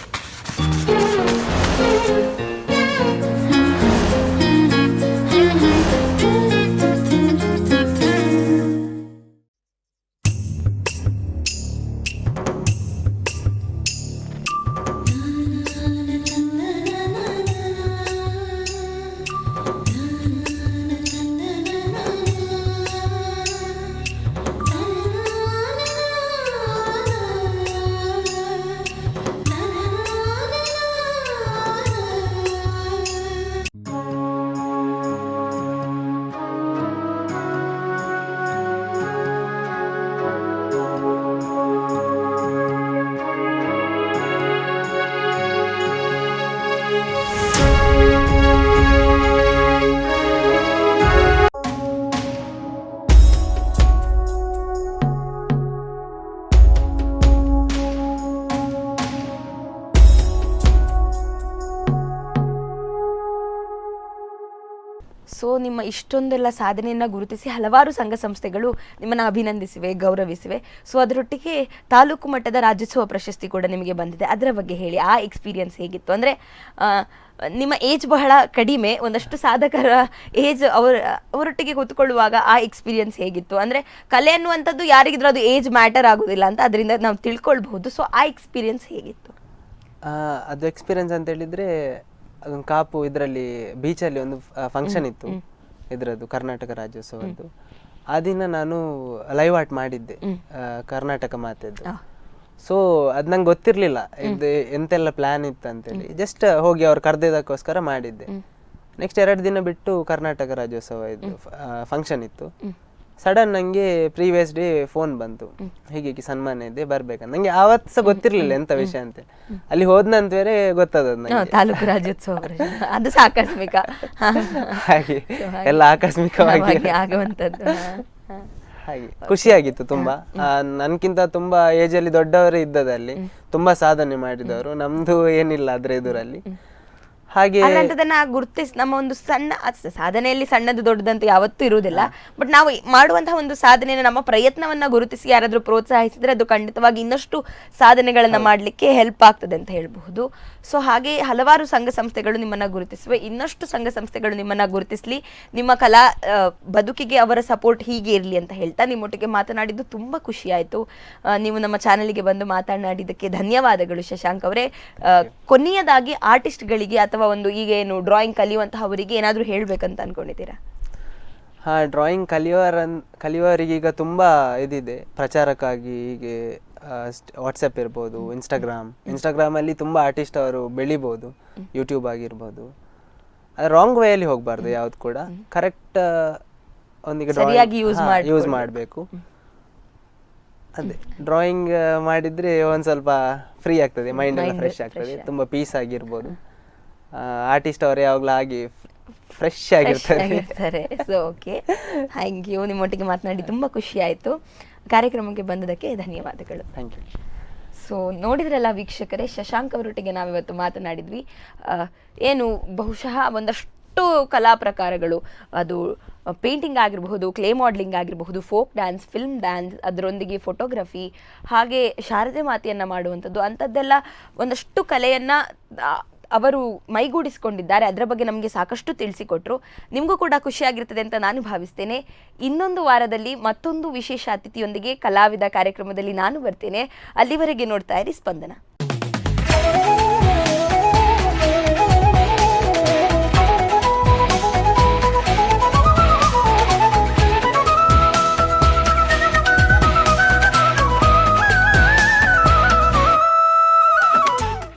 ಸೊ ನಿಮ್ಮ ಇಷ್ಟೊಂದೆಲ್ಲ ಸಾಧನೆಯನ್ನು ಗುರುತಿಸಿ ಹಲವಾರು ಸಂಘ ಸಂಸ್ಥೆಗಳು ನಿಮ್ಮನ್ನು ಅಭಿನಂದಿಸಿವೆ, ಗೌರವಿಸಿವೆ. ಸೊ ಅದರೊಟ್ಟಿಗೆ ತಾಲೂಕು ಮಟ್ಟದ ರಾಜ್ಯೋತ್ಸವ ಪ್ರಶಸ್ತಿ ಕೂಡ ನಿಮಗೆ ಬಂದಿದೆ. ಅದರ ಬಗ್ಗೆ ಹೇಳಿ, ಆ ಎಕ್ಸ್ಪೀರಿಯನ್ಸ್ ಹೇಗಿತ್ತು? ಅಂದರೆ ನಿಮ್ಮ ಏಜ್ ಬಹಳ ಕಡಿಮೆ, ಒಂದಷ್ಟು ಸಾಧಕರ ಏಜ್ ಅವರೊಟ್ಟಿಗೆ ಕೂತ್ಕೊಳ್ಳುವಾಗ ಆ ಎಕ್ಸ್ಪೀರಿಯನ್ಸ್ ಹೇಗಿತ್ತು? ಅಂದರೆ ಕಲೆ ಅನ್ನುವಂಥದ್ದು ಯಾರಿಗಿದ್ರೂ ಅದು ಏಜ್ ಮ್ಯಾಟರ್ ಆಗೋದಿಲ್ಲ ಅಂತ ಅದರಿಂದ ನಾವು ತಿಳ್ಕೊಳ್ಬಹುದು. ಸೊ ಆ ಎಕ್ಸ್ಪೀರಿಯನ್ಸ್ ಹೇಗಿತ್ತು? ಅದು ಎಕ್ಸ್ಪೀರಿಯನ್ಸ್ ಅಂತ ಹೇಳಿದರೆ ಅದೊಂದು ಕಾಪು ಇದರಲ್ಲಿ ಬೀಚಲ್ಲಿ ಒಂದು ಫಂಕ್ಷನ್ ಇತ್ತು ಇದರದ್ದು ಕರ್ನಾಟಕ ರಾಜ್ಯೋತ್ಸವದ್ದು. ಆ ದಿನ ನಾನು ಲೈವ್ ಆರ್ಟ್ ಮಾಡಿದ್ದೆ ಕರ್ನಾಟಕ ಮಾತೆದ್ದು. ಸೊ ಅದು ನಂಗೆ ಗೊತ್ತಿರಲಿಲ್ಲ ಇದು ಎಂತೆಲ್ಲ ಪ್ಲ್ಯಾನ್ ಇತ್ತು ಅಂತೇಳಿ, ಜಸ್ಟ್ ಹೋಗಿ ಅವ್ರು ಕರೆದಿದ್ದಕ್ಕೋಸ್ಕರ ಮಾಡಿದ್ದೆ. ನೆಕ್ಸ್ಟ್ 2 ದಿನ ಬಿಟ್ಟು ಕರ್ನಾಟಕ ರಾಜ್ಯೋತ್ಸವ ಇದು ಫಂಕ್ಷನ್ ಇತ್ತು. ಸಡನ್ ನಂಗೆ ಪ್ರೀವಿಯಸ್ ಡೇ ಫೋನ್ ಬಂತು, ಹೀಗೆ ಸನ್ಮಾನ ಇದೆ ಬರ್ಬೇಕಂತ. ನಂಗೆ ಆವತ್ತು ಸಹ ಗೊತ್ತಿರ್ಲಿಲ್ಲ ಎಂತ ವಿಷಯ ಅಂತ. ಅಲ್ಲಿ ಹೋದ್ನಂತ ಬೇರೆ ಗೊತ್ತಾದದ್ದು ನಂಗೆ ತಾಲೂಕು ರಾಜ್ಯೋತ್ಸವ ಅದು ಆಕಸ್ಮಿಕ, ಹಾಗೆ ಎಲ್ಲ ಆಕಸ್ಮಿಕವಾಗಿ ಆಗುವಂಥದ್ದು. ಹಾಗೆ ಖುಷಿಯಾಗಿತ್ತು ತುಂಬಾ. ನನ್ಕಿಂತ ತುಂಬಾ ಏಜ್ ಅಲ್ಲಿ ದೊಡ್ಡವರೇ ಇದ್ದದಲ್ಲಿ, ತುಂಬಾ ಸಾಧನೆ ಮಾಡಿದವರು. ನಮ್ದು ಏನಿಲ್ಲ ಅದ್ರ ಎದುರಲ್ಲಿ. ಹಾಗೆ ಅದನ್ನ ಗುರುತಿಸಿ ನಮ್ಮ ಒಂದು ಸಣ್ಣ ಸಾಧನೆಯಲ್ಲಿ ಸಣ್ಣದು ದೊಡ್ಡದಂತ ಯಾವತ್ತೂ ಇರುವುದಿಲ್ಲ, ಬಟ್ ನಾವು ಮಾಡುವಂತಹ ಒಂದು ಸಾಧನೆಯನ್ನು ನಮ್ಮ ಪ್ರಯತ್ನವನ್ನ ಗುರುತಿಸಿ ಯಾರಾದ್ರೂ ಪ್ರೋತ್ಸಾಹಿಸಿದ್ರೆ ಅದು ಖಂಡಿತವಾಗಿ ಇನ್ನಷ್ಟು ಸಾಧನೆಗಳನ್ನ ಮಾಡ್ಲಿಕ್ಕೆ ಹೆಲ್ಪ್ ಆಗ್ತದೆ ಅಂತ ಹೇಳಬಹುದು. ಸೊ ಹಾಗೆ ಹಲವಾರು ಸಂಘ ಸಂಸ್ಥೆಗಳು ನಿಮ್ಮನ್ನ ಗುರುತಿಸುವೆ, ಇನ್ನಷ್ಟು ಸಂಘ ಸಂಸ್ಥೆಗಳು ನಿಮ್ಮನ್ನ ಗುರುತಿಸ್ಲಿ, ನಿಮ್ಮ ಕಲಾ ಬದುಕಿಗೆ ಅವರ ಸಪೋರ್ಟ್ ಹೀಗೆ ಇರಲಿ ಅಂತ ಹೇಳ್ತಾ ನಿಮ್ಮೊಟ್ಟಿಗೆ ಮಾತನಾಡಿದ್ದು ತುಂಬಾ ಖುಷಿ ಆಯ್ತು. ನೀವು ನಮ್ಮ ಚಾನೆಲ್ಗೆ ಬಂದು ಮಾತನಾಡಿದ್ದಕ್ಕೆ ಧನ್ಯವಾದಗಳು ಶಶಾಂಕ್ ಅವರೇ. ಕೊನೆಯದಾಗಿ ಆರ್ಟಿಸ್ಟ್ಗಳಿಗೆ ಅಥವಾ ಒಂದು ಈಗ ಏನು ಡ್ರಾಯಿಂಗ್ ಕಲಿಯುವಂತಹವರಿಗೆ ಏನಾದ್ರೂ ಹೇಳ್ಬೇಕಂತ ಅನ್ಕೊಂಡಿದ್ದೀರಾ? ಹಾ, ಡ್ರಾಯಿಂಗ್ ಕಲಿಯುವವರಿಗೆ ಈಗ ತುಂಬಾ ಇದಿದೆ ಪ್ರಚಾರಕ್ಕಾಗಿ. ಹೀಗೆ ವಾಟ್ಸಪ್ ಇರ್ಬೋದು, ಇನ್ಸ್ಟಾಗ್ರಾಮ್ ಅಲ್ಲಿ ತುಂಬಾ ಆರ್ಟಿಸ್ಟ್ ಅವರು ಬೆಳಿಬೋದು, ಯೂಟ್ಯೂಬ್ ಆಗಿರ್ಬೋದು. ರಾಂಗ್ ವೇ ಅಲ್ಲಿ ಹೋಗ್ಬಾರ್ದು ಯಾವ್ದು ಕೂಡ, ಕರೆಕ್ಟ್ ಒಂದಿಗೆ ಯೂಸ್ ಮಾಡಬೇಕು. ಅದೇ ಡ್ರಾಯಿಂಗ್ ಮಾಡಿದ್ರೆ ಒಂದ್ ಸ್ವಲ್ಪ ಫ್ರೀ ಆಗ್ತದೆ, ಮೈಂಡ್ ಎಲ್ಲ ಫ್ರೆಶ್ ಆಗ್ತದೆ, ತುಂಬಾ ಪೀಸ್ ಆಗಿರ್ಬೋದು. ಆರ್ಟಿಸ್ಟ್ ಅವರು ಯಾವಾಗಲೂ ಆಗಿ ಫ್ರೆಶ್ ಆಗಿರ್ತಾರೆ. So okay, thank you. ನಿಮ್ಮೊಟ್ಟಿಗೆ ಮಾತನಾಡಿ ತುಂಬಾ ಖುಷಿ ಆಯ್ತು. ಕಾರ್ಯಕ್ರಮಕ್ಕೆ ಬಂದದಕ್ಕೆ ಧನ್ಯವಾದಗಳು. Thank you. ಸೊ ನೋಡಿದ್ರಲ್ಲ ವೀಕ್ಷಕರೇ, ಶಶಾಂಕ್ ಅವರೊಟ್ಟಿಗೆ ನಾವಿವತ್ತು ಮಾತನಾಡಿದ್ವಿ. ಏನು ಬಹುಶಃ ಒಂದಷ್ಟು ಕಲಾ ಪ್ರಕಾರಗಳು, ಅದು ಪೇಂಟಿಂಗ್ ಆಗಿರಬಹುದು, ಕ್ಲೇ ಮಾಡಲಿಂಗ್ ಆಗಿರಬಹುದು, ಫೋಕ್ ಡ್ಯಾನ್ಸ್, ಫಿಲ್ಮ್ ಡ್ಯಾನ್ಸ್, ಅದರೊಂದಿಗೆ ಫೋಟೋಗ್ರಫಿ, ಹಾಗೆ ಶಾರದೆ ಮಾತೆಯನ್ನು ಮಾಡುವಂಥದ್ದು, ಅಂಥದ್ದೆಲ್ಲ ಒಂದಷ್ಟು ಕಲೆಯನ್ನು ಅವರು ಮೈಗೂಡಿಸಿಕೊಂಡಿದ್ದಾರೆ. ಅದರ ಬಗ್ಗೆ ನಮಗೆ ಸಾಕಷ್ಟು ತಿಳಿಸಿಕೊಟ್ರು. ನಿಮಗೂ ಕೂಡ ಖುಷಿಯಾಗಿರ್ತದೆ ಅಂತ ನಾನು ಭಾವಿಸ್ತೇನೆ. ಇನ್ನೊಂದು ವಾರದಲ್ಲಿ ಮತ್ತೊಂದು ವಿಶೇಷ ಅತಿಥಿಯೊಂದಿಗೆ ಕಲಾವಿದ ಕಾರ್ಯಕ್ರಮದಲ್ಲಿ ನಾನು ಬರ್ತೇನೆ. ಅಲ್ಲಿವರೆಗೆ ನೋಡ್ತಾ ಇರಿ ಸ್ಪಂದನ.